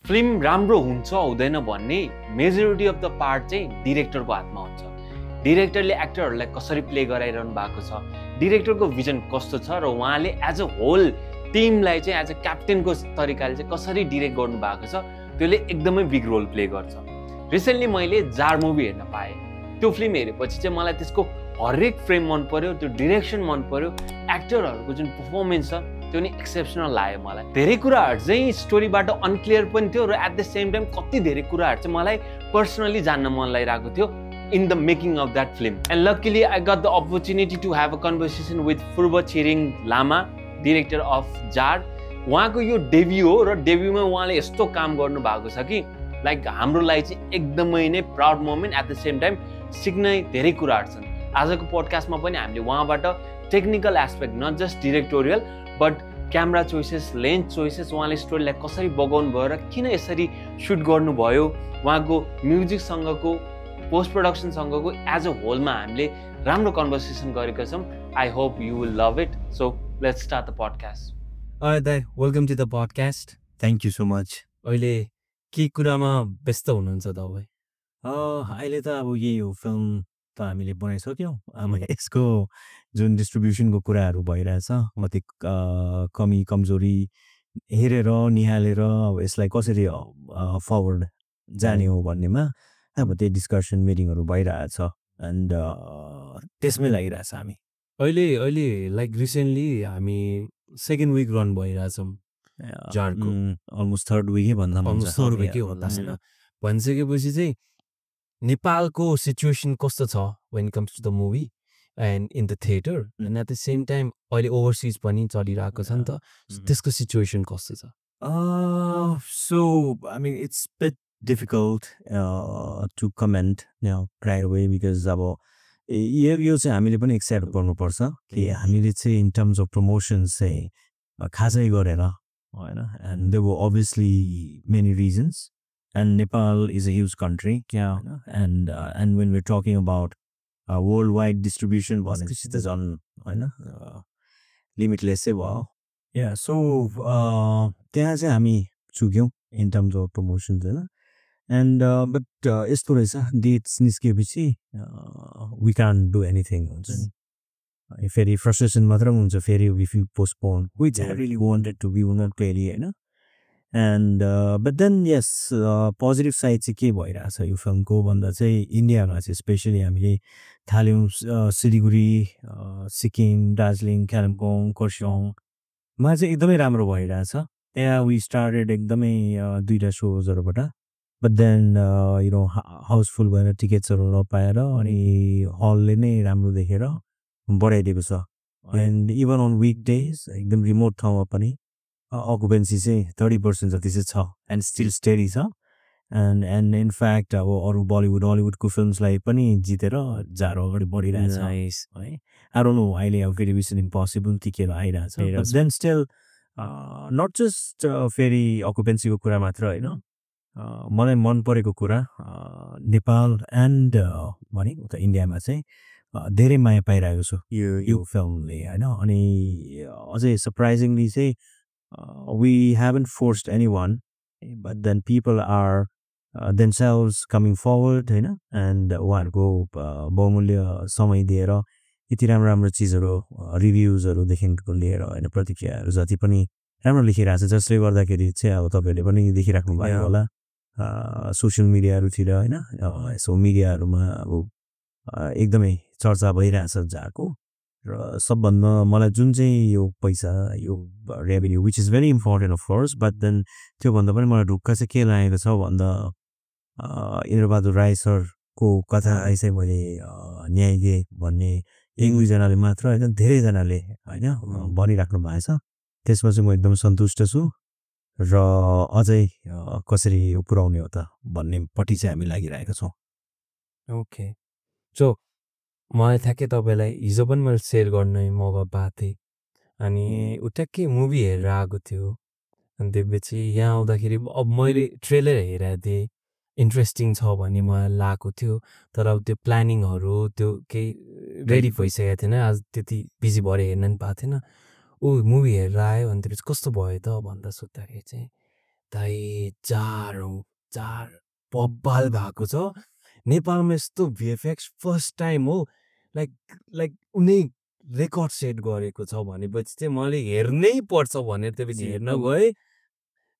Film राम्रो हुन्छ हुँदैन भन्ने मेजोरिटी अफ द पार्ट चाहिँ डिरेक्टरको हातमा हुन्छ। डिरेक्टरले एक्टरहरूलाई कसरी प्ले गराइरहनु भएको छ, डिरेक्टरको भिजन कस्तो छ र उहाँले एज अ होल टिमलाई चाहिँ एज अ क्याप्टेनको तरिकाले चाहिँ कसरी डिरेक्ट गर्नु भएको छ, त्यसले एकदमै बिग रोल प्ले गर्छ। रिसेन्टली मैले जार मुभी हेर्न पाएँ। त्यो फिल्म हेरेपछि चाहिँ मलाई त्यसको हरेक फ्रेम मन पर्यो, त्यो डिरेक्सन मन पर्यो, एक्टरहरूको जुन पर्फर्मेन्स छ त्यो नि एक्सेप्सनल लाग्यो मलाई। धेरै कुराहरू चाहिँ स्टोरीबाट अनक्लियर पनि थियो र एट द सेम टाइम कति धेरै कुराहरू चाहिँ मलाई पर्सनली जान्न मन लागिरहेको थियो in the making of that film. And luckily I got the opportunity to have a conversation with Purba Chireng Lama, director of Jar. उहाँको यो डेब्यू हो र डेब्यूमा उहाँले यस्तो काम गर्नु भएको छ कि लाइक हाम्रो लागि चाहिँ एकदमै नै proud moment, at the same time सिक्ने धेरै कुराहरू छन्। आजको पोडकास्टमा पनि हामीले उहाँबाट technical aspect, not just directorial but camera choices, lens choices, उहाँले स्टोरीलाई कसरी बगाउनु भयो र किन यसरी सुट गर्नुभयो, उहाँको म्युजिकसँगको पोस्ट प्रोडक्सनसँगको एज अ होलमा हामीले राम्रो कन्भर्सेसन गरेका छौँ। I hope you will love it. So let's start the podcast. Welcome to the podcast. Thank you so much. अहिले के कुरामा व्यस्त हुनुहुन्छ तपाईँ? अहिले त अब यही हो, फिल्म त हामीले बनाइसक्यौँ। अब यसको जुन डिस्ट्रिब्युसनको कुराहरू भइरहेछ, कति कमी कमजोरी हेरेर निहालेर अब यसलाई कसरी फरवर्ड जाने हो भन्नेमा अब त्यही डिस्कसन मिटिङहरू भइरहेछ एन्ड त्यसमै लागिरहेछ हामी। अहिले लाइक रिसेन्टली हामी सेकेन्ड विक रन भइरहेछौँ जारको, अलमोस्ट थर्ड विकै भन्दा थर्ड विकै होला छैन। भनिसकेपछि चाहिँ नेपालको सिचुएसन कस्तो छ when comes to the movie and in the theatre, and at the same time अहिले ओभरसिज पनि चलिरहेको छ नि त, त्यसको सिचुएसन कस्तो छ? So I mean it's a bit difficult to comment right away because अब यो चाहिँ हामीले पनि एक्सेप्ट गर्नुपर्छ कि हामीले चाहिँ इन टर्म्स अफ प्रमोसन्स चाहिँ खासै गरेर होइन, and there were obviously many reasons and Nepal is a huge country and when we're talking about worldwide distribution भनेपछि त झन् होइन लिमिटलेस चाहिँ भयो। सो त्यहाँ चाहिँ हामी चुक्यौँ इन टर्म्स अफ प्रमोसन्स होइन, एन्ड बट यस्तो रहेछ डेट्स निस्किएपछि वी कान्ट डु एनिथिङ हुन्छ नि, फेरि फ्रस्ट्रेसन मात्र हुन्छ, फेरि if you postpone which I really wanted to be not clearly होइन। एन्ड बट देन यस पोजिटिभ साइड चाहिँ के भइरहेछ यो फिल्मको भन्दा चाहिँ इन्डियामा चाहिँ स्पेसली हामीले थाल्यौँ सिलिगुडी, सिक्किम, दार्जिलिङ, कालिम्पोङ, खरसाङमा चाहिँ एकदमै राम्रो भइरहेछ। त्यहाँ वी स्टार्टेड एकदमै 2टा सोजहरूबाट, बट देन हाउसफुल भएर टिकट्सहरू नपाएर अनि हलले नै राम्रो देखेर बढाइदिएको छ। And even on week days एकदम रिमोट ठाउँमा पनि अकुपेन्सी चाहिँ 30% जति चाहिँ छ एन्ड स्टिल स्टेडी छ। एन्ड इनफ्याक्ट अब अरू बलिउड हलिउडको फिल्मसलाई पनि जितेर जारो अगाडि बढिरहेछ है। आई डोन्ट नो अहिले अब फेरि मिसन इम्पोसिबल टिकेर आइरहेछ, but then still not just फेरि अकुपेन्सीको कुरा मात्र होइन, मलाई मन परेको कुरा नेपाल एन्ड भने उता इन्डियामा चाहिँ धेरै माया पाइरहेको छु यो फिल्मले होइन। अनि अझै सरप्राइजिङली चाहिँ we haven't forced anyone, but then people are themselves coming forward होइन, एन्ड उहाँहरूको बहुमूल्य समय दिएर यति राम्रो राम्रो चिजहरू रिभ्युजहरूदेखिको लिएर होइन प्रतिक्रियाहरू जति पनि राम्रो लेखिरहेको छ, जसले गर्दाखेरि चाहिँ अब तपाईँहरूले पनि देखिराख्नु भयो होला सोसियल मिडियाहरूतिर होइन, यसो मिडियाहरूमा अब एकदमै चर्चा भइरहेछ जारको। र सबभन्दा मलाई जुन चाहिँ यो पैसा यो revenue which is very important of course, but then त्योभन्दा पनि मलाई ढुक्क चाहिँ के लागेको छ भन्दा इन्द्रबहादुर राई सरको कथा चाहिँ मैले न्याय दिएँ भन्ने 1-2जनाले मात्र होइन धेरैजनाले होइन भनिराख्नु भएको छ, त्यसमा चाहिँ म एकदम सन्तुष्ट छु र अझै कसरी यो पुर्याउने हो त भन्नेपट्टि चाहिँ हामी लागिरहेका छौँ। ओके, सो मलाई ठ्याक्कै तपाईँलाई हिजो पनि मैले सेयर गर्ने मौका पाएको थिएँ, अनि ऊ ट्याक्कै मुभी हेरेर आएको थियो, अनि त्यसपछि यहाँ आउँदाखेरि अब मैले ट्रेलर हेरेको थिएँ, इन्ट्रेस्टिङ छ भन्ने मलाई लागेको थियो, तर अब त्यो प्लानिङहरू त्यो केही रेडी भइसकेको थिएन, आज त्यति बिजी भएर हेर्न पनि पाएको थिएन। ऊ मुभी हेरेर आयो अनि त्यसपछि कस्तो भयो त भन्दा सोद्धाखेरि चाहिँ दाइ जार बब्बाल भएको छ नेपालमा यस्तो भिएफएक्स फर्स्ट टाइम हो लाइक उनी रेकर्ड सेट गरेको छ भनेपछि चाहिँ मैले हेर्नै पर्छ भनेर त्यसपछि हेर्न गएँ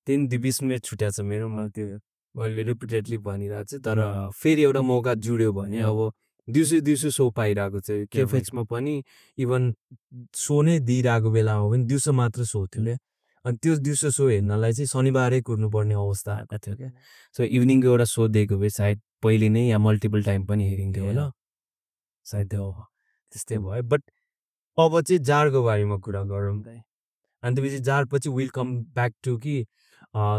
त्यहाँदेखि बिचमा छुट्या छ मेरो मलाई त्यो मैले रिपिटेडली भनिरहेको छु तर फेरि एउटा मौका जुड्यो भने अब दिउँसो सो पाइरहेको छ केएफएक्समा पनि इभन सो नै दिइरहेको बेलामा पनि दिउँसो मात्र सो थियो क्या अनि त्यो दिउँसो सो हेर्नलाई चाहिँ शनिबारै कुर्नुपर्ने अवस्था आएको थियो क्या सो इभिनिङको एउटा सो दिएको भए सायद पहिले नै या मल्टिपल टाइम पनि हेरिन्थ्यो होला सायद त्यो त्यस्तै भयो बट अब चाहिँ जारको बारेमा कुरा गरौँ त अनि त्यसपछि जारपछि विल कम ब्याक टु कि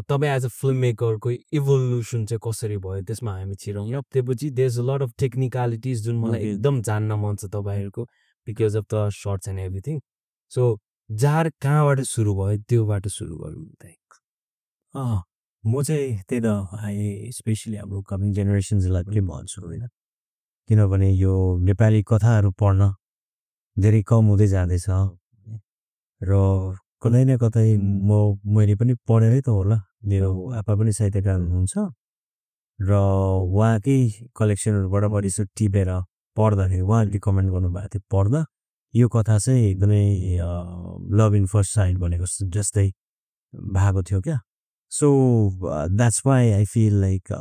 तपाईँ एज अ फिल्म मेकरको इभोल्युसन चाहिँ कसरी भयो त्यसमा हामी छिरौँ त्यसपछि there a lot of technicalities जुन मलाई एकदम जान्न मन छ तपाईँहरूको because of the shorts and everything so Jaar कहाँबाट सुरु भयो त्योबाट सुरु गरौँ त म चाहिँ त्यही त स्पेसली हाम्रो कमिङ जेनेरेसन्सलाई पनि भन्छु होइन किनभने यो नेपाली कथाहरू पढ्न धेरै कम हुँदै जाँदैछ र कतै न कतै मैले पनि पढेरै त होला मेरो आप्पा पनि साहित्यकार हुनुहुन्छ र उहाँकै कलेक्सनहरूबाट मैले यसो टिपेर पढ्दाखेरि उहाँले रिकमेन्ड गर्नुभएको थियो पढ्दा यो कथा चाहिँ एकदमै लभ इन फर्स्ट साइट भनेको जस्तै भएको थियो क्या so that's why I feel like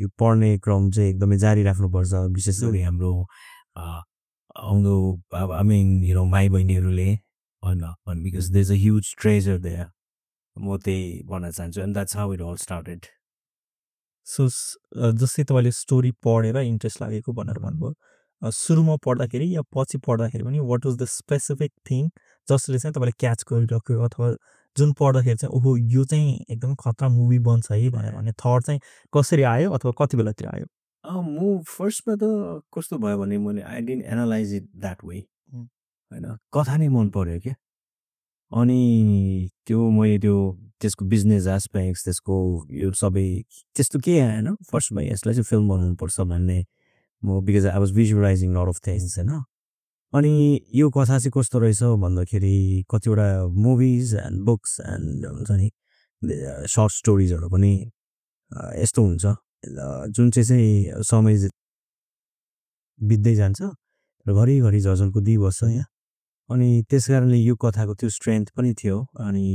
यो पढ्ने क्रम चाहिँ एकदमै जारी राख्नुपर्छ विशेष गरी हाम्रो आउँदो आई मिन भाइ बहिनीहरूले होइन because there is a huge treasure there म त्यही भन्न चाहन्छु and that's how it all started so जस्तै तपाईँले स्टोरी पढेर इन्ट्रेस्ट लागेको भनेर भन्नुभयो सुरुमा पढ्दाखेरि या पछि पढ्दाखेरि पनि what was the specific thing जसले चाहिँ तपाईँले क्याच गरिराख्यो अथवा जुन पढ्दाखेरि चाहिँ ओहो यो चाहिँ एकदम खतरा मुभी बन्छ है भनेर भने थट चाहिँ कसरी आयो अथवा कति बेलातिर आयो म फर्स्टमा त कस्तो भयो भने मैले I didn't analyse it that way होइन कथा नै मन पऱ्यो क्या अनि त्यो मैले त्यसको बिजनेस एस्पेक्ट्स त्यसको यो सबै त्यस्तो केही आएन फर्स्टमा यसलाई चाहिँ फिल्म बनाउनुपर्छ भन्ने म because I was visualising lot of things होइन अनि यो कथा चाहिँ कस्तो रहेछ भन्दाखेरि कतिवटा मुभिज एन्ड बुक्स एन्ड हुन्छ नि सर्ट स्टोरिजहरू पनि यस्तो हुन्छ जुन चाहिँ समय बित्दै जान्छ र घरिघरि झझल्को दिइबस्छ यहाँ अनि त्यस कारणले यो कथाको त्यो स्ट्रेन्थ पनि थियो अनि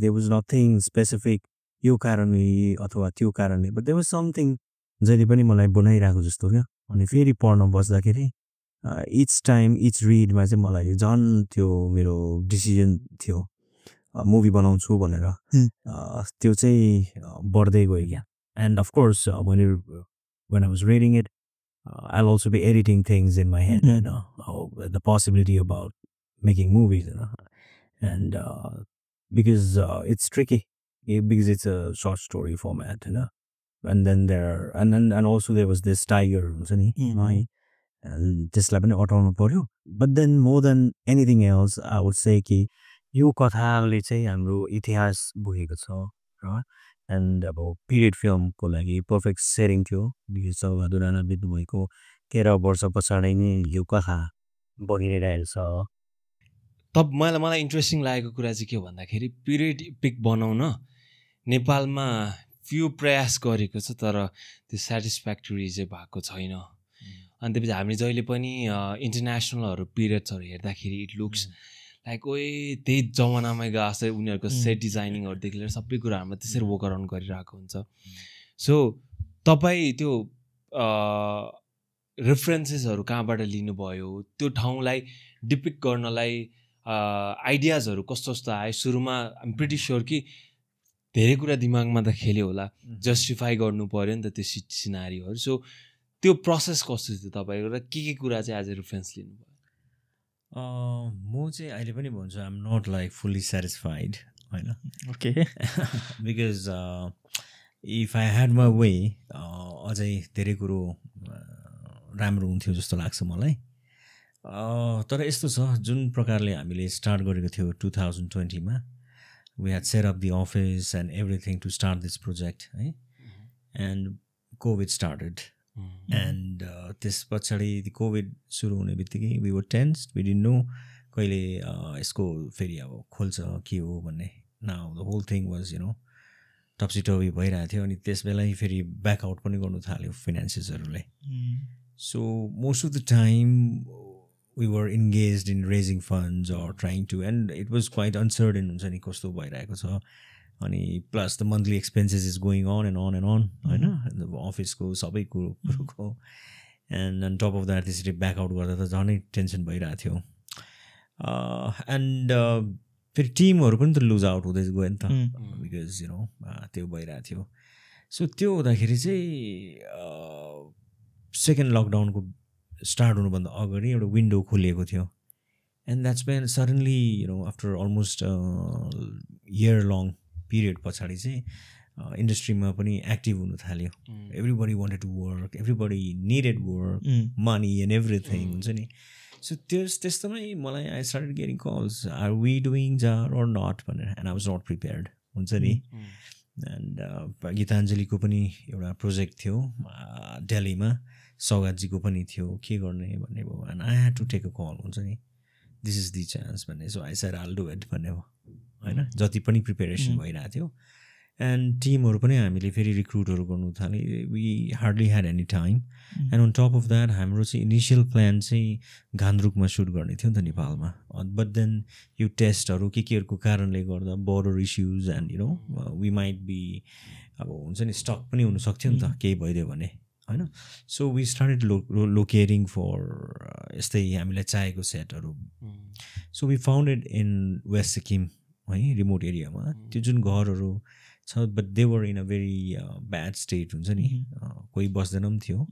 देयर वाज नथिङ स्पेसिफिक यो कारणले अथवा त्यो कारणले बट देयर वाज समथिङ जहिले पनि मलाई बनाइरहेको जस्तो क्या अनि फेरि पढ्न बस्दाखेरि इच टाइम इच रिडमा चाहिँ मलाई झन् त्यो मेरो डिसिजन थियो मुभी बनाउँछु भनेर त्यो चाहिँ बढ्दै गयो क्या and of course when I was reading it, I'll also be editing things in my head, you know, the possibility about making movies, you know, and because it's tricky, because it's a short story format, you know, and then and also there was this tiger, and त्यसलाई पनि अटाउनु पर्यो but then more than anything else, I would say कि यो कथाले चाहिँ हाम्रो इतिहास बोकेको छ र एन्ड अब पिरियड फिल्मको लागि पर्फेक्ट सेटिङ थियो बहादुर राणा बित्नुभएको 13 वर्ष पछाडि नै यो कथा बनिरहेको छ तब मलाई इन्ट्रेस्टिङ लागेको कुरा चाहिँ के भन्दाखेरि पिरियड इपिक बनाउन नेपालमा फ्यु प्रयास गरेको छ तर त्यो सेटिस्फ्याक्टोरी चाहिँ भएको छैन अनि त्यसपछि हामीले जहिले पनि इन्टरनेसनलहरू पिरियड्सहरू हेर्दाखेरि इट लुक्स लाइक ओए त्यही जमानामै गएको उनीहरूको सेट डिजाइनिङहरूदेखि लिएर सबै कुराहरूमा त्यसरी वर्क अराउन्ड गरिरहेको हुन्छ सो तपाईँ त्यो रेफरेन्सेसहरू कहाँबाट लिनुभयो त्यो ठाउँलाई डिपिक्ट गर्नलाई आइडियाजहरू कस्तो कस्तो आयो सुरुमा आइम प्रिटी स्योर कि धेरै कुरा दिमागमा त खेल्यो होला जस्टिफाई गर्नु पऱ्यो नि त त्यो सिनारीहरू सो त्यो प्रोसेस कस्तो थियो तपाईँको र के कुरा चाहिँ एज ए रेफरेन्स लिनुभयो म चाहिँ अहिले पनि भन्छु I'm not like fully satisfied होइन okay because if I had my way अझै धेरै कुरो राम्रो हुन्थ्यो जस्तो लाग्छ मलाई तर यस्तो छ जुन प्रकारले हामीले स्टार्ट गरेको थियो 2020मा we had set up the office and everything to start this project है एन्ड कोभिड स्टार्टेड एन्ड त्यस पछाडि कोभिड सुरु हुने बित्तिकै we were tensed we didn't know कहिले यसको फेरि अब खोल्छ के हो भन्ने now the whole thing was you know topsy भइरहेको थियो अनि त्यस बेला फेरि ब्याकआउट पनि गर्नु थाल्यो फाइनेन्सेसहरूले so most of the time we were engaged in raising funds or trying to, and it was quite uncertain हुन्छ नि कस्तो भइरहेको छ अनि plus the monthly expenses is going on and on and on होइन अफिसको सबै कुरोको and on top of that त्यसरी ब्याकआउट गर्दा त झनै टेन्सन भइरहेको थियो एन्ड फेरि टिमहरू पनि त लुज आउट हुँदै गयो नि त बिकज यु नो त्यो भइरहेको थियो सो त्यो हुँदाखेरि चाहिँ सेकेन्ड लकडाउनको स्टार्ट हुनुभन्दा अगाडि एउटा विन्डो खोलिएको थियो and that's when suddenly you know after almost year long period पछाडि चाहिँ इन्डस्ट्रीमा पनि एक्टिभ हुनु थाल्यो everybody wanted to work everybody needed work money and everything हुन्छ नि सो त्यस्तोमै मलाई I started getting calls are we doing Jaar or not भनेर and I was not prepared हुन्छ नि एन्ड गीताञ्जलीको पनि एउटा प्रोजेक्ट थियो दिल्लीमा सौगातजीको पनि थियो के गर्ने भन्ने भयो and I had to take a call हुन्छ नि दिस इज दि चान्स भन्ने so I said I'll do it भन्ने भयो होइन जति पनि प्रिपेरेसन भइरहेको थियो एन्ड टिमहरू पनि हामीले फेरि रिक्रुटहरू गर्नु थाल्यो we hardly had any time and on top of that हाम्रो चाहिँ इनिसियल प्लान चाहिँ घान्द्रुकमा सुट गर्ने थियो नि त नेपालमा बट देन यो टेस्टहरू केहरूको कारणले गर्दा border issues and you know we might be अब हुन्छ नि स्टक पनि हुनसक्थ्यो नि त केही भइदियो भने होइन so we started locating for यस्तै हामीलाई चाहिएको सेटहरू so we founded in west Sikkim है रिमोट एरियामा त्यो जुन घरहरू छ but they were in a very bad state हुन्छ नि कोही बस्दैन पनि थियो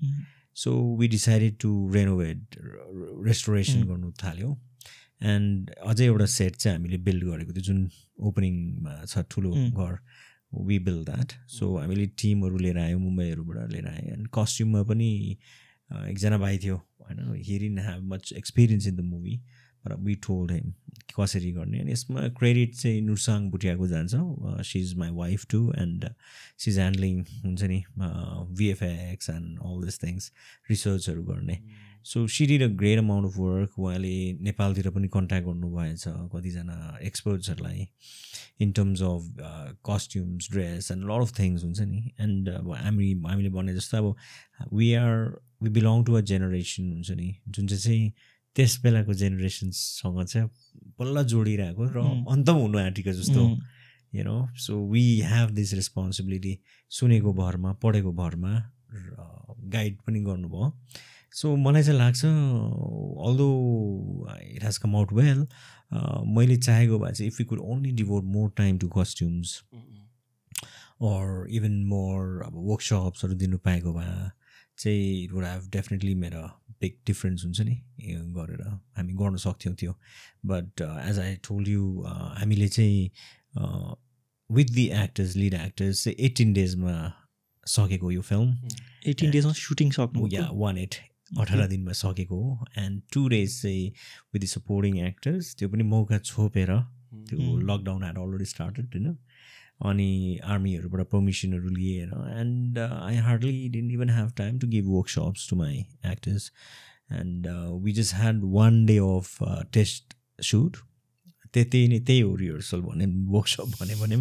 so we decided to renovate restoration गर्नु थाल्यो एन्ड अझै एउटा सेट चाहिँ हामीले बिल्ड गरेको थियो जुन ओपनिङमा छ ठुलो घर वी बिल्ड द्याट सो हामीले टिमहरू लिएर आयौँ मुम्बईहरूबाट लिएर आयो एन्ड कस्ट्युममा पनि एकजना भाइ थियो होइन he didn't have much experience in the movie but we told him कसरी गर्ने अनि यसमा क्रेडिट चाहिँ नुर्साङ भुटियाको जान्छ she is my wife too and she is handling हुन्छ नि VFX and all this things रिसर्चहरू गर्ने so she did a great amount of work उहाँले नेपालतिर पनि कन्ट्याक्ट गर्नुभएछ कतिजना एक्सपर्ट्सहरूलाई in terms of costumes dress and lot of things हुन्छ नि एन्ड अब हामीले भने जस्तो अब we belong to a generation हुन्छ नि जुन चाहिँ त्यस बेलाको जेनेरेसनसँग चाहिँ बल्ल जोडिरहेको र अन्त हुनु आँटेको जस्तो you know so we have this responsibility सुनेको भरमा पढेको भरमा गाइड पनि गर्नुभयो सो मलाई चाहिँ लाग्छ although it has come out well मैले चाहेको भए चाहिँ if you could only devote more time to costumes or even more अब वर्कसप्सहरू दिनु पाएको भए चाहिँ इट वुड हेभ डेफिनेटली मेरो बिग डिफ्रेन्स हुन्छ नि गरेर हामी गर्न सक्थ्यौँ त्यो but as I told you हामीले चाहिँ with the actors lead actors चाहिँ 18 डेजमा सकेको यो फिल्म 18 डेजमा सुटिङ सक्नु या 18 दिनमा सकेको हो एन्ड 2 डेज चाहिँ विथ द सपोर्टिङ एक्टर्स त्यो पनि मौका छोपेर त्यो लकडाउन ह्याड अलरेडी स्टार्टेड होइन अनि आर्मीहरूबाट पर्मिसनहरू लिएर and I hardly didn't even have time to give workshops to my actors and we just had 1 day of test shoot त्यही हो रिहर्सल भने वर्कसप भने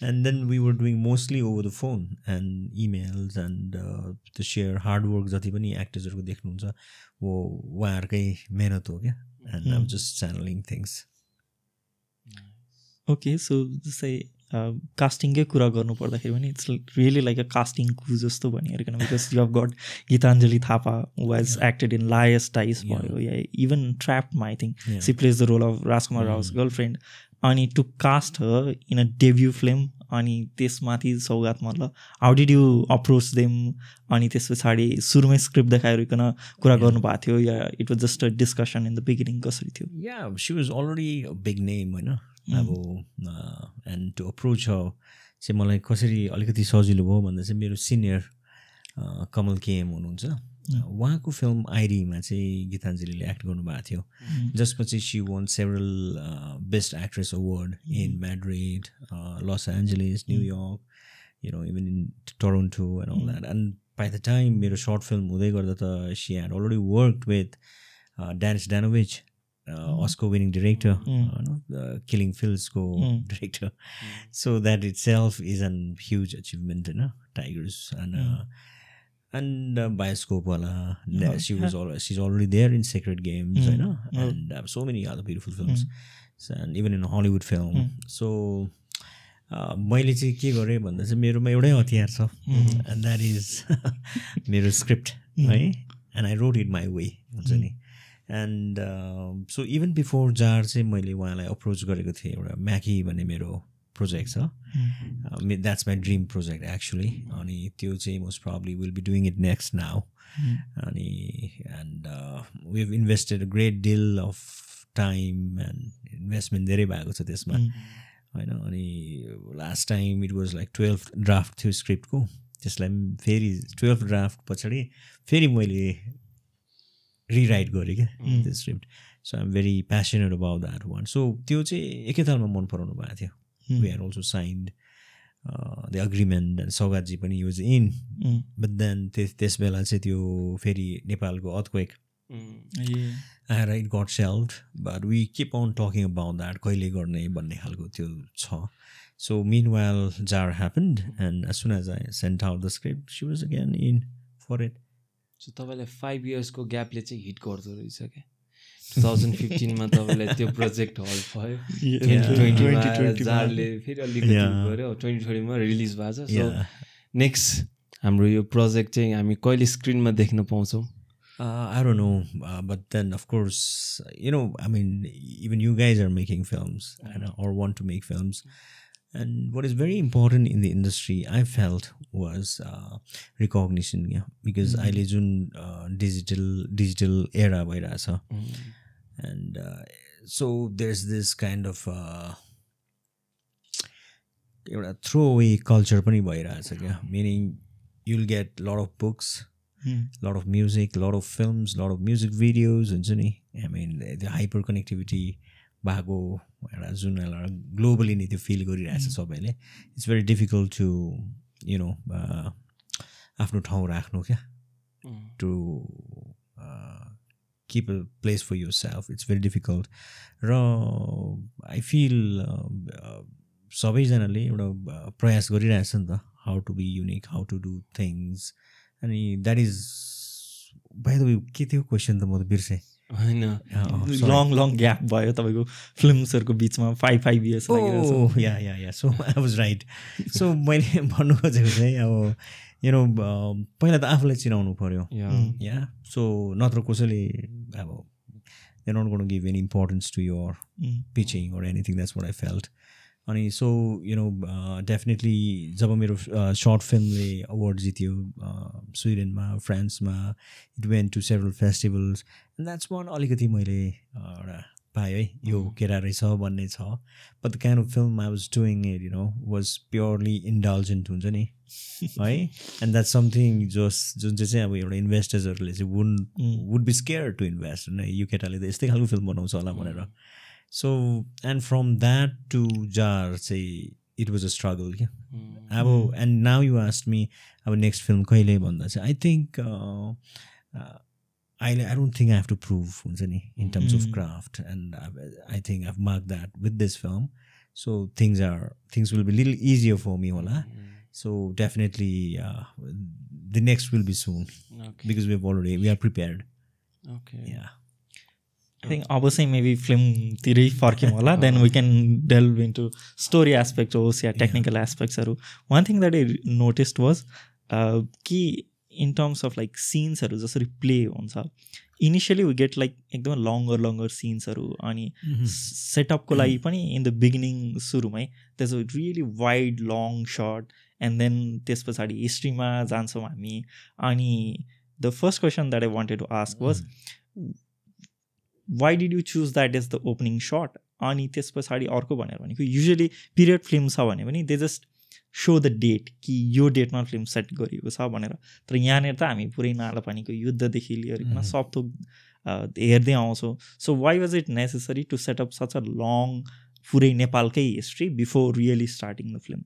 and then we were doing mostly over the phone and emails and त्यो share hard work जति पनि एक्टर्सहरूको देख्नुहुन्छ वो उहाँहरूकै मेहनत हो क्या and um just channelling things okay so जस्तै कास्टिङकै कुरा गर्नु पर्दाखेरि पनि it's really like a casting कु जस्तो भनिहेरिकन because you have got Gitanjali Thapa was acted in Liar's Dice या इभन ट्र्याप्डमा I think she plays the role of Rajkummar Rao's girlfriend अनि to cast her in a debut film अनि त्यसमाथि सौगात मतलब how did you approach them अनि त्यस पछाडि सुरुमै स्क्रिप्ट देखाइकन कुरा गर्नुभएको थियो या it was just a discussion in the beginning कसरी थियो या she was already a big name होइन अब एन्ड टु अप्रोच चाहिँ मलाई कसरी अलिकति सजिलो भयो भन्दा चाहिँ मेरो सिनियर कमल केएम हुनुहुन्छ उहाँको फिल्म आइडीमा चाहिँ गीताञ्जलीले एक्ट गर्नुभएको थियो जसपछि she won several best actress award in Madrid Los Angeles New York you know even in Toronto and all that and by the time मेरो सर्ट फिल्म हुँदै गर्दा त she had already worked with Danis Tanovic Oscar winning director, the Killing Fields director. So that itself is a huge achievement, Tigers and Bioscope wala. She's already there in Sacred Games, and so many other beautiful films, and even in a Hollywood film. So मैले चाहिँ के गरेँ भन्दा चाहिँ मेरोमा एउटै हतियार छ, and that is मेरो script, है, and I wrote it my way, हुन्छ नि. And so even before jar चाहिँ मैले उहाँलाई अप्रोच गरेको थिएँ. एउटा म्याकी भन्ने मेरो प्रोजेक्ट छ, that's my dream project actually. अनि त्यो चाहिँ most probably will be doing it next now. And we've invested a great deal of time and investment धेरै भएको छ त्यसमा, हैन. अनि last time it was like 12th draft थियो स्क्रिप्टको. त्यसलाई फेरि 12th ड्राफ्ट पछाडि फेरि मैले रिराइट गरेँ क्या त्यो script. So I am very passionate about that one. So त्यो चाहिँ एकैतालमा मन पराउनु भएको थियो. We are also signed the agreement and सौगातजी पनि युज इन. बट देन त्यस बेला चाहिँ त्यो फेरि नेपालको अर्थक्वेक आएर it got shelved. But we keep on talking about that, कहिले गर्ने भन्ने खालको त्यो छ. So meanwhile jar happened, and as soon as I sent out the script, she was again in for it. So तपाईँलाई 5 इयर्सको ग्यापले चाहिँ hit गर्दो रहेछ क्या. 2015मा तपाईँलाई त्यो प्रोजेक्ट हल भयो, 2020 जारले फेरि अलिकति गऱ्यो, 2020मा रिलिज भएको छ. सो नेक्स्ट हाम्रो यो प्रोजेक्ट चाहिँ हामी कहिले स्क्रिनमा देख्न पाउँछौँ? I don't know, but then of course, I mean, even you guys are making films, or want to make films. And what is very important in the industry, I felt, was recognition, because I live in digital era bhairacha. And so there's this kind of throwaway culture pani bhairacha kya, meaning you'll get a lot of books, a lot of music, a lot of films, a lot of music videos, and I mean the hyper connectivity भएको एउटा जुन globally नै त्यो feel गरिरहेछ सबैले. It's very difficult to आफ्नो ठाउँ राख्नु क्या, to keep a place for yourself. It's very difficult. र आई फिल सबैजनाले एउटा प्रयास गरिरहेछ नि त, how to be unique, how to do things. अनि that is by the way के थियो क्वेसन त, म त बिर्सेँ. लङ ग्याप भयो तपाईँको फिल्म्सहरूको बिचमा 5 इयर्स लाग्यो. या so I was right. So मैले भन्नु खोजेको चाहिँ अब पहिला त आफूलाई चिनाउनु पऱ्यो, या. सो नत्र कसैले अब they're not going to give any importance to your pitching or anything. That's what I felt. अनि सो डेफिनेटली जब मेरो सर्ट फिल्मले अवार्ड जित्यो स्विडेनमा, फ्रान्समा, it went to several festivals, and that's one अलिकति मैले एउटा पाएँ है, यो केटा रहेछ भन्ने छ. But the kind of film I was doing it was purely indulgent हुन्छ नि है. एन्ड द्याट्स समथिङ जुन चाहिँ अब एउटा इन्भेस्टर्सहरूले चाहिँ would be scare to invest, यो केटाले त यस्तै खालको फिल्म बनाउँछ होला भनेर. So, and from that to jar, say, it was a struggle. And now you asked me our next film, kaile bhanda chai. I think I don't think I have to prove in terms of craft, and I think I've marked that with this film. So things will be a little easier for me, hola. So definitely the next will be soon, because we are prepared. Okay. Yeah. I think obviously maybe film theory फर्क्यौँ होला, then we can delve into story aspects or technical aspects. One thing that I noticed was कि in terms of like scenes जसरी play हुन्छ, initially we get like एकदम longer scenes अनि setup को लागि पनि in the beginning सुरुमै there's a really wide long shot, and then त्यस पछाडि हिस्ट्रीमा जान्छौँ हामी. अनि the first question that I wanted to ask was why did you choose that as the opening shot? अनि त्यस पछाडि अर्को भनेर भनेको युजली पिरियड फिल्म छ भने पनि they just show the date कि यो डेटमा फिल्म सेट गरिएको छ भनेर. तर यहाँनिर त हामी पुरै नालापानीको युद्धदेखि लिएर सब थोक हेर्दै आउँछौँ. So why was it necessary to set up such a long पुरै नेपालकै history before really starting the film?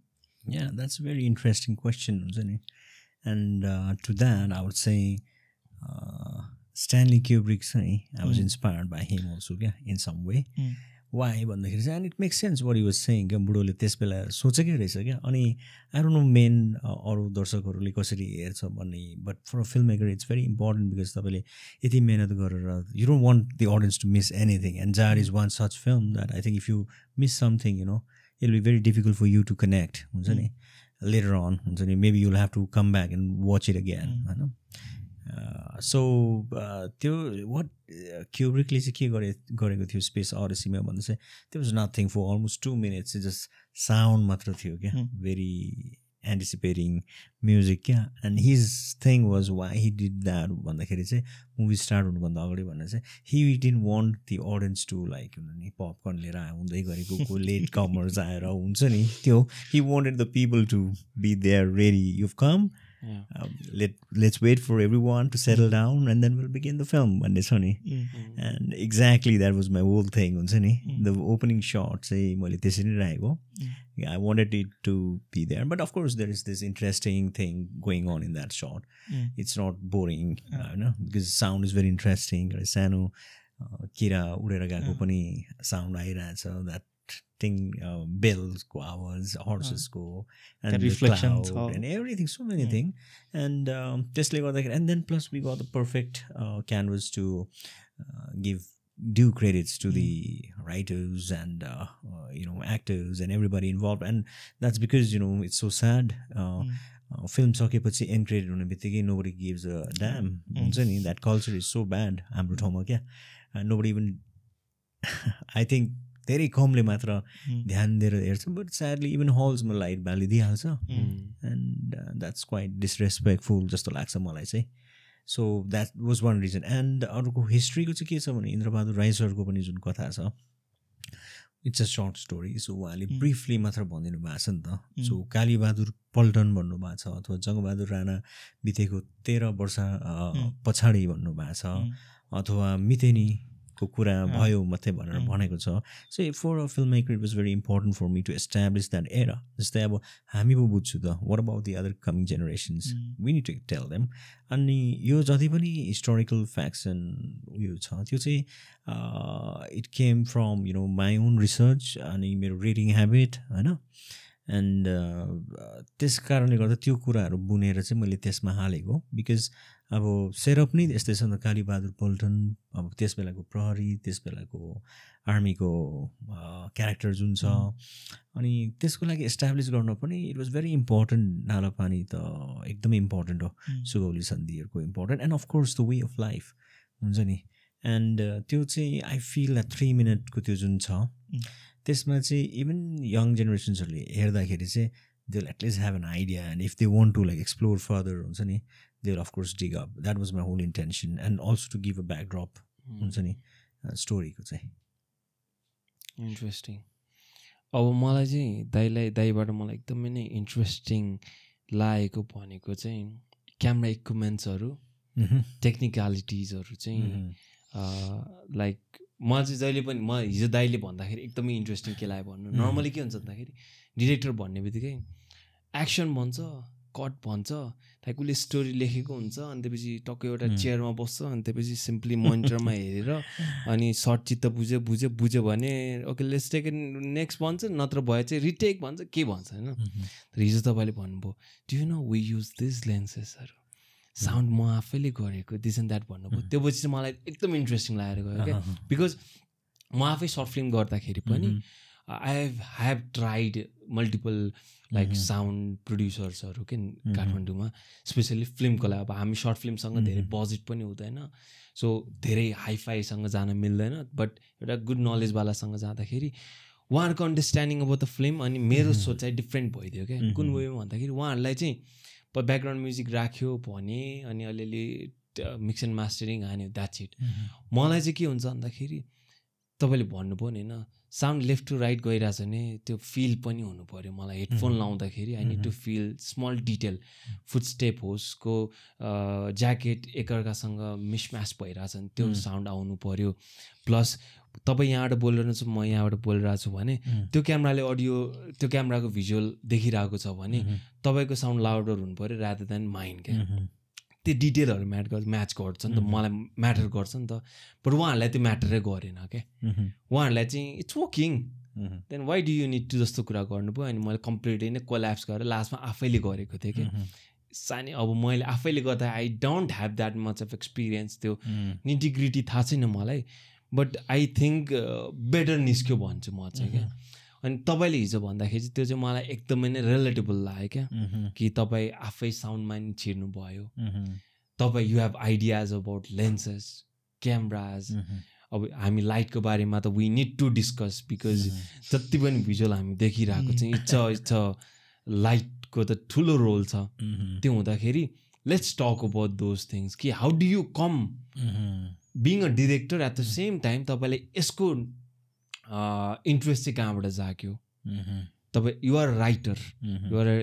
Yeah, that's a very interesting question, हुन्छ नि. And to that I would say Stanley Kubrick छ नि I was inspired by him also क्या in some way. Why भन्दाखेरि चाहिँ and it makes sense what he was saying क्या बुढोले त्यस बेला सोचेकै रहेछ क्या अनि I don't know मेन अरू दर्शकहरूले कसरी हेर्छ भन्ने but for a filmmaker it's very important because तपाईँले यति मेहनत गरेर you don't want the audience to miss anything and Jar is one such film that I think if you miss something you know it'll be very difficult for you to connect हुन्छ नि later on हुन्छ नि maybe you'll have to come back and watch it again हैन so त्यो what Kubrickले चाहिँ के गरेको थियो स्पेस ओडिसीमा भन्दा चाहिँ there was nothing for almost 2 minutes just sound मात्र थियो क्या very anticipating music क्या and his thing was why he did that भन्दाखेरि चाहिँ मुभी स्टार्ट हुनुभन्दा अगाडि भन्दा चाहिँ he didn't want the audience to like नि पपकर्न लिएर हुँदै गरेको को लेट कमर्स आएर हुन्छ नि त्यो he wanted the people to be there ready you've come let's wait for everyone to settle down and then we'll begin the film भन्ने छ नि and exactly that was my whole thing हुन्छ नि the opening shot चाहिँ मैले त्यसरी नै राखेको I wanted it to be there but of course there is this interesting thing going on in that shot it's not boring you know because sound is very interesting सानो किरा उडेर गएको पनि sound आइरहेछ that thing bells को आवाज horses को and the cloud and everything so many things and त्यसले गर्दाखेरि and then plus we got the perfect canvas to give due credits to the writers and you know actors and everybody involved and that's because you know it's so sad film सकेपछि end credit हुने बित्तिकै nobody gives a damn हुन्छ नि that culture is so bad हाम्रो ठाउँमा क्या nobody even I think धेरै कमले मात्र ध्यान दिएर हेर्छ बट स्याडली इभन हल्समा लाइट बालिदिइहाल्छ एन्ड द्याट्स क्वाइट डिसरेस्पेक्टफुल जस्तो लाग्छ मलाई चाहिँ so that was one reason and अरूको हिस्ट्रीको चाहिँ के छ भने इन्द्रबहादुर राई सरको पनि जुन कथा छ it's a short story so उहाँले ब्रिफली मात्र भनिदिनु भएको छ नि त सो कालीबहादुर पल्टन भन्नुभएको छ अथवा जङ्गबहादुर राणा बितेको 13 वर्ष पछाडि भन्नुभएको छ अथवा मितेनी को कुरा भयो मात्रै भनेर भनेको छ so for a film maker it was very important for me to establish that era जस्तै अब हामी पो बुझ्छु त what about the other coming generations we need to tell them अनि यो जति पनि हिस्टोरिकल फ्याक्ट्स एन्ड उयो छ त्यो चाहिँ it came from you know my own research अनि मेरो रिडिङ ह्याबिट होइन एन्ड त्यस कारणले गर्दा त्यो कुराहरू बुनेर चाहिँ मैले त्यसमा हालेको बिकज अब सेरप नै यस्तै छ नि त कालीबहादुर पल्टन अब त्यस बेलाको प्रहरी त्यस बेलाको आर्मीको क्यारेक्टर जुन छ अनि त्यसको लागि एस्टाब्लिस गर्न पनि it was very important Nalapani त एकदमै इम्पोर्टेन्ट हो सुगौली सन्धिहरूको important and of course the way of life हुन्छ नि एन्ड त्यो चाहिँ आई फिल 3 मिनटको त्यो जुन छ त्यसमा चाहिँ इभन यङ जेनेरेसन्सहरूले हेर्दाखेरि चाहिँ they will at least have an idea and if they want to like explore further हुन्छ नि they will of course dig up that was my whole intention and also to give a backdrop हुन्छ नि स्टोरीको चाहिँ interesting अब मलाई चाहिँ दाइबाट मलाई एकदमै नै इन्ट्रेस्टिङ लागेको भनेको चाहिँ क्यामेरा इक्विपमेन्ट्सहरू टेक्निकलिटिजहरू चाहिँ लाइक मलाई चाहिँ जहिले पनि म हिजो दाइले भन्दाखेरि एकदमै इन्ट्रेस्टिङ के लाग्यो भन्नु नर्मली के हुन्छ भन्दाखेरि डिरेक्टर भन्ने बित्तिकै एक्सन भन्छ कट भन्छ लाइक उसले स्टोरी लेखेको हुन्छ अनि त्यसपछि टक्कै एउटा चेयरमा बस्छ अनि त्यसपछि सिम्पली मोनिटरमा हेरेर अनि सर्ट चित्त बुझ्यो भने ओके लेट्स टेक नेक्स्ट भन्छ नत्र भए चाहिँ रिटेक भन्छ के भन्छ होइन हिजो तपाईँले भन्नुभयो do you know we use this लेन्सेसहरू साउन्ड म आफैले गरेको दिस एन्ड द्याट भन्नुभयो त्यो पछि चाहिँ मलाई एकदम इन्ट्रेस्टिङ लागेर गयो क्या बिकज म आफै सर्ट फिल्म गर्दाखेरि पनि I have tried multiple like sound प्रड्युसर्सहरू के काठमाडौँमा स्पेसली फिल्मको लागि अब हामी सर्ट फिल्मसँग धेरै बजेट पनि हुँदैन सो धेरै हाइफाईसँग जान मिल्दैन बट एउटा गुड नलेजवालासँग जाँदाखेरि उहाँहरूको अन्डरस्ट्यान्डिङ अब द फिल्म अनि मेरो सोच चाहिँ डिफ्रेन्ट भइदियो क्या कुन वेमा भन्दाखेरि उहाँहरूलाई चाहिँ ब्याकग्राउन्ड म्युजिक राख्यो भने अनि अलिअलि मिक्स एन्ड मास्टरिङ हान्यो द्याट्स इट मलाई चाहिँ के हुन्छ भन्दाखेरि तपाईँले भन्नुभयो नि होइन साउन्ड लेफ्ट टु राइट गइरहेछ भने त्यो फिल पनि हुनु पऱ्यो मलाई हेडफोन लाउँदाखेरि I need to feel small detail footstep होस् को ज्याकेट एकअर्कासँग मिसम्याच भइरहेछ भने त्यो साउन्ड आउनु पऱ्यो प्लस तपाईँ यहाँबाट बोलिरहनु छ म यहाँबाट बोलिरहेको छु भने त्यो क्यामेराले अडियो त्यो क्यामेराको भिजुअल देखिरहेको छ भने तपाईँको साउन्ड लाउडर हुनु पऱ्यो रादर देन माइन्ड क्या त्यो डिटेलहरू म्याच गर्छ नि त मलाई म्याटर गर्छ नि त बट उहाँहरूलाई त्यो म्याटरै गरेन क्या उहाँहरूलाई चाहिँ it's working then why do you need to जस्तो कुरा गर्नुभयो अनि मैले कम्प्लिटली नै कोल्याप्स गरेर लास्टमा आफैले गरेको थिएँ कि सानै अब मैले आफैले गर्दा I don't have that much of experience त्यो निटिग्रिटी थाहा छैन मलाई बट आई थिङ्क बेटर निस्क्यो भन्छु म चाहिँ क्या अनि तपाईँले हिजो भन्दाखेरि चाहिँ त्यो चाहिँ मलाई एकदमै नै रिलेटेबल लाग्यो क्या कि तपाईँ आफै साउन्डमा नि छिर्नु भयो तपाईँ you have ideas about lenses cameras अब हामी लाइटको बारेमा त we need to discuss because जति पनि भिजुअल हामी देखिरहेको चाहिँ इट्स अ लाइटको त ठुलो रोल छ त्यो हुँदाखेरि let's talk about those things कि how do you come being a director at the same time तपाईँले यसको इन्ट्रेस्ट चाहिँ कहाँबाट जाग्यो तपाईँ you're writer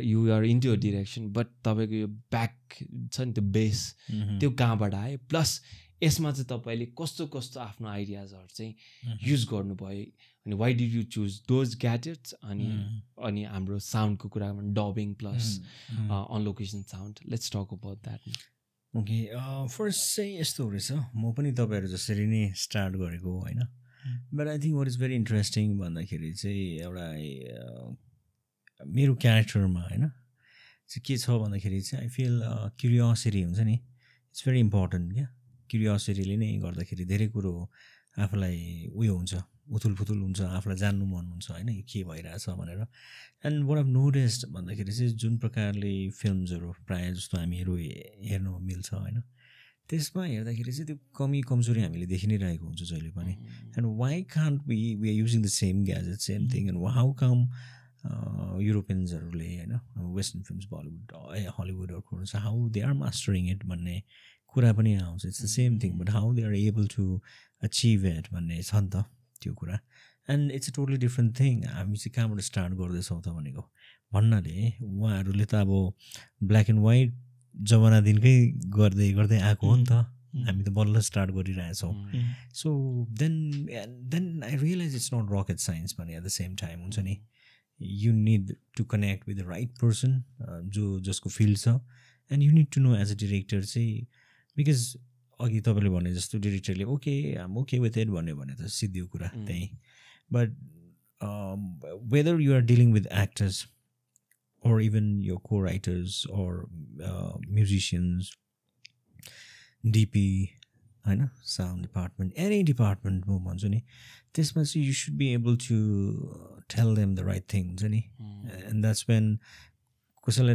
you're into a direction but तपाईँको यो ब्याक छ नि त्यो बेस त्यो कहाँबाट आयो प्लस यसमा चाहिँ तपाईँले कस्तो कस्तो आफ्नो आइडियाजहरू चाहिँ युज गर्नुभयो अनि why did you choose those gadgets अनि हाम्रो साउन्डको कुरामा dubbing plus on location sound let's talk about that okay first चाहिँ यस्तो रहेछ म पनि तपाईँहरू जसरी नै स्टार्ट गरेको होइन but I think what is very interesting भन्दाखेरि चाहिँ एउटा मेरो क्यारेक्टरमा होइन चाहिँ के छ भन्दाखेरि चाहिँ आई फिल क्युरियोसिटी हुन्छ नि इट्स भेरी इम्पोर्टेन्ट क्या क्युरियोसिटीले नै गर्दाखेरि धेरै कुरो आफूलाई उयो हुन्छ उथुलफुथुल हुन्छ आफूलाई जान्नु मन हुन्छ होइन के भइरहेछ भनेर एन्ड वाट आफ नोटिस्ड भन्दाखेरि चाहिँ जुन प्रकारले फिल्महरू प्रायः जस्तो हामीहरू हेर्नु मिल्छ होइन त्यसमा हेर्दाखेरि चाहिँ त्यो कमी कमजोरी हामीले देखि नै रहेको हुन्छ जहिले पनि and why can't we are using the same gadget same thing and how come युरोपियन्सहरूले होइन वेस्टर्न फिल्म्स बलिउड हलिउडहरूको हुन्छ how they are mastering it भन्ने कुरा पनि आउँछ it's the same thing but how they are able to achieve it भन्ने छ नि त त्यो कुरा and it's a totally different thing हामी चाहिँ कहाँबाट स्टार्ट गर्दैछौँ त भनेको भन्नाले उहाँहरूले त अब ब्ल्याक एन्ड वाइट जमानादेखिकै गर्दै गर्दै आएको हो नि त हामी त बल्ल स्टार्ट गरिरहेछौँ so then I realise it's not rocket science भने एट द सेम टाइम हुन्छ नि you need to connect with the right person जसको फिल्ड छ and you need to know as a director चाहिँ बिकज अघि तपाईँले भने जस्तो डिरेक्टरले okay um okay with it भन्यो भने त सिद्धि कुरा त्यहीँ but whether you are dealing with actors or even your co-writers or musicians, DP, होइन sound department, any department म भन्छु नि त्यसमा चाहिँ you should be able to tell them the right things हुन्छ नि and that's when कसैलाई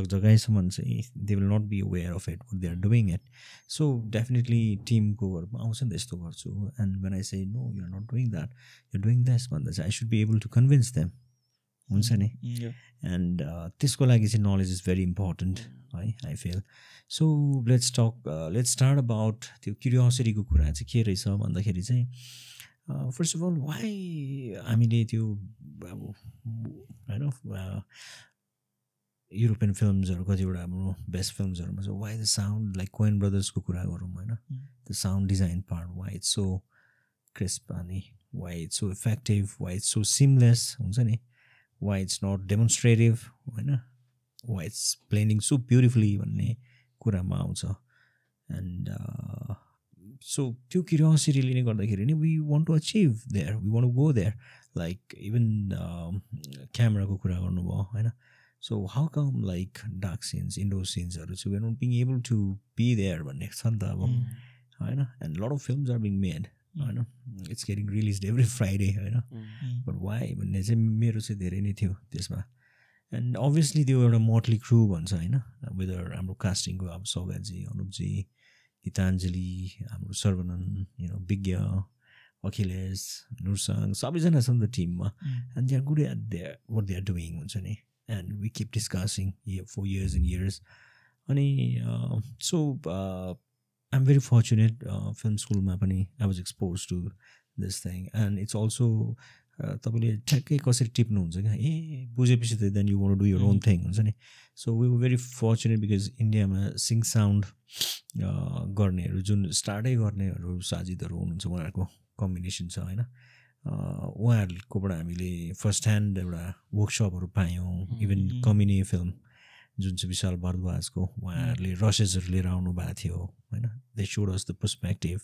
जग्गाइसम्म चाहिँ they will not be aware of it what they are doing it so definitely team को आउँछ नि त यस्तो गर्छु and when I say no you're not doing that you're doing this भन्दा चाहिँ I should be able to convince them हुन्छ नि एन्ड त्यसको लागि चाहिँ नलेज इज भेरी इम्पोर्टेन्ट है I feel so let's start about त्यो क्युरियोसिटीको कुरा चाहिँ के रहेछ भन्दाखेरि चाहिँ फर्स्ट अफ अल वाइ हामीले त्यो अब होइन युरोपियन फिल्म्सहरू कतिवटा हाम्रो बेस्ट फिल्म्सहरूमा चाहिँ why the sound like Coen ब्रदर्सको कुरा गरौँ होइन the sound design part why it's so crisp अनि why it's so effective why it's so seamless हुन्छ नि why it's not demonstrative होइन why it's blending so beautifully भन्ने कुरामा आउँछ and so त्यो क्युरियोसिटीले नै गर्दाखेरि नि we want to achieve there we want to go there like even क्यामेराको कुरा गर्नुभयो होइन so how come like dark scenes indoor scenesहरू चाहिँ we're not being able to be there भन्ने छ नि त अब होइन and lot of films are being made होइन it's getting release every Friday होइन बट वाइ भन्ने चाहिँ मेरो चाहिँ धेरै नै थियो त्यसमा एन्ड अभियसली त्यो एउटा मोटली क्रु भन्छ होइन वेदर हाम्रो कास्टिङको अब सौगातजी अनुपजी गीताञ्जली हाम्रो सर्वनन विज्ञ अखिलेश नुरसाङ सबैजना छ नि त टिममा and they are good at there what they are doing हुन्छ नि and we keep discussing for years and years अनि so I'm very fortunate film school मा पनि I was exposed to this thing and it's also तपाईँले ठ्याक्कै कसरी टिप्नुहुन्छ क्या बुझेपछि त then you want to do your own thing हुन्छ नि so we were very fortunate because इन्डियामा सिङ साउन्ड गर्नेहरू जुन स्टार्टै गर्नेहरू साजिदहरू हुनुहुन्छ उहाँहरूको कम्बिनेसन छ होइन उहाँहरूकोबाट हामीले फर्स्ट ह्यान्ड एउटा वर्कसपहरू पायौँ इभन कम्युनी फिल्म जुन चाहिँ विशाल भारद्वाजको उहाँहरूले रसेसहरू लिएर आउनु भएको थियो होइन they showed us the perspective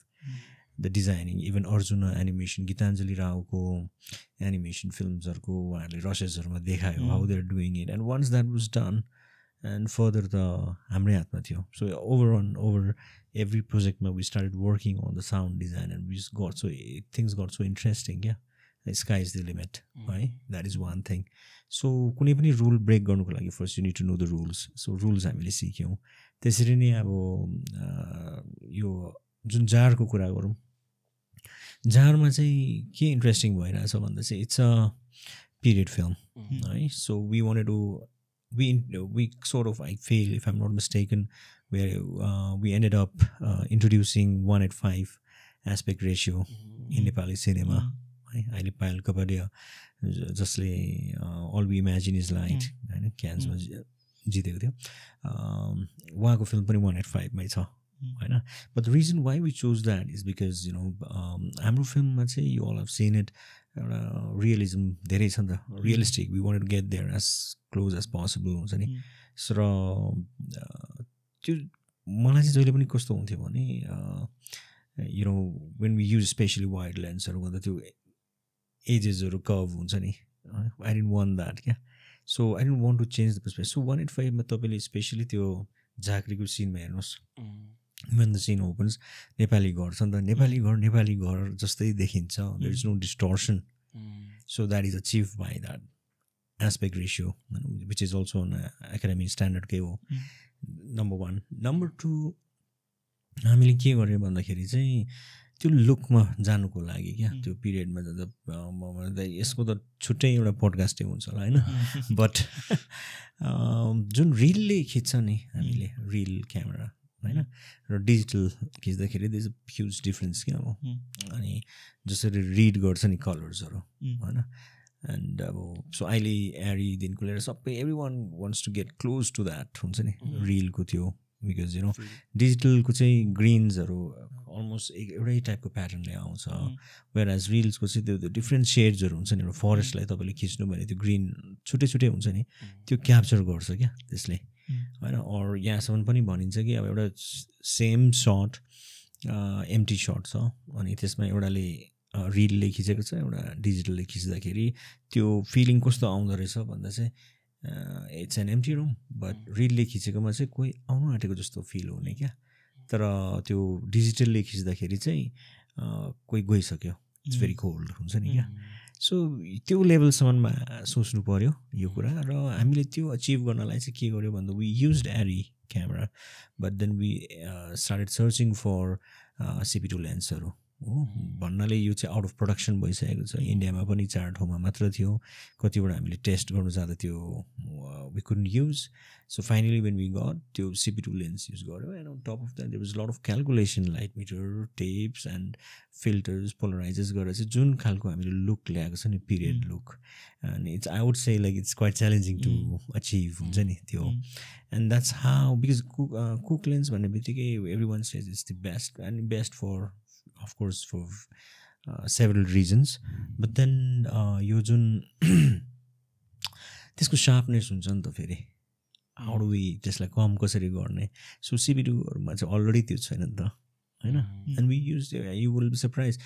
the designing even Arjun animation Gitanjali रावको एनिमेसन फिल्मसहरूको उहाँहरूले रसेसहरूमा देखायो how they are doing it and once that was done and further त हाम्रै हातमा थियो सो ओभर एभ्री प्रोजेक्टमा we started working on the sound design and we got so things got so interesting क्या स्काई इज द लिमिट है that is one thing so कुनै पनि rule break गर्नुको लागि first you need to know the rules so rules हामीले सिक्यौँ त्यसरी नै अब यो जुन जारको कुरा गरौँ जारमा चाहिँ के इन्ट्रेस्टिङ भइरहेछ भन्दा चाहिँ इट्स अ पिरियड फिल्म है so we wanted to we sort of I feel if I'm not mistaken where we ended up introducing 1:5 aspect ratio in Nepali cinema अहिले पायल कपाडिया जसले all we imagine is light हैन क्यान्समा जितेको थियो उहाँको film पनि 1:5 मै छ हैन but the reason why we chose that is because हाम्रो फिल्ममा चाहिँ you all have seen it realism धेरै छ नि त realistic we wanted to get there as close as possible हुन्छ नि र त्यो मलाई चाहिँ जहिले पनि कस्तो हुन्थ्यो भने when we use especially wide lensहरू गर्दा त्यो एजेसहरू कर्भ हुन्छ नि I didn't want that क्या so I didn't want to change the perspective so 1:5 मा तपाईँले स्पेसली त्यो झाँक्रीको सिनमा हेर्नुहोस् when the scene opens Nepali घर छ नि त नेपाली घर जस्तै देखिन्छ there is no distortion so that is achieved by that aspect ratio which is also an academy standard के हो number 1 number 2 हामीले के गर्यो भन्दाखेरि चाहिँ त्यो लुकमा जानुको लागि क्या त्यो पिरियडमा जाँदा यसको त छुट्टै एउटा पोडकास्टै हुन्छ होला होइन बट जुन रिलले खिच्छ नि हामीले रिल क्यामेरा होइन र डिजिटल खिच्दाखेरि there is a huge difference क्या अब अनि जसरी रिड गर्छ नि कलर्सहरू होइन एन्ड अब सो अहिले एरीदेखिको लिएर सबै every one wants to get close to that हुन्छ नि रिलको थियो बिकज डिजिटलको चाहिँ ग्रिन्सहरू अलमोस्ट एउटै टाइपको प्याटर्नले आउँछ वेयर एज रिल्सको चाहिँ त्यो डिफ्रेन्ट सेड्सहरू हुन्छ नि एउटा फरेस्टलाई तपाईँले खिच्नु भने त्यो ग्रिन छुट्टै छुट्टै हुन्छ नि त्यो क्याप्चर गर्छ क्या त्यसले होइन अर यहाँसम्म पनि भनिन्छ कि अब एउटा सेम सट एम्टी सट छ अनि त्यसमा एउटाले रिलले खिचेको छ एउटा डिजिटलले खिच्दाखेरि त्यो फिलिङ कस्तो आउँदो रहेछ भन्दा चाहिँ it's an empty room but रिलले खिचेकोमा चाहिँ कोही आउनु आँटेको जस्तो फिल हुने क्या तर त्यो डिजिटलले खिच्दाखेरि चाहिँ कोही गइसक्यो इट्स भेरी कोल्ड हुन्छ नि क्या सो त्यो लेभलसम्ममा सोच्नु पऱ्यो यो कुरा र हामीले त्यो अचिभ गर्नलाई चाहिँ के गर्यो भन्दा we used Arri camera but then we started searching for CP2 लेन्सहरू हो भन्नाले यो चाहिँ आउट अफ प्रडक्सन भइसकेको छ इन्डियामा पनि 4 ठाउँमा मात्र थियो कतिवटा हामीले टेस्ट गर्नु जाँदा त्यो we couldn't use so finally when we got त्यो CP2 लेन्स युज गर्यो and on top of that there was lot of calculation light meter tapes and filters polarisers गरेर चाहिँ जुन खालको हामीले लुक ल्याएको छ नि period look and it's I would say like it's quite challenging to achieve हुन्छ नि त्यो and that's how because Cooke lens भन्ने बित्तिकै every one says it's the best and best for of course for several reasons but then यो जुन त्यसको sharpness हुन्छ नि त फेरि हाउ डु वी त्यसलाई कम कसरी गर्ने सो CP2हरूमा चाहिँ अलरेडी त्यो छैन नि त होइन and we use you will be surprise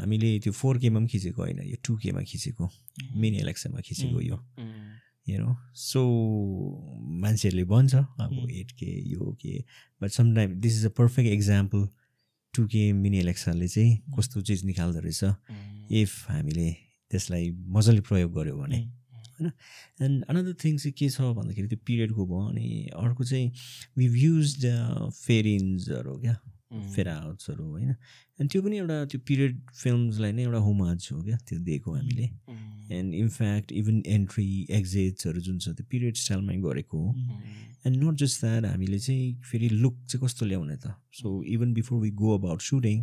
हामीले त्यो 4Kमा पनि खिचेको होइन यो 2Kमा खिचेको मिनी एलेक्सामा खिचेको यो सो मान्छेहरूले भन्छ अब 8K यो के but sometime this is a perfect example 2K mini एलेक्साले चाहिँ कस्तो चिज निकाल्दो रहेछ इफ हामीले त्यसलाई मजाले प्रयोग गऱ्यो भने होइन एन्ड अनदर थिङ चाहिँ के छ भन्दाखेरि त्यो पिरियडको भयो अनि अर्को चाहिँ वी युज्ड फेरिन्सहरू क्या फेराउट्सहरू होइन अनि त्यो पनि एउटा त्यो पिरियड फिल्मलाई नै एउटा होमाज हो क्या त्यो दिएको हामीले एन्ड इनफ्याक्ट इभन एन्ट्री एक्जिट्सहरू जुन छ त्यो पिरियड स्टाइलमै गरेको हो एन्ड नट जस्ट द्याट हामीले चाहिँ फेरि लुक चाहिँ कस्तो ल्याउने त so even before we go about shooting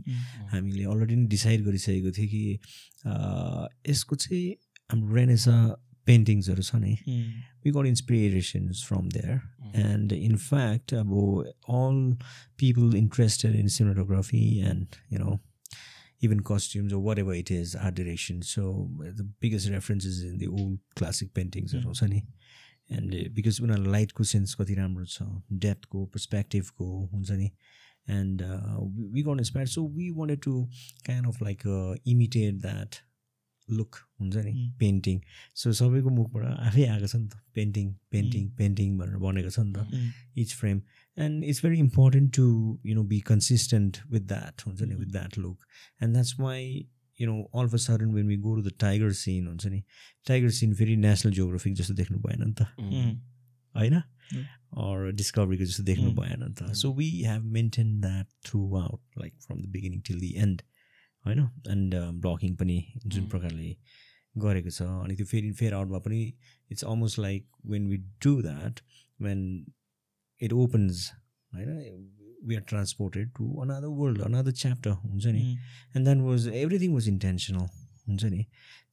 हामीले अलरेडी नै डिसाइड गरिसकेको थियो कि यसको चाहिँ हाम्रो रेनेसा पेन्टिङ्सहरू छ नि we got inspirations from there and in fact all people interested in cinematography and even costumes or whatever it is art direction so the biggest references in the old classic paintings also ni and because उनीहरूलाई लाइटको sense कति राम्रो छ, डेप्थको, पर्सपेक्टिभको हुन्छ नि, and we got inspired. So we wanted to kind of like imitate that look हुन्छ नि पेन्टिङ. सो सबैको मुखबाट आफै आएको छ नि त, पेन्टिङ पेन्टिङ पेन्टिङ भनेर बनेको छ नि त each frame. And it's very important to be consistent with that हुन्छ नि, with that look. And that's why all of a sudden when we go to the tiger scene हुन्छ नि, tiger scene फेरि नेसनल जियोग्राफिक जस्तो देख्नु भएन नि त होइन, or डिस्कभरीको जस्तो देख्नु भएन नि त. So we have maintain that throughout like from the beginning till the end होइन. एन्ड ब्लगिङ पनि जुन प्रकारले गरेको छ, अनि त्यो फेरि फेयर आउटमा पनि it's almost like when we do that, when it opens होइन, we are transported to another world, another chapter हुन्छ नि. and then was everything was intentional हुन्छ नि,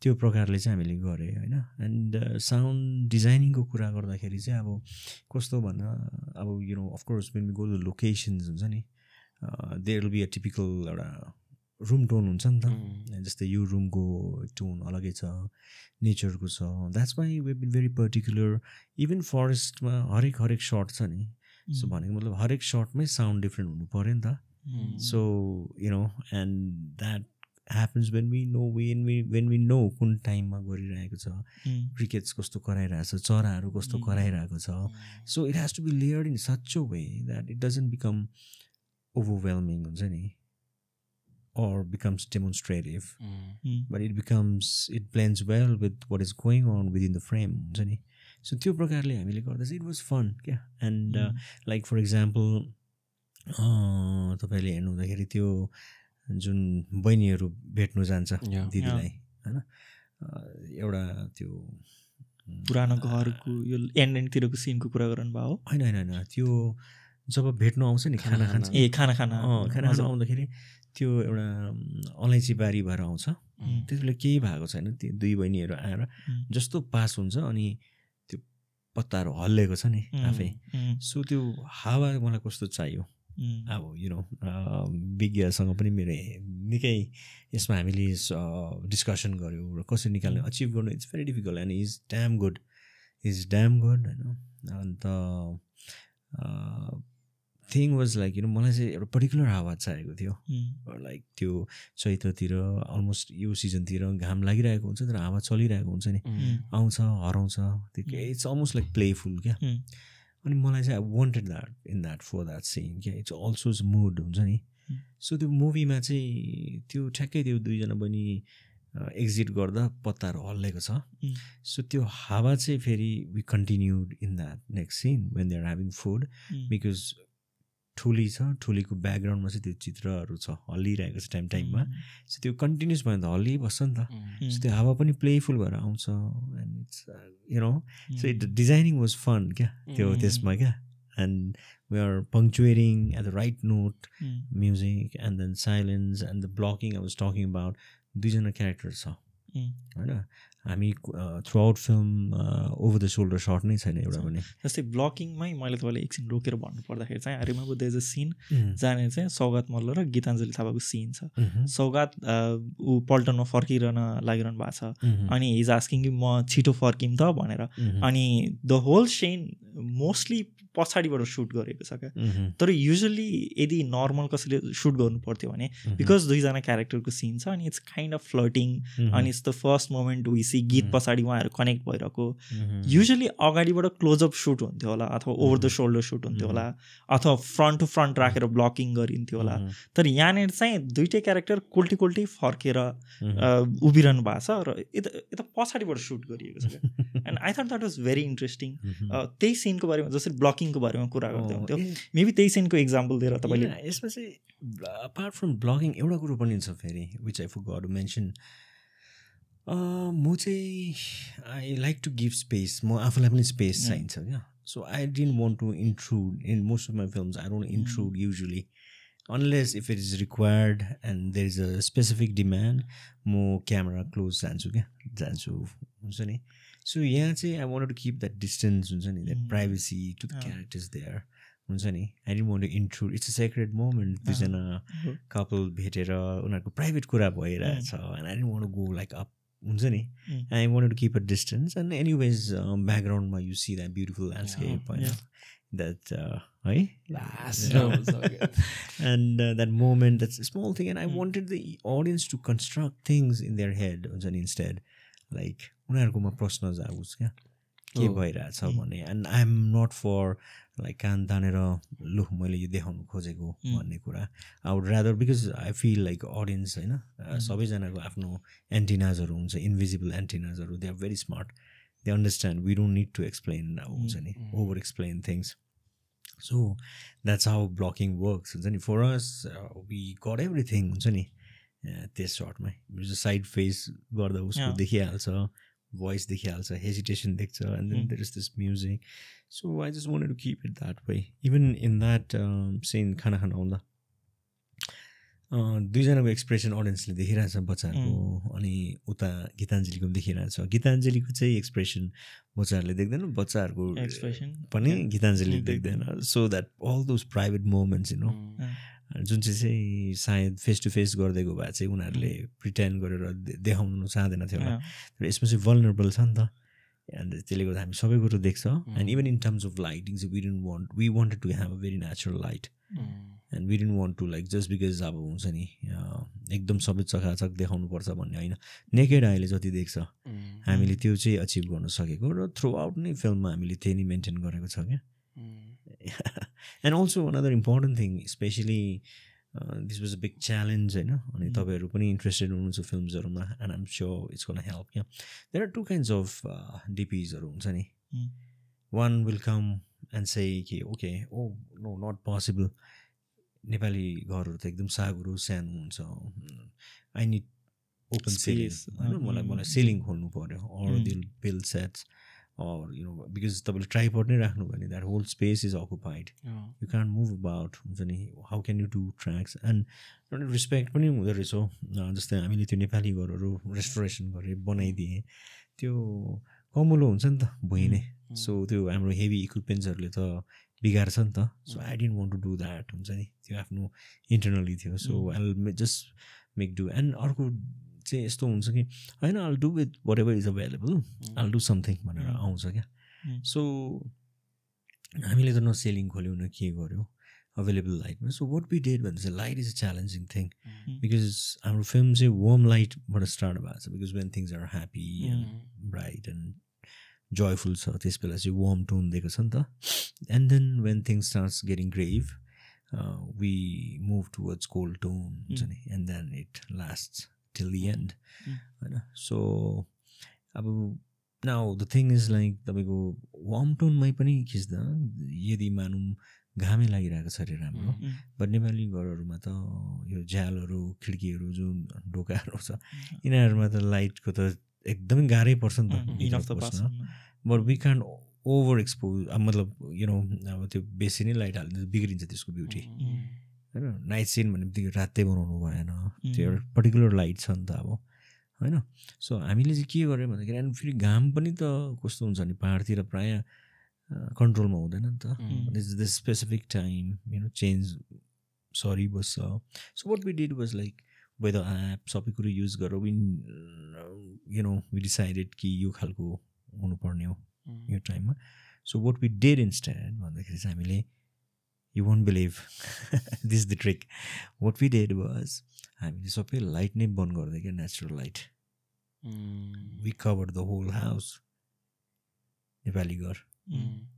त्यो प्रकारले चाहिँ हामीले गरे होइन. एन्ड साउन्ड डिजाइनिङको कुरा गर्दाखेरि चाहिँ अब कस्तो भन्दा अब of course when we go to locations हुन्छ नि, there will be a typical एउटा रुम टोन हुन्छ नि त, जस्तै यो रुमको टोन अलगै छ, नेचरको छ. That's why we been very particular. Even फरेस्टमा हरेक सर्ट छ नि, सो भनेको मतलब हरेक सर्टमै साउन्ड डिफ्रेन्ट हुनु पऱ्यो नि त. So and that happens when we know कुन टाइममा गरिरहेको छ, क्रिकेट्स कस्तो कराइरहेको छ, चराहरू कस्तो कराइरहेको छ. So it has to be layered in such a way that it doesn't become overwhelming हुन्छ नि, or becomes demonstrative, but it blends well with what is going on within the frame हुन्छ नि. सो त्यो प्रकारले हामीले गर्दा चाहिँ it was fun क्या. एन्ड लाइक फर इक्जाम्पल तपाईँले हेर्नु हुँदाखेरि त्यो जुन बहिनीहरू भेट्नु जान्छ दिदीलाई होइन, एउटा त्यो पुरानो घरको यो एन्डतिरको सिनको कुरा गर्नु भयो होइन होइन होइन, त्यो जब भेट्नु आउँछ नि खाना खान्छ, खाना खान आउँदाखेरि त्यो एउटा अलैँची बारी भएर आउँछ, त्यति बेला केही भएको छैन, त्यो दुई बहिनीहरू आएर जस्तो पास हुन्छ अनि त्यो पत्ताहरू हल्लेको छ नि आफै. सो त्यो हावा मलाई कस्तो चाहियो, अब विज्ञसँग पनि मेरो निकै यसमा हामीले डिस्कसन गऱ्यौँ र कसरी निकाल्ने अचिभ गर्नु. It's very difficult and is damn good होइन. अन्त थिङ वाज लाइक मलाई चाहिँ एउटा पर्टिकुलर हावा चाहिएको थियो, लाइक त्यो चैत्रतिर अलमोस्ट यो सिजनतिर घाम लागिरहेको हुन्छ तर हावा चलिरहेको हुन्छ नि, आउँछ हराउँछ, त्यो इट्स अलमोस्ट लाइक प्लेफुल क्या. अनि मलाई चाहिँ I wanted that in that for that scene क्या. इट्स अल्सो मुड हुन्छ नि. सो त्यो मुभीमा चाहिँ त्यो ठ्याक्कै त्यो दुईजना बहिनी एक्जिट गर्दा पत्ताहरू हल्लेको छ. सो त्यो हावा चाहिँ फेरि we continued in that next scene when they are having food, because Thuli छ, ठुलीको ब्याकग्राउन्डमा चाहिँ त्यो चित्रहरू छ हल्लिरहेको छ टाइममा. सो त्यो कन्टिन्युस भयो भने त हल्लिबस्छ नि त. सो त्यो हावा पनि प्लेफुल भएर आउँछ. And it's so it designing was fun क्या त्यो त्यसमा क्या. And we are punctuating at the right note, music and then silence and the blocking I was talking about. दुईजना क्यारेक्टर छ होइन, हामी throughout film over the shoulder shot नै छैन एउटा पनि. जस्तै ब्लकिङमै मैले तपाईँलाई एकछिन रोकेर भन्नु पर्दाखेरि चाहिँ I remember there is a scene जहाँनिर चाहिँ सौगात मल्ल र गीताञ्जली थापाको सिन छ. सौगात ऊ पल्टनमा फर्किरहन लागिरहनु भएको छ अनि हिज आस्किङ कि म छिटो फर्किम त भनेर. अनि द होल सिन मोस्टली पछाडिबाट सुट गरेको छ क्या. तर युजली यदि नर्मल कसैले सुट गर्नु पर्थ्यो भने बिकज दुईजना क्यारेक्टरको सिन छ अनि इट्स काइन्ड अफ फ्लर्टिङ अनि it's the first moment we see गीत पछाडि उहाँहरू कनेक्ट भइरहेको. युजली अगाडिबाट क्लोजअप सुट हुन्थ्यो होला अथवा ओभर द सोल्डर सुट हुन्थ्यो होला अथवा फ्रन्ट टु फ्रन्ट राखेर ब्लकिङ गरिन्थ्यो होला. तर यहाँनिर चाहिँ दुइटै क्यारेक्टर कोल्टी फर्केर उभिरहनु भएको छ र यता पछाडिबाट सुट गरिएको छ क्या. And I thought that was very interesting. त्यही सिनको बारेमा जसरी ब्लकिङको बारेमा कुरा गर्दै हुन्थ्यो, मेबी त्यही सिनको इक्जाम्पल दिएर तपाईँले. यसमा चाहिँ अपार्ट फ्रम ब्लगिङ एउटा कुरो पनि छ फेरि which I forgot to mention. म चाहिँ I like to give space, म आफूलाई पनि स्पेस चाहिन्छ क्या. So I didn't want to intrude in most of my films. I don't intrude usually unless if it is required and there is a specific demand. म camera close जान्छु हुन्छ नि. So यहाँ चाहिँ I wanted to keep that distance हुन्छ नि, that privacy to the characters there हुन्छ नि. I didn't want to intrude. It's a secret moment. दुईजना कपल भेटेर उनीहरूको प्राइभेट कुरा भइरहेछ and I didn't want to go like up हुन्छ नि I wanted to keep a distance and anyways ब्याकग्राउन्डमा you see that beautiful landscape होइन that है and that moment that's small thing and I wanted the audience to construct things in their head हुन्छ नि instead like उनीहरूकोमा प्रश्न जाओस् क्या के भइरहेछ भने and I am not for like कान तानेर लु मैले यो देखाउनु खोजेको भन्ने कुरा I would rather because I feel like audience होइन सबैजनाको आफ्नो एन्टिनाजहरू हुन्छ इन्भिजिबल एन्टिनाजहरू they are very smart they understand we don't need to explain हुन्छ नि over explain things so that's how blocking works हुन्छ नि for us we got everything हुन्छ नि त्यस सर्टमै साइड फेस गर्दा उसको देखिहाल्छ voice देखिहाल्छ हेजिटेसन देख्छ and then there is this music so I just wanted to keep it that way even in that scene खाना खान आउँदा दुईजनाको एक्सप्रेसन अडियन्सले देखिरहेछ बच्चाहरूको अनि उता गीताञ्जलीको पनि देखिरहेछ गीताञ्जलीको चाहिँ एक्सप्रेसन बच्चाहरूले देख्दैन बच्चाहरूको एक्सप्रेसन पनि गीताञ्जलीले देख्दैन so that all those private moments you know जुन चाहिँ सायद फेस टु फेस गरिदिएको भए चाहिँ उनीहरूले प्रिटेन्ड गरेर देखाउनु चाहँदैन थियो होला तर यसमा चाहिँ भल्नरेबल छ नि त एन्ड त्यसले गर्दा हामी सबै कुरो देख्छ and even in terms of lighting चाहिँ we wanted to have a very natural light and we didn't want to like just because अब हुन्छ नि एकदम सबै चकाचक देखाउनुपर्छ भन्ने होइन नेकेड आईले जति देख्छ हामीले त्यो चाहिँ अचिभ गर्न सकेको र थ्रु आउट नै फिल्ममा हामीले त्यही नै मेन्टेन गरेको छ क्या and also another important thing especially this was a big challenge होइन अनि तपाईँहरू पनि इन्ट्रेस्टेड हुनुहुन्छ फिल्म्सहरूमा and I'm sure it's gonna help क्या there are two kinds of डिपिजहरू हुन्छ नि one will come and say कि okay oh no not possible Nepali घरहरू त एकदम सागुरो सानो हुन्छ आई निड ओपन सेलिङ होइन मलाई सेलिङ खोल्नु पऱ्यो अर दिल बिल sets or you know because the tripod नै राख्नु भने that whole space is occupied you can't move about हुन्छ नि how can you do tracks and respect पनि हुँदो रहेछ जस्तै हामीले त्यो नेपाली घरहरू रेस्टोरेसन गरेर बनाइदिए त्यो कमुलो हुन्छ नि त भुइँ नै सो त्यो हाम्रो हेभी इक्विपमेन्ट्सहरूले त बिगार्छ नि त so I didn't want to do that हुन्छ नि त्यो आफ्नो इन्टरनली थियो so I just make do and अर्को चाहिँ यस्तो हुन्छ कि होइन I'll do with whatever is available I'll do something भनेर आउँछ क्या सो हामीले त न सेलिङ खोल्यौँ न के गर्यो अभाइलेबल लाइटमा सो वाट वी डेड भने चाहिँ light is a challenging thing because हाम्रो फिल्म चाहिँ वार्म लाइटबाट स्टार्ट भएको छ because when things are happy and bright and joyful छ त्यस बेला चाहिँ वार्म टोन दिएको छ नि त and then when things starts getting grave we move towards cold tone हुन्छ नि and then it lasts till the end होइन सो अब now the thing is like तपाईँको वार्म टोनमै पनि खिच्दा यदि मानौँ घामै लागिरहेको छ अरे राम्रो बट नेपाली घरहरूमा त यो झ्यालहरू खिड्कीहरू जुन ढोकाहरू छ यिनीहरूमा त लाइटको त एकदमै गाह्रै पर्छ नि त but we can't over expose मतलब यु नो अब त्यो बेसी नै लाइट हाल्दा बिग्रिन्छ त्यसको ब्युटी होइन नाइट सिन भने बित्तिकै रातै बनाउनु भएन त्यो एउटा पर्टिकुलर लाइट छ नि त अब होइन सो हामीले चाहिँ के गर्यो भन्दाखेरि अनि फेरि घाम पनि त कस्तो हुन्छ भने पाहाडतिर प्रायः कन्ट्रोलमा हुँदैन नि त this the specific time you know change सरी बस्छ so what we did was like weather app सबै कुरो युज गरेर when you know we decided कि यो खालको हुनुपर्ने हो यो टाइममा so what we did instead भन्दाखेरि चाहिँ हामीले you won't believe this is the trick what we did was हामीले सबै लाइट नै बन्द गर्दै क्या natural light we covered the whole house Nepali घर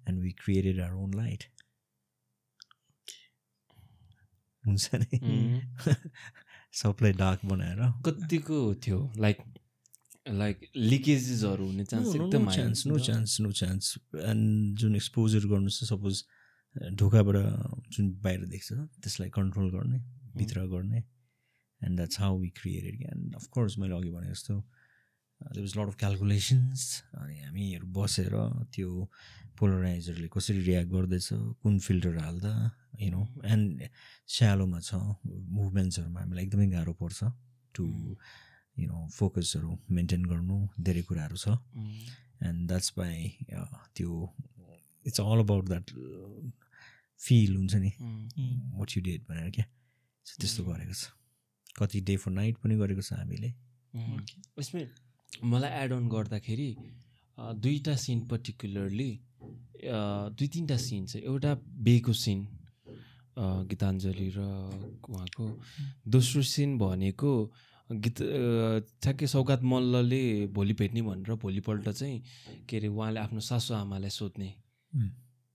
and we created our own light हुन्छ नि सबलाई डार्क बनाएर कतिको थियो लाइक लिकेजेसहरू हुने चान्स एकदम नो चान्स एन्ड जुन एक्सपोजर गर्नु छ सपोज ढोकाबाट जुन बाहिर देख्छ त्यसलाई कन्ट्रोल गर्ने भित्र गर्ने and that's how we created and of course मैले अघि भने जस्तो there was lot of calculations अनि हामीहरू बसेर त्यो पोलराइजरले कसरी रियाक्ट गर्दैछ कुन फिल्टर हाल्दा यु नो एन्ड स्यालोमा छ मुभमेन्ट्सहरूमा हामीलाई एकदमै गाह्रो पर्छ टु यु नो फोकसहरू मेन्टेन गर्नु धेरै कुराहरू छ एन्ड द्याट्स बाई त्यो it's all about that feel हुन्छ नि वाट यु डेड भनेर क्या सो त्यस्तो गरेको छ कति डे फर नाइट पनि गरेको छ हामीले उसमै मलाई एड अन गर्दाखेरि दुईवटा सिन पर्टिकुलरली 2-3टा सिन छ। एउटा बेको सिन गीताञ्जली र उहाँको, दोस्रो सिन भनेको ठ्याक्कै सौगात मल्लले भोलि भेट्ने भनेर भोलिपल्ट चाहिँ के अरे उहाँले आफ्नो सासु आमालाई सोध्ने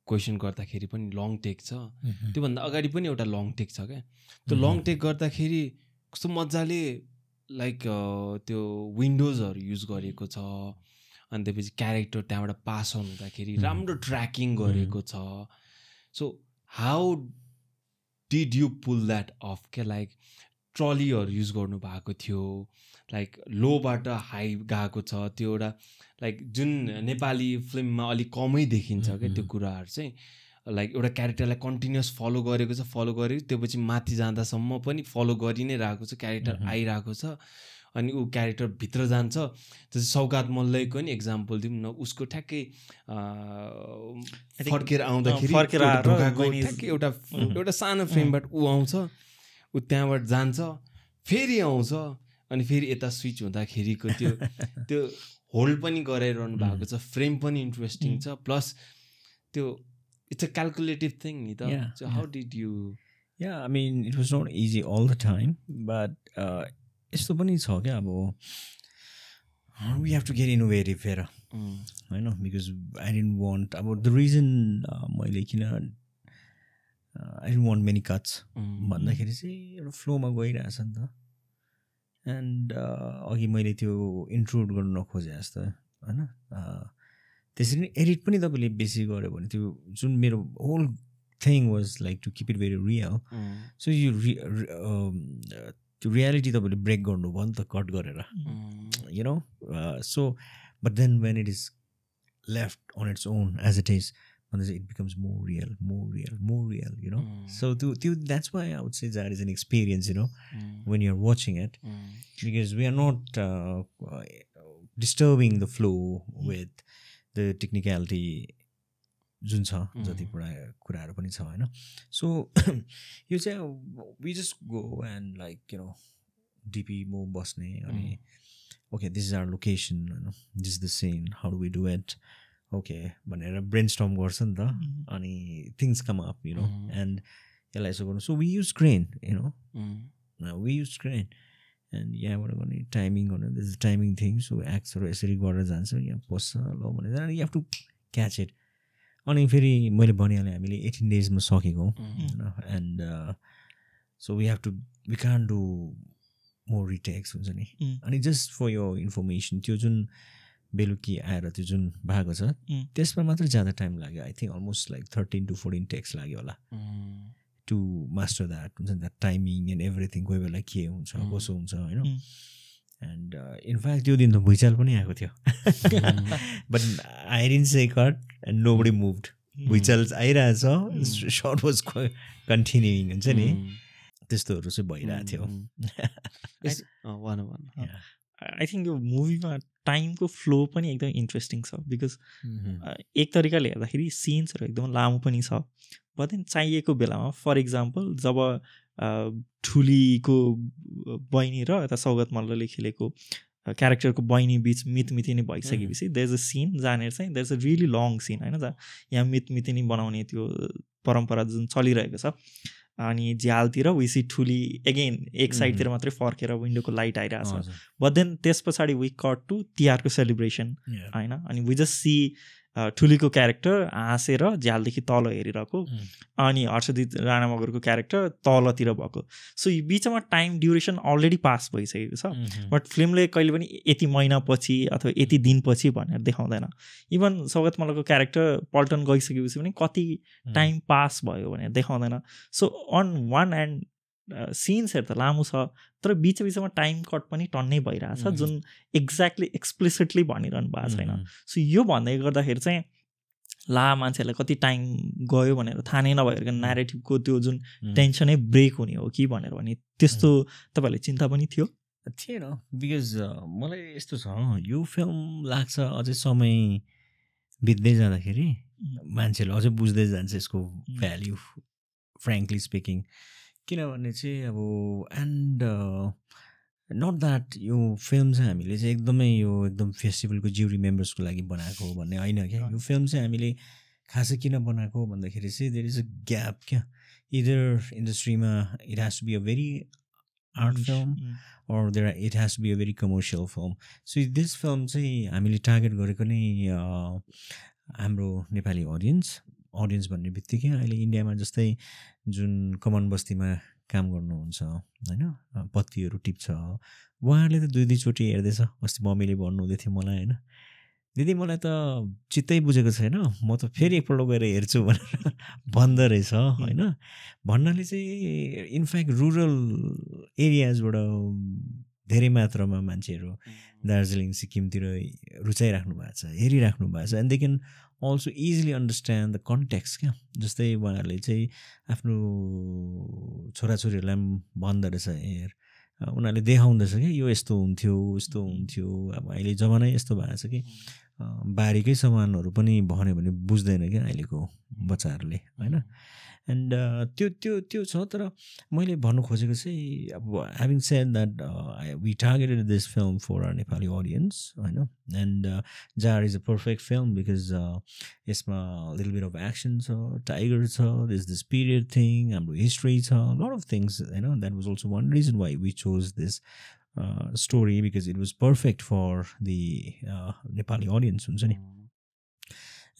क्वेसन गर्दाखेरि पनि लङ टेक छ। त्योभन्दा अगाडि पनि एउटा लङ टेक छ क्या। त्यो लङ टेक गर्दाखेरि कस्तो मजाले लाइक त्यो विन्डोजहरू युज गरेको छ, अनि त्यसपछि क्यारेक्टर त्यहाँबाट पास अन हुँदाखेरि राम्रो ट्र्याकिङ गरेको छ। So how did you pull that off क्या? लाइक ट्रलीहरू युज गर्नु भएको थियो, लाइक लोबाट हाई गएको छ, त्यो एउटा लाइक जुन नेपाली फिल्ममा अलिक कमै देखिन्छ क्या त्यो कुराहरू चाहिँ। लाइक एउटा क्यारेक्टरलाई कन्टिन्युस फलो गरेको छ, फलो गरेको त्यो पछि माथि जाँदासम्म पनि फलो गरि नै रहेको छ, क्यारेक्टर आइरहेको छ, अनि ऊ क्यारेक्टर भित्र जान्छ। जस्तै सौगात मल्लैको नि एक्जाम्पल दिउँ न, उसको ठ्याक्कै फर्केर आउँदाखेरि ठ्याक्कै एउटा सानो फ्रेमबाट ऊ आउँछ, ऊ त्यहाँबाट जान्छ, फेरि आउँछ, अनि फेरि यता स्विच हुँदाखेरिको त्यो होल्ड पनि गराइरहनु भएको छ, फ्रेम पनि इन्ट्रेस्टिङ छ, प्लस त्यो इट्स अ क्यालकुलेटिभ थिङ नि त। So how did you? I mean, it was not easy all the time, but यस्तो पनि छ क्या, अब we have to get innovative here, होइन? Because I didn't want, अब the reason मैले किन I didn't want many cuts भन्दाखेरि चाहिँ एउटा फ्लोमा गइरहेछ नि त। एन्ड अघि मैले त्यो इन्क्लुड गर्नु नखोजे जस्तो होइन। त्यसरी नै एडिट पनि तपाईँले बेसी गऱ्यो भने त्यो जुन मेरो whole thing was like to keep it very real. So यो त्यो रियालिटी तपाईँले ब्रेक गर्नुभयो नि त कट गरेर, you know. So but then when it is left on its own as it is, it becomes more real, you know. So that's why I would say that is an experience, you know, when you're watching it, because we are not disturbing the flow with the technicality जुन छ जति कुराहरू पनि छ होइन। So यो चाहिँ we just go and like, you know, DP मो बस्ने अनि okay, this is our location, you know, this is the scene, how do we do it, okay भनेर ब्रेनस्टर्म गर्छ नि त, अनि things come up, you know, and यसलाई यसो गर्नु। So we use crane, you know, we use crane, and यहाँबाट गर्ने टाइमिङ गर्नु, this is timing thing. So एक्सहरू यसरी गरेर जान्छ, यहाँ पस्छ ल भनेर you have to catch it. अनि फेरि मैले भनिहालेँ हामीले 18 डेजमा सकेको होइन, and so we have to, we can do more retakes हुन्छ नि। अनि जस्ट फर यर इन्फर्मेसन, त्यो जुन बेलुकी आएर त्यो जुन भएको छ त्यसमा मात्र ज्यादा टाइम लाग्यो। I think almost like 13 to 14 takes लाग्यो होला टु मास्टर द्याट, हुन्छ नि, द्याट टाइमिङ एन्ड एभ्रिथिङ। कोही बेला के हुन्छ कसो हुन्छ होइन। एन्ड इनफ्याक्ट त्यो दिन त भुइँचालो पनि आएको थियो, but I didn't say cut and nobody moved. भुइँचालो आइरहेछ, सर्ट वाज कन्टिन्युइङ, हुन्छ नि, त्यस्तोहरू चाहिँ भइरहेको थियो। आई थिङ्क यो मुभीमा टाइमको फ्लो पनि एकदम इन्ट्रेस्टिङ छ, बिकज एक तरिकाले हेर्दाखेरि सिन्सहरू एकदम लामो पनि छ, बट देन चाहिएको बेलामा, फर इक्जाम्पल जब ठुलीको बहिनी र यता सौगात मल्लले खेलेको क्यारेक्टरको बहिनी बिच मितमितिनी भइसकेपछि देयर इज अ सिन जहाँनिर चाहिँ there is a really long scene होइन, जहाँ यहाँ मितमितिनी बनाउने त्यो परम्परा जुन चलिरहेको छ, अनि झ्यालतिर विसी ठुली एगेन एक साइडतिर मात्रै फर्केर विन्डोको लाइट आइरहेछ। बट देन त्यस पछाडि वी कट टु तिहारको सेलिब्रेसन होइन, अनि वी जस्ट सी ठुलीको क्यारेक्टर हाँसेर झ्यालदेखि तल हेरिरहेको, अनि हर्षदीप राणा मगरको क्यारेक्टर तलतिर भएको। सो यो बिचमा टाइम ड्युरेसन अलरेडी पास भइसकेको छ, बट फिल्मले कहिले पनि यति महिनापछि अथवा यति दिनपछि भनेर देखाउँदैन। इभन सौगात मल्लको क्यारेक्टर पल्टन गइसकेपछि पनि कति टाइम पास भयो भनेर देखाउँदैन। सो अन वान एन्ड सिन्सहरू त लामो छ, तर बिचमा टाइम कट पनि टन्नै भइरहेछ, जुन एक्ज्याक्टली एक्सप्लिसिटली भनिरहनु भएको छैन। सो यो भन्दै गर्दाखेरि चाहिँ ला मान्छेहरूलाई कति टाइम गयो भनेर थाहा नै नभइकन न्यारेटिभको त्यो जुन टेन्सनै ब्रेक हुने हो कि भनेर, भने त्यस्तो तपाईँहरूले चिन्ता पनि थियो? थिएन, बिकज मलाई यस्तो छ, यो फिल्म लाग्छ अझै समय बित्दै जाँदाखेरि मान्छेले अझै बुझ्दै जान्छ यसको भ्याल्यु, फ्रेङ्कली स्पिकिङ। किनभने चाहिँ अब एन्ड नट द्याट यो फिल्म चाहिँ हामीले चाहिँ एकदमै यो एकदम फेस्टिभलको ज्युरी मेम्बर्सको लागि बनाएको हो भन्ने होइन क्या यो फिल्म चाहिँ हामीले खासै किन बनाएको भन्दाखेरि चाहिँ देयर इज अ ग्याप क्या इदर इन्डस्ट्रीमा it has to be a very art film or it has to be a very commercial film. So this film चाहिँ हामीले टार्गेट गरेको नै हाम्रो नेपाली अडियन्स भन्ने बित्तिकै अहिले इन्डियामा जस्तै जुन कमान बस्तीमा काम गर्नुहुन्छ होइन पत्तीहरू टिप्छ उहाँहरूले त 2-2 चोटि हेर्दैछ अस्ति मम्मीले भन्नुहुँदै थियो मलाई होइन दिदी मलाई त चित्तै बुझेको छैन म त फेरि एकपल्ट गएर हेर्छु भनेर भन्दो रहेछ होइन भन्नाले चाहिँ इनफ्याक्ट रुरल एरियाजबाट धेरै मात्रामा मान्छेहरू दार्जिलिङ सिक्किमतिर रुचाइराख्नु भएको छ हेरिराख्नु भएको छ and they can also easily understand the context क्या जस्तै उहाँहरूले चाहिँ आफ्नो छोराछोरीहरूलाई पनि भन्दो रहेछ हेर उनीहरूले देखाउँदैछ कि यो यस्तो हुन्थ्यो अब अहिले जमानै यस्तो भएको छ कि बारीकै सामानहरू पनि भन्यो भने बुझ्दैन क्या अहिलेको बच्चाहरूले होइन एन्ड त्यो छ तर मैले भन्नु खोजेको चाहिँ अब having said that we targeted this film for our Nepali audience होइन and Jaar is a perfect film because यसमा लिटल बिट अफ एक्सन छ टाइगर छ दिस पिरियड थिङ हाम्रो हिस्ट्री छ लट अफ थिङ्स होइन that was also one reason why we chose this story because it was perfect for the Nepali audience हुन्छ नि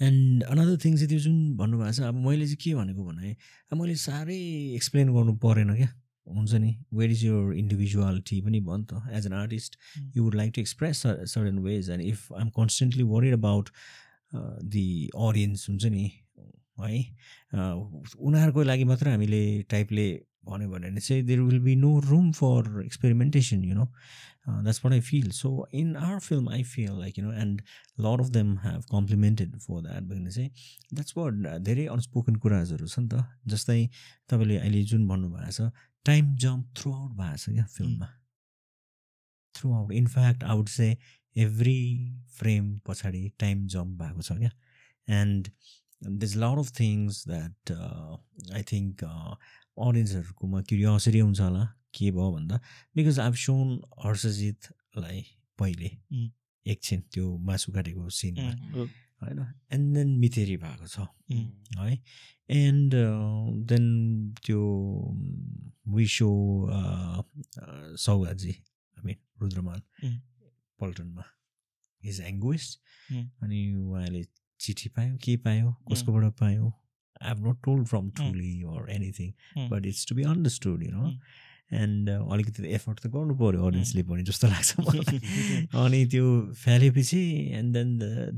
and another thing चाहिँ त्यो जुन भन्नुभएको छ अब मैले चाहिँ के भनेको भने अब मैले साह्रै एक्सप्लेन गर्नु परेन क्या हुन्छ नि वेयर इज योर इन्डिभिजुअलिटी पनि भयो नि त as an artist you would like to express certain ways and if I am constantly worried about the audience हुन्छ नि है उनीहरूको लागि मात्र हामीले टाइपले भन्यो भने चाहिँ there will be no room for experimentation you know that's what I feel. So in our film I feel like and a lot of them have complimented for that because that's what धेरै unspoken कुराहरू छ नि त जस्तै तपाईले अहिले जुन भन्नु भएको छ टाइम जम्प थ्रु आउट भएको छ क्या फिल्ममा throughout in fact I would say every frame पछाडि टाइम जम्प भएको छ क्या and there's a lot of things that I think अडियन्सहरुकोमा क्युरियोसिटी हुन्छ होला के भयो भन्दा बिकज आई हेभ शोन हर्षजितलाई पहिले एकछिन त्यो मासु काटेको सिनमा होइन एन्ड देन मितेरी भएको छ है एन्ड देन त्यो we saw Saugaji I mean Rudraman पल्टनमा इज एङ्गुइस्ट अनि उहाँले चिठी पायो के पायो कसकोबाट पायो I have not told from truly or anything, but it's to be understood, you know. And अलिकति एफर्ट त गर्नु पर्यो अडियन्सले पनि जस्तो लाग्छ मलाई अनि त्यो फ्यालेपछि एन्ड देन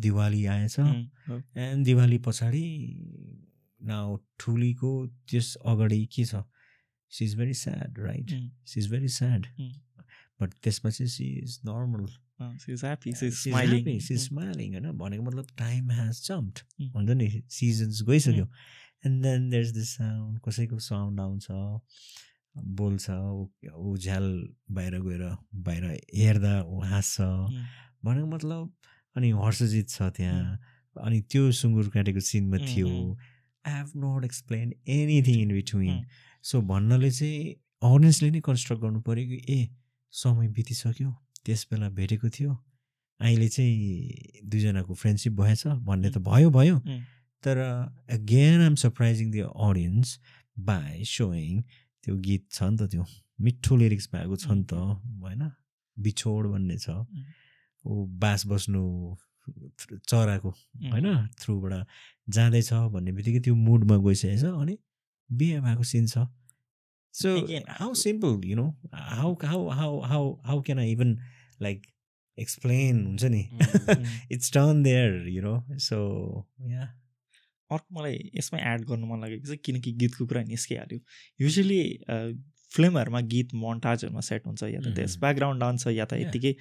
दिवाली आएछ एन्ड दिवाली पछाडि नाउ ठुलीको त्यस अगाडि के छ she is very sad right she is very sad but त्यसपछि she is normal she is happy, she is smiling, she is smiling होइन भनेको मतलब टाइम has jumped हुन्छ नि सिजन्स गइसक्यो and then there is this sound कसैको sound आउँछ बोल्छ ऊ झ्याल बाहिर गएर बाहिर हेर्दा ऊ हाँस्छ भनेको मतलब अनि हर्षजित छ त्यहाँ अनि त्यो सुँगुर काटेको सिनमा थियो I have not explain anything in between so भन्नले चाहिँ अडियन्सले नै कन्स्ट्रक्ट गर्नु पऱ्यो कि ए समय बितिसक्यो त्यस बेला भेटेको थियो अहिले चाहिँ दुईजनाको फ्रेन्डसिप भएछ भन्ने त भयो तर again I am surprising the audience by showing त्यो गीत छ नि त त्यो मिठो लिरिक्स भएको छ नि त होइन बिछोड भन्ने छ ऊ बास बस्नु चराको होइन थ्रुबाट जाँदैछ भन्ने बित्तिकै त्यो मुडमा गइसकेछ अनि बिहे भएको सिन छ So how simple, you know, how can I even like explain हुन्छ नि it's down there, you know, so yeah. अर्को मलाई यसमै एड गर्नु मन लागेको चाहिँ किनकि गीतको कुरा निस्किहाल्यो युजली फिल्महरूमा गीत मोन्टाजहरूमा सेट हुन्छ या त त्यस ब्याकग्राउन्ड डान्स छ या त यत्तिकै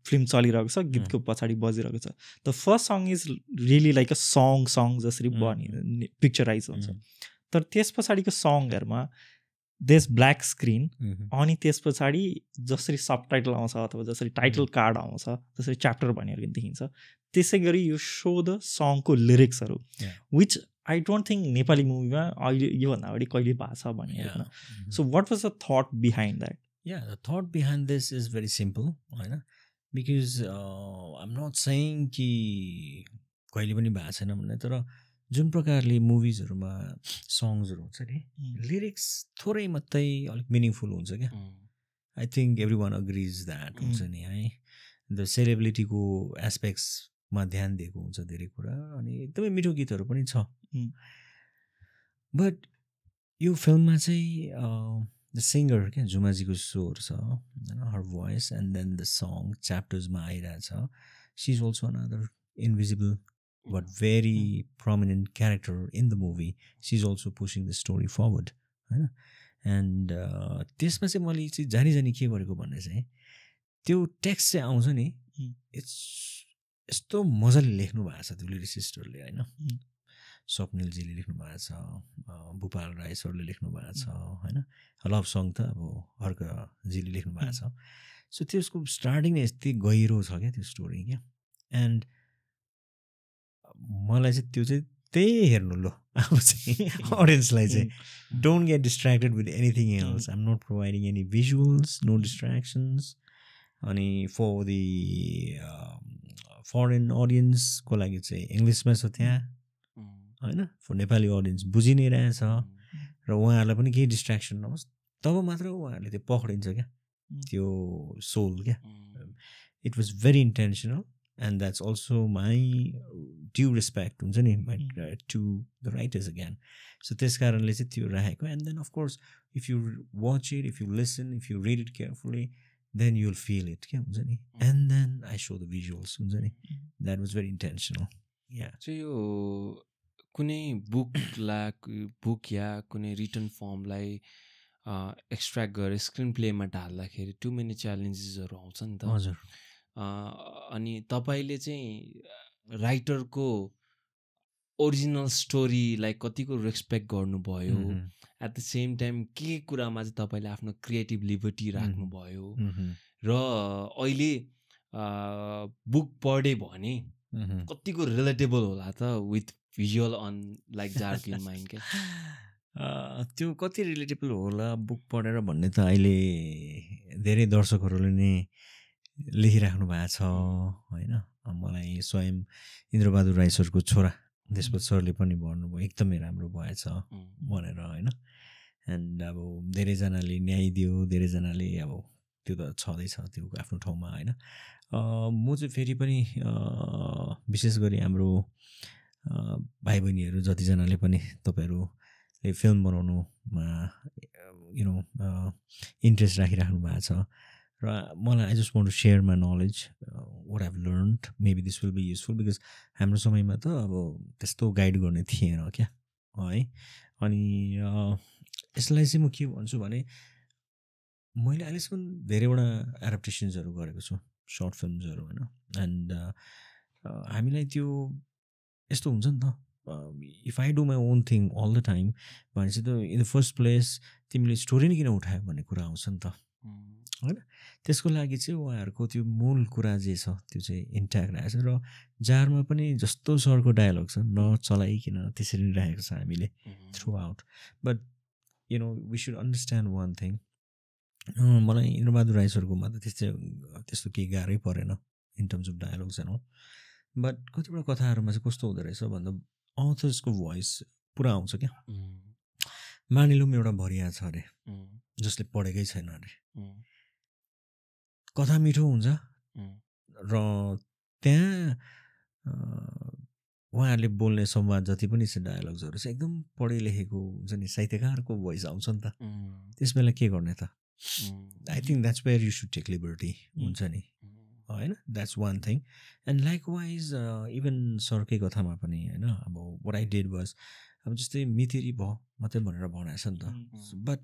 फिल्म चलिरहेको छ गीतको पछाडि बजिरहेको छ the first song is really like a song जसरी बनि पिक्चराइज हुन्छ तर त्यस पछाडिको सङहरूमा देश ब्ल्याक स्क्रिन अनि त्यस पछाडि जसरी सब टाइटल आउँछ अथवा जसरी टाइटल कार्ड आउँछ जसरी च्याप्टर भनिहरू देखिन्छ त्यसै गरी यो सो द सङको लिरिक्सहरू which I don't think Nepali मुभीमा अहिले योभन्दा अगाडि कहिले भएको छ भने होइन so what was the thought behind that Yeah, the thought behind this is very simple, होइन बिकज आइम नट सेइङ कि कहिले पनि भएको छैन भन्ने, तर जुन प्रकारले मुभिजहरूमा सङ्ग्सहरू हुन्छ नि, लिरिक्स थोरै मात्रै अलिक मिनिङफुल हुन्छ क्या. I think every one agrees that हुन्छ नि है. द सेलेब्रिटीको एस्पेक्ट्समा ध्यान दिएको हुन्छ धेरै कुरा, अनि एकदमै मिठो गीतहरू पनि छ. बट यो फिल्ममा चाहिँ द सिङ्गर क्या झुमाजीको स्वर छ होइन, her voice and then the song च्याप्टर्समा आइरहेछ. She is also another invisible but very prominent character in the movie. She's also pushing the story forward, होइन. And त्यसमा चाहिँ मैले चाहिँ जानी के गरेको भन्ने चाहिँ त्यो टेक्स्ट चाहिँ आउँछ नि, इट्स यस्तो मजाले लेख्नु भएको छ त्यो लिरिसिस्टहरूले होइन. स्वप्निलजीले लेख्नु भएको छ, भूपाल राई सरले लेख्नु भएको छ होइन. लभ सङ त अब हर्कजीले लेख्नु भएको छ. सो त्यसको स्टार्टिङ नै यति गहिरो छ क्या त्यो स्टोरी क्या. एन्ड मलाई चाहिँ त्यो चाहिँ त्यही हेर्नु ल अब चाहिँ अडियन्सलाई चाहिँ don't get distracted with anything else. I'm not providing any visuals, no distractions. अनि फर दि फरेन अडियन्सको लागि चाहिँ इङ्ग्लिसमा छ त्यहाँ होइन. फर नेपाली अडियन्स बुझि नै रहेछ र उहाँहरूलाई पनि केही डिस्ट्र्याक्सन नहोस्, तब मात्र उहाँहरूले त्यो पक्रिन्छ क्या त्यो सोल क्या. It was very intentional. And that's also my due respect हुन्छ नि to the writers again. So त्यस कारणले चाहिँ त्यो राखेको. And then of course if you watch it, if you listen, if you read it carefully, then you'll feel it क्या हुन्छ नि. And then I show the visuals हुन्छ नि. That was very intentional. Yeah. So यो कुनै book या कुनै return फर्मलाई extract गरेर screen प्लेमा ढाल्दाखेरि to many च्यालेन्जेसहरू आउँछ नि त. हजुर. अनि तपाईँले चाहिँ राइटरको ओरिजिनल स्टोरीलाई कतिको रेस्पेक्ट गर्नुभयो, एट द सेम टाइम के कुरामा चाहिँ तपाईँले आफ्नो क्रिएटिभ लिबर्टी राख्नुभयो, र अहिले बुक पढ्यो भने कतिको रिलेटेबल होला त with visual on like dark in mind क्या. त्यो कति रिलेटेबल होला बुक पढेर भन्ने त अहिले धेरै दर्शकहरूले नै लेखिराख्नु भएको छ होइन. मलाई स्वयं इन्द्रबहादुर राई सरको छोरा देशपत सरले पनि भन्नुभयो एकदमै राम्रो भएछ भनेर होइन. एन्ड अब धेरैजनाले न्याय दियो, धेरैजनाले अब त्यो त छँदैछ त्यो आफ्नो ठाउँमा होइन. म चाहिँ फेरि पनि विशेष गरी हाम्रो भाइ बहिनीहरू जतिजनाले पनि तपाईँहरूले फिल्म बनाउनुमा इन्ट्रेस्ट राखिराख्नु भएको छ, र मलाई I just want to share my knowledge what I've learned. Maybe this will be useful because हाम्रो समयमा त अब त्यस्तो गाइड गर्ने थिएन क्या है. अनि यसलाई चाहिँ म के भन्छु भने मैले अहिलेसम्म धेरैवटा एडप्टेसन्सहरू गरेको छु, सर्ट फिल्मसहरू होइन. एन्ड हामीलाई त्यो यस्तो हुन्छ नि त, if I do my own thing all the time भनेपछि त इन द फर्स्ट प्लेस तिमीले स्टोरी नै किन उठायो भन्ने कुरा आउँछ नि त होइन. त्यसको लागि चाहिँ उहाँहरूको त्यो मूल कुरा जे छ त्यो चाहिँ इन्ट्याक्ट राखेको छ. र जारमा पनि जस्तो सरको डायलग छ नचलाइकन त्यसरी नै राखेको छ हामीले throughout. But we should understand one thing. मलाई इन्द्रबहादुर राई सरकोमा त त्यस्तो केही गाह्रै परेन in terms of dialogues and all. But कतिवटा कथाहरूमा चाहिँ कस्तो हुँदो रहेछ भन्दा अथर्सको भोइस पुरा आउँछ क्या. मानिलौँ एउटा भरिया छ अरे जसले पढेकै छैन अरे, कथा मिठो हुन्छ र त्यहाँ उहाँहरूले बोल्ने संवाद जति पनि छ डायलग्सहरू चाहिँ एकदम पढे लेखेको हुन्छ नि, साहित्यकारको भोइस आउँछ नि त. त्यस बेला के गर्ने त. I think that's where you should take liberty हुन्छ नि होइन. That's one thing. And likewise even सरकै कथामा पनि होइन अब वाट आई डिड वाज अब जस्तै मितेरी भयो मात्रै भनेर भनेको छ नि त. But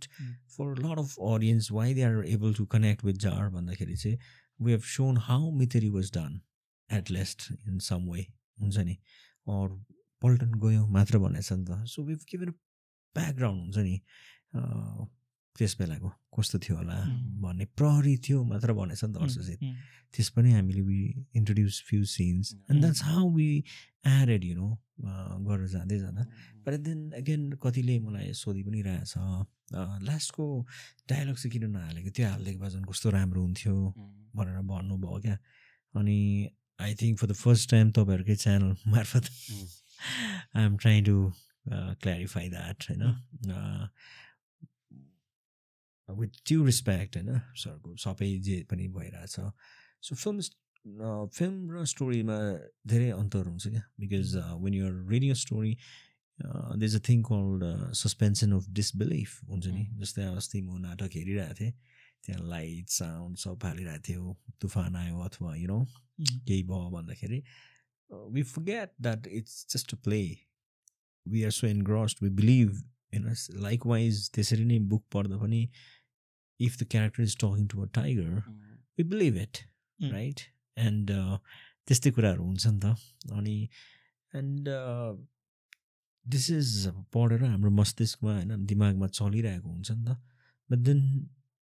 for lot of audience why they are able to connect with Jaar भन्दाखेरि चाहिँ we have shown how miteri was done at least in some way हुन्छ नि. अर पल्टन गयो मात्र भनेको छ नि त. So we given a background हुन्छ नि त्यस बेलाको कस्तो थियो होला भन्ने प्रहरी थियो मात्र भनेछ नि त हर्षजित त्यस पनि हामीले we introduce few scenes and that's how we added you know गरेर जाँदै जाँदा बट देन अगेन कतिले मलाई सोधि पनि रहेछ लास्टको डायलग चाहिँ किन नहालेको त्यो हालिदिएको भए झन् कस्तो राम्रो हुन्थ्यो भनेर भन्नुभयो क्या अनि I think for the first time तपाईँहरूकै च्यानल मार्फत I am trying to clarify that होइन विथ ड्यु रिस्पेक्ट होइन सरको सबै जे पनि भइरहेछ सो फिल्म र स्टोरीमा धेरै अन्तर हुन्छ क्या because when you're reading a story there is a thing called suspension of disbelief हुन्छ नि जस्तै अस्ति म नाटक हेरिरहेको थिएँ त्यहाँ लाइट साउन्ड सब हालिरहेको थियो तुफान आयो अथवा यु नो केही भयो भन्दाखेरि we forget that it's just a play we are so engrossed we believe होइन लाइकवाइज त्यसरी नै बुक पढ्दा पनि if the character is talking to a tiger, we believe it, right? And त्यस्तै कुराहरू हुन्छ नि त अनि एन्ड दिस इज पढेर हाम्रो मस्तिष्कमा होइन दिमागमा चलिरहेको हुन्छ नि त but then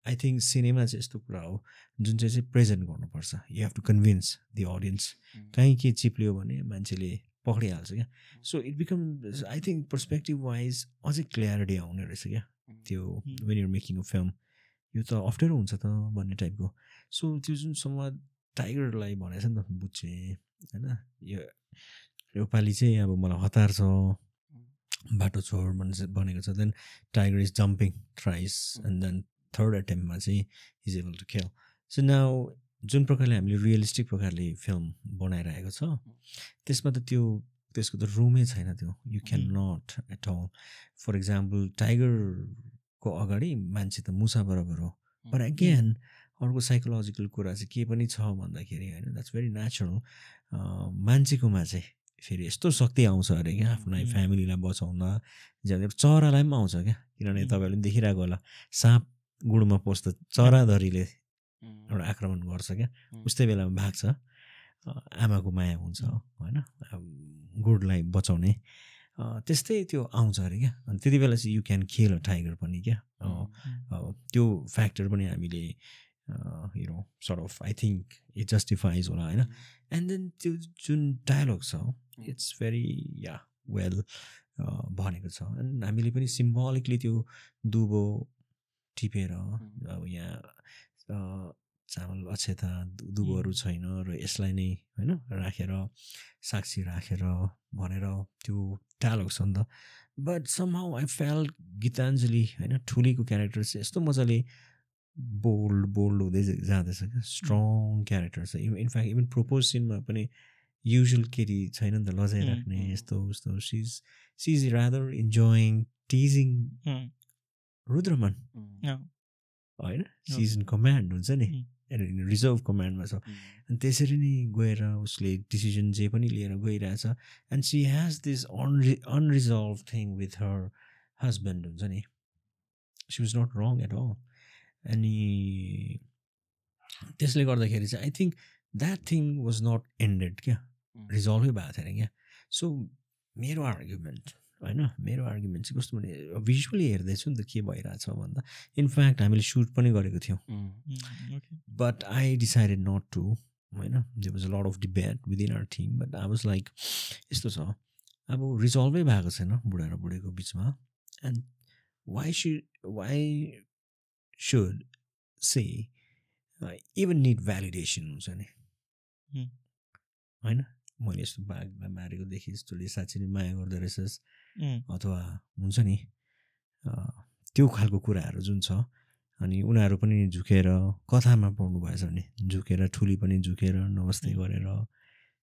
I think cinema चाहिँ यस्तो कुरा हो जुन चाहिँ प्रेजेन्ट गर्नुपर्छ you have to convince the audience कहीँ के चिप्लियो भने मान्छेले पक्रिहाल्छ क्या so it become I think perspective wise अझै क्ल्यारिटी आउने रहेछ क्या त्यो when you're making a film यो त अप्ठ्यारो हुन्छ त भन्ने टाइपको सो त्यो जुन संवाद टाइगरलाई भनेछ नि त बुझ्छे होइन यो पालि चाहिँ अब मलाई हतार छ बाटो छोड भनेको छ then tiger is jumping thrice and then third एटेम्पमा चाहिँ इज एबल टु खेल सो नाउ जुन प्रकारले हामीले रियलिस्टिक प्रकारले फिल्म बनाइरहेको छ त्यसमा त त्यसको त रुमै छैन त्यो you can not at all for example टाइगरको अगाडि मान्छे त मुसा बराबर हो बट अगेन अर्को साइकोलोजिकल कुरा चाहिँ के पनि छ भन्दाखेरि होइन द्याट्स भेरी नेचुरल मान्छेकोमा चाहिँ फेरि यस्तो शक्ति आउँछ अरे क्या आफ्नो फ्यामिलीलाई बचाउन चरालाई पनि आउँछ क्या किनभने तपाईँहरूले पनि देखिरहेको होला साँप गुडमा पस्दा चराधरीले एउटा आक्रमण गर्छ क्या उस्तै बेलामा भाग्छ आमाको माया हुन्छ होइन गुडलाई बचाउने त्यस्तै त्यो आउँछ अरे क्या अनि त्यति बेला चाहिँ यु क्यान खेल अ टाइगर पनि क्या त्यो फ्याक्टर पनि हामीले you know sort of I think it justifies होला होइन एन्ड देन त्यो जुन डायलग छ इट्स भेरी या वेल भनेको छ एन्ड हामीले पनि सिम्बोलिकली त्यो दुबो टिपेर अब यहाँ चामल अक्षता दुबोहरू छैन र यसलाई नै होइन राखेर साक्षी राखेर भनेर त्यो डायलग छ नि त but somehow I fail Geetanjali होइन ठुलीको क्यारेक्टर चाहिँ यस्तो मजाले बोल्ड हुँदै जाँदैछ क्या स्ट्रङ क्यारेक्टर छ इनफ्याक्ट इभन प्रपोज सिनमा पनि युजुअल केटी छैन नि त लजाइराख्ने यस्तो उस्तो C is rather enjoying teasing रुद्रमन होइन सी इज इन कमान्ड हुन्छ नि रिजर्भ कमान्डमा छ अनि त्यसरी नै गएर उसले डिसिजन जे पनि लिएर गइरहेछ and she has this unresolved thing with her husband हुन्छ नि she was not wrong at all अनि त्यसले गर्दाखेरि चाहिँ I think that thing was not ended क्या रिजल्भै भएको थिएन क्या सो मेरो आर्ग्युमेन्ट चाहिँ कस्तो भने भिजुअली हेर्दैछु नि त के भइरहेछ भन्दा इनफ्याक्ट हामीले सुट पनि गरेको थियौँ but I decided not to होइन there was a lot of debate within our team but I was like यस्तो छ अब रिजल्भै भएको छैन बुढा र बुढीको बिचमा and why should say even need validation हुन्छ नि होइन मैले यस्तो बाघलाई मारेको देखेँ यस्तोले साँच्चै नै माया गर्दो रहेछस् अथवा हुन्छ नि त्यो खालको कुराहरू जुन छ अनि उनीहरू पनि झुकेर कथामा पढ्नु भएछ भने झुकेर ठुली पनि झुकेर नमस्ते गरेर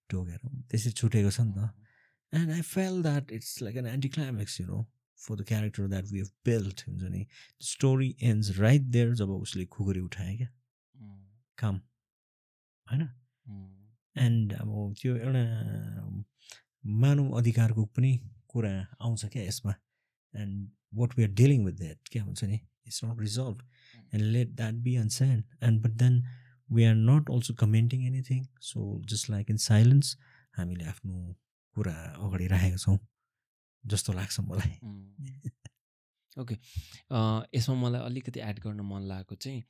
टोकेर त्यसरी छुटेको छ नि त and I feel that it's like an anticlimax you know for the character that we have built हुन्छ नि स्टोरी एन्ड्स राइट देयर जब उसले खुकुरी उठायो क्या काम होइन एन्ड अब त्यो एउटा मानव अधिकारको पनि कुरा आउँछ क्या यसमा and what we are dealing with that क्या हुन्छ नि it's not resolve and let that be unsaid and but then we are not also commenting anything so just like in silence हामीले आफ्नो कुरा अगाडि राखेका छौँ जस्तो लाग्छ मलाई ओके यसमा मलाई अलिकति एड गर्न मन लागेको चाहिँ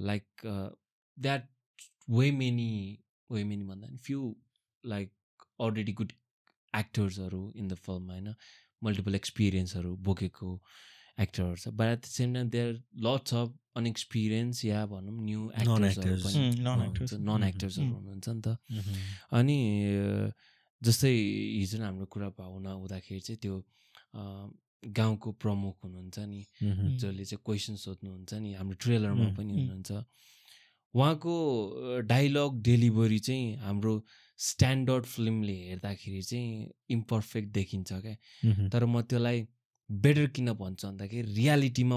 लाइक द्याट वे मेनी भन्दा नि फ्यु लाइक अलरेडी गुड एक्टर्सहरू इन द फिल्म होइन मल्टिपल एक्सपिरियन्सहरू बोकेको एक्टरहरू छ but at the same time there lots of unexperience या भनौँ न्यू एक्टर्सहरू पनि नन एक्टर्सहरू हुनुहुन्छ नि त अनि जस्तै हिजो नै हाम्रो कुरा हुँदाखेरि चाहिँ त्यो गाउँको प्रमुख हुनुहुन्छ नि जसले चाहिँ क्वेसन सोध्नुहुन्छ नि हाम्रो ट्रेलरमा पनि हुनुहुन्छ उहाँको डायलग डेलिभरी चाहिँ हाम्रो स्ट्यान्डर्ड फिल्मले हेर्दाखेरि चाहिँ इम्पर्फेक्ट देखिन्छ क्या तर म त्यसलाई बेटर किन भन्छु भन्दाखेरि रियालिटीमा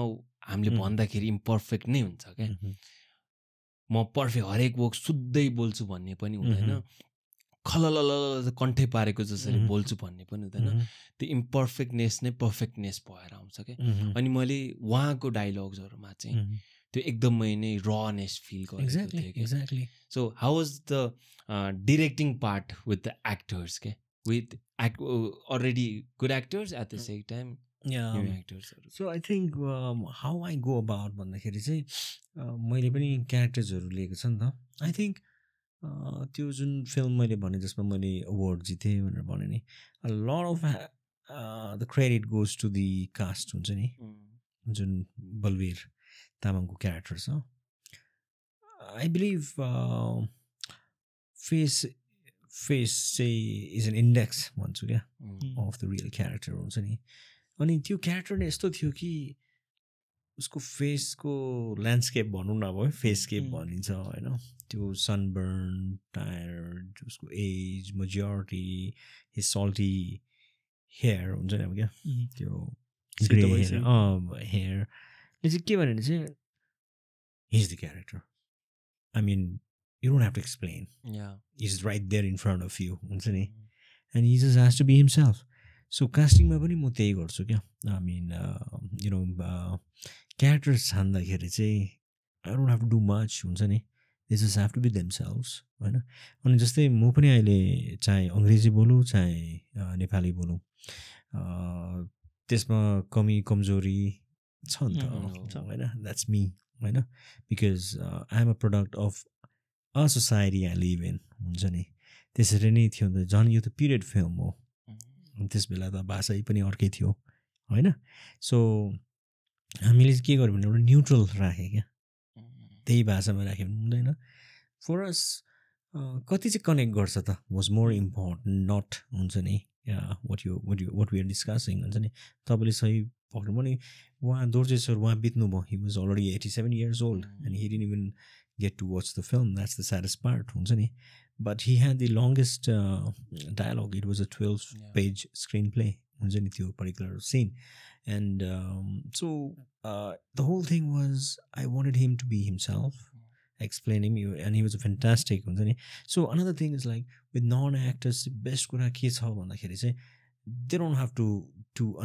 हामीले भन्दाखेरि इम्पर्फेक्ट नै हुन्छ क्या म पर्फेक्ट हरेक वक शुद्धै बोल्छु भन्ने पनि हुँदैन खलल कन्ठै पारेको जसरी बोल्छु भन्ने पनि हुँदैन त्यो इम्पर्फेक्टनेस नै पर्फेक्टनेस भएर आउँछ क्या अनि मैले उहाँको डायलग्सहरूमा चाहिँ त्यो एकदमै नै रनेस फिल गरेको थिएँ so how was the directing part with the actors के with already good actors at the same time एक्टर्सहरू so I think how I go about भन्दाखेरि चाहिँ मैले पनि क्यारेक्टर्सहरू लिएको छ नि त आई थिङ्क त्यो जुन फिल्म मैले भने जसमा मैले अवार्ड जितेँ भनेर भने नि lot of the credit goes to the cast हुन्छ नि जुन बलवीर तामाङको क्यारेक्टर छ आई बिलिभ फेस चाहिँ इज एन इन्डेक्स भन्छु क्या अफ द रियल क्यारेक्टर हुन्छ नि अनि त्यो क्यारेक्टर नै यस्तो थियो कि उसको फेसको ल्यान्डस्केप भनौँ न अब है फेसकेप भनिन्छ होइन त्यो सनबर्न टायर्ड उसको एज मेजोरिटी हिज सल्टी हेयर हुन्छ नि अब क्या त्यो ग्रे हेयरले चाहिँ के भनेर चाहिँ his the character I mean you don't have to explain is right there in front of you हुन्छ नि and he just has to be himself so कास्टिङमा पनि म त्यही गर्छु क्या I mean you know characters छान्दाखेरि चाहिँ I don't have to do much हुन्छ नि they just have to be themselves होइन अनि जस्तै म पनि अहिले चाहे अङ्ग्रेजी बोलौँ चाहे नेपाली बोलौँ त्यसमा कमी कमजोरी छ नि त होइन द्याट्स मी होइन because I am a product of a society I live in हुन्छ नि त्यसरी नै थियो नि त झन् यो त पिरियड फिल्म हो त्यस बेला त भाषा पनि अर्कै थियो होइन सो हामीले चाहिँ के गर्यो भने एउटा न्युट्रल राख्यो क्या त्यही भाषामा राख्यो भने हुँदैन फर अस कति चाहिँ कनेक्ट गर्छ त वाज मोर इम्पोर्टेन्ट नट हुन्छ नि वाट वी आर डिस्कसिङ हुन्छ नि तपाईँले सही पक्नु पनि उहाँ दोर्जे सर उहाँ बित्नु भयो he was already 87 years old and he didn't even get to watch the film that's the saddest part हुन्छ नि but he had the longest dialogue it was a 12-page screenplay हुन्छ नि त्यो particular scene and so the whole thing was I wanted him to be himself explaining you and he was a fantastic so another thing is like with non-actors best kura ke cha bhandakheri chai they don't have to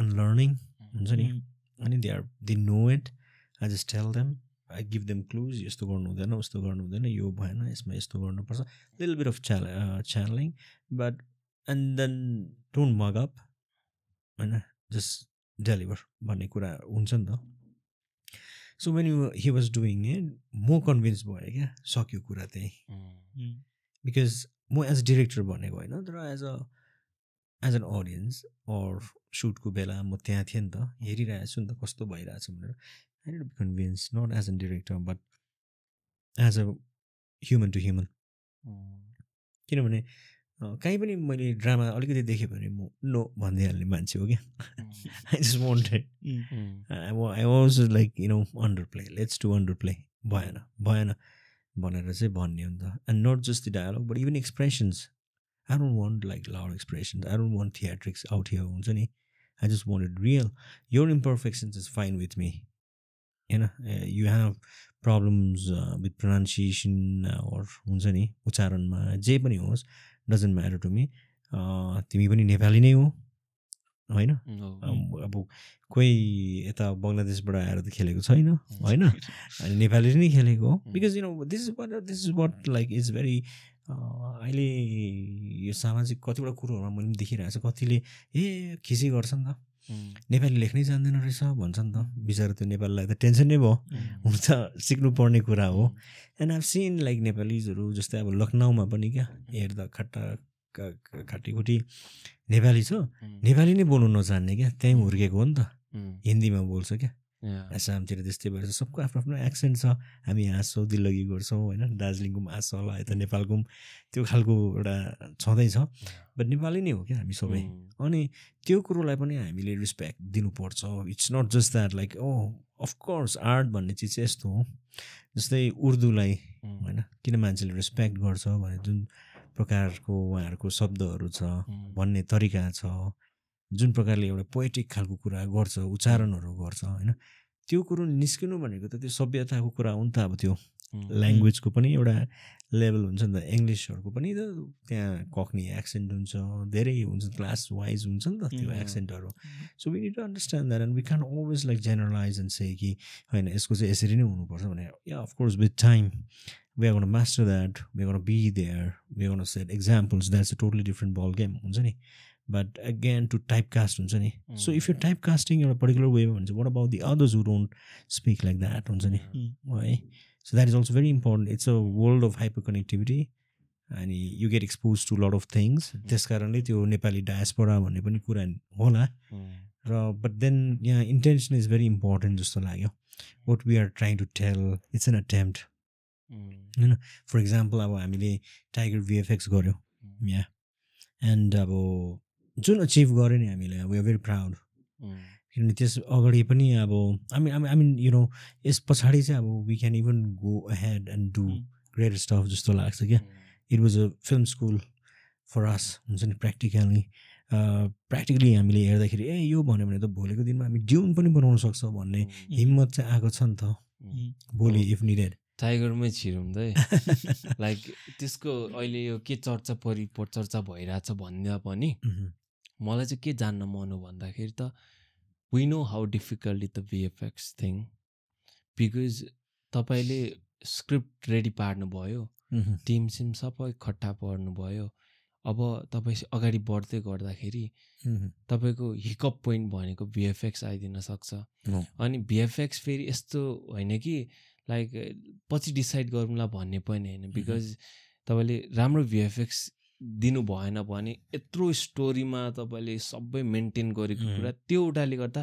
unlearning and they know it I just tell them I give them clues yesto garnu hudaina yo bhayena यसमा यस्तो गर्नु पर्छ little bit of channeling but and then don't mug up and just deliver भन्ने कुरा हुन्छ नि त so when he was doing it म कन्भिन्स भएँ क्या सक्यो कुरा त्यही बिकज म एज अ डिरेक्टर भनेको होइन तर एज एन अडियन्स अर सुटको बेला म त्यहाँ थिएँ नि त हेरिरहेको छु नि त कस्तो भइरहेछ भनेर I need to be convince not as a director but as a human to human किनभने कहीँ पनि मैले ड्रामा अलिकति देखेँ भने म नो भनिदिइहाल्ने मान्छे हो क्या I just wanted I was like you know under let's to underplay भएन भनेर चाहिँ भन्ने हो नि त and not just the dialogue but even expressions I don't want like loud expressions I don't want theatrics out here हुन्छ नि I just wanted real your imperfections is fine with me होइन you have problems with pronunciation or हुन्छ नि उच्चारणमा जे पनि होस् doesn't matter to me तिमी पनि नेपाली नै हो होइन अब कोही यता बङ्गलादेशबाट आएर त खेलेको छैन होइन अनि नेपाली नै खेलेको हो because you know this is what like is very अहिले यो सामाजिक कतिवटा कुरोहरूमा मैले पनि देखिरहेको छु कतिले खिसी गर्छ नि त नेपाली लेख्नै जान्दैन रहेछ भन्छ नि त बिचरा त्यो नेपालीलाई त टेन्सन नै भयो हुन त सिक्नुपर्ने कुरा हो एन्ड आइभ सिन लाइक नेपालीजहरू जस्तै अब लखनऊमा पनि क्या हेर्दा खाटीखुटी नेपाली छ नेपाली नै बोल्नु नजान्ने क्या त्यहीँ हुर्केको हो नि त हिन्दीमा बोल्छ क्या आसामतिर त्यस्तै भएर सबको आफ्नो आफ्नो एक्सेन्ट छ हामी हाँस्छौँ दिल्लगी गर्छौँ होइन दार्जिलिङको पनि हाँस्छ होला यता नेपालको पनि त्यो खालको एउटा छँदैछ बट नेपाली नै हो क्या हामी सबै अनि त्यो कुरोलाई पनि हामीले रेस्पेक्ट दिनुपर्छ it's not just that like of course art भन्ने चिज चाहिँ यस्तो हो जस्तै उर्दूलाई होइन किन मान्छेले रेस्पेक्ट गर्छ भने जुन प्रकारको उहाँहरूको शब्दहरू छ भन्ने तरिका छ जुन प्रकारले एउटा पोएटिक खालको कुरा गर्छ उच्चारणहरू गर्छ होइन त्यो कुरो निस्किनु भनेको त त्यो सभ्यताको कुरा हो नि त अब त्यो ल्याङ्ग्वेजको पनि एउटा लेभल हुन्छ नि त इङ्ग्लिसहरूको पनि त त्यहाँ कक्नी एक्सेन्ट हुन्छ धेरै हुन्छ क्लास वाइज हुन्छ नि त त्यो एक्सेन्टहरू so we need to understand that and we can always like generalize and say कि होइन यसको चाहिँ यसरी नै हुनुपर्छ भने या of course with time we are going to master that, we are going to be there, we are going to set examples. That's a totally different ball game, but again to typecast so if you're typecasting in a particular way, what about the others who don't speak like that? Why? So that is also very important. It's a world of hyperconnectivity and you get exposed to a lot of things. This currently the Nepali diaspora भन्ने पनि कुरा होला र but then yeah, intention is very important जस्तो लाग्यो. What we are trying to tell, it's an attempt. For example, अब हामीले tiger VFX गर्यो एन्ड अब जुन अचिभ गर्यो नि हामीले वी आर भेरी प्राउड किनभने त्यस अगाडि पनि अब आई मिन यु नो यस पछाडि चाहिँ अब we can even go ahead and do great stuff जस्तो लाग्छ क्या it was a film school for us हुन्छ नि प्र्याक्टिकली हामीले हेर्दाखेरि ए यो भन्यो भने त भोलिको दिनमा हामी ड्युन पनि बनाउन सक्छ भन्ने हिम्मत चाहिँ आएको छ नि त भोलि इफ निडेड टाइगरमै छिरुम्दै लाइक त्यसको अहिले यो के चर्चा परिचर्चा भइरहेछ भन्दा पनि मलाई चाहिँ के जान्न मन हो भन्दाखेरि त we know how difficult is the VFX thing because तपाईँले स्क्रिप्ट रेडी पार्नुभयो टिम सिम सबै खट्टा पर्नुभयो अब तपाईँ अगाडि बढ्दै गर्दाखेरि तपाईँको हिकअप पोइन्ट भनेको VFX आइदिन सक्छ अनि VFX फेरि यस्तो होइन कि लाइक पछि डिसाइड गरौँला भन्ने पनि होइन बिकज तपाईँले राम्रो VFX दिनु भएन भने यत्रो स्टोरीमा तपाईँले सबै मेन्टेन गरेको कुरा त्यो उठाले गर्दा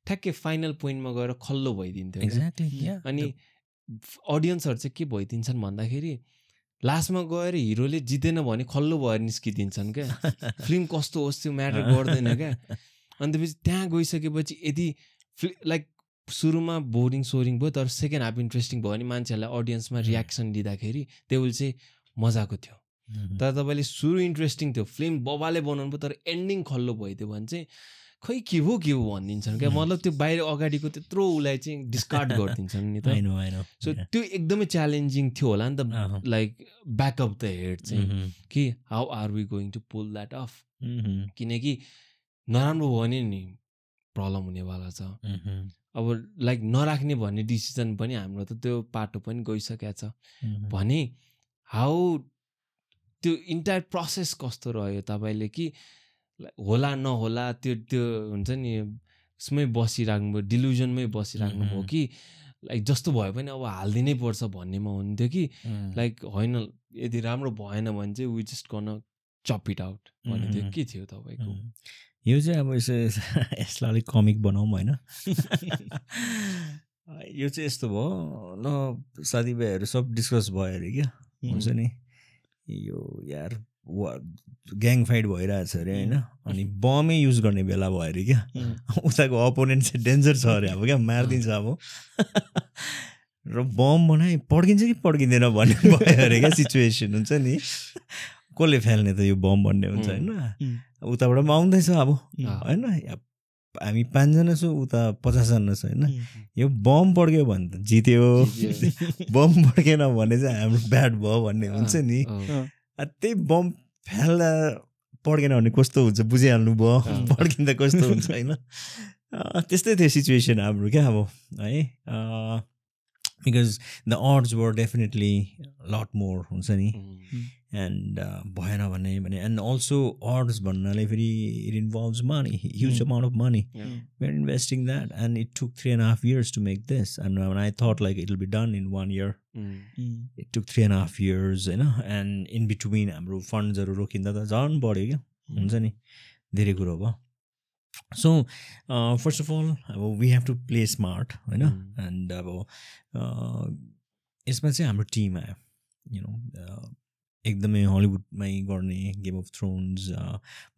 ठ्याक्कै फाइनल पोइन्टमा गएर खल्लो भइदिन्थ्यो अनि अडियन्सहरू चाहिँ के भइदिन्छन् भन्दाखेरि लास्टमा गएर हिरोले जितेन भने खल्लो भएर निस्किदिन्छन् क्या फिल्म कस्तो होस् त्यो म्याटर गर्दैन क्या अनि त्यसपछि त्यहाँ गइसकेपछि यदि लाइक सुरुमा बोरिङ भयो तर सेकेन्ड हाफ इन्ट्रेस्टिङ भयो भने मान्छेहरूलाई अडियन्समा रियाक्सन दिँदाखेरि त्यो विल चाहिँ मजाको थियो तर तपाईँले सुरु इन्ट्रेस्टिङ थियो फिल्म बबाले बनाउनु भयो तर एन्डिङ खल्लो भइदियो भने चाहिँ खै के हो भनिदिन्छन् क्या मतलब त्यो बाहिर अगाडिको त्यत्रो उसलाई चाहिँ डिस्कार्ड गरिदिन्छन् नि त सो त्यो एकदमै च्यालेन्जिङ थियो होला नि त लाइक ब्याकअप द हेड चाहिँ कि how are we going to pull that off किनकि नराम्रो भयो भने नि प्रब्लम हुनेवाला छ अब लाइक नराख्ने भन्ने डिसिजन पनि हाम्रो त त्यो पाटो पनि गइसकेको छ भने हाउ त्यो इन्टायर प्रोसेस कस्तो रह्यो तपाईँले कि होला नहोला त्यो हुन्छ नि उसमै बसिराख्नुभयो डिल्युजनमै बसिराख्नुभयो कि लाइक जस्तो भयो भने अब हालिदिनै पर्छ भन्नेमा हुन्थ्यो कि लाइक होइन यदि राम्रो भएन भने चाहिँ वी जस्ट गर्न चप इट आउट भन्ने थियो के थियो तपाईँको यो चाहिँ अब यसलाई अलिक कमिक बनाऊँ होइन यो चाहिँ यस्तो भयो ल साथीभाइहरू सब डिस्कस भयो अरे क्या हुन्छ नि यो यार ग्याङ फाइट भइरहेछ अरे होइन अनि बमै युज गर्ने बेला भयो अरे क्या उताको अपोनेन्ट चाहिँ डेन्जर छ अरे अब क्या मारिदिन्छ अब र बम बनाए पड्किन्छ कि पड्किँदैन भन्ने भयो अरे क्या सिचुएसन हुन्छ नि कसले फाल्ने त यो बम भन्ने हुन्छ होइन उताबाट पनि आउँदैछ अब होइन हामी 5 जना छौँ उता 50 जना छ होइन यो बम पड्क्यो भने त जित्यो बम पड्केन भने चाहिँ हाम्रो ब्याड भयो भन्ने हुन्छ नि त्यही बम फाल्दा पड्केन भने कस्तो हुन्छ बुझिहाल्नु भयो पड्किँदा कस्तो हुन्छ होइन त्यस्तै थियो सिचुएसन हाम्रो क्या अब है because the odds were definitely a lot more हुन्छ नि Mm. and भएन भने and also odds भन्नाले फेरि it involves money, huge amount of money. Yeah. We're investing that, and it took 3.5 years to make this, and when I thought like it'll be done in 1 year, Mm. it took 3.5 years, you know, and in between हाम्रो फन्ड्सहरू रोकिँदा त झन् बढ्यो क्या हुन्छ नि धेरै कुरो भयो. So first of all we have to play smart होइन and अब यसमा चाहिँ हाम्रो टिम आयो you know एकदमै हलिउडमै गर्ने गेम अफ थ्रोन्स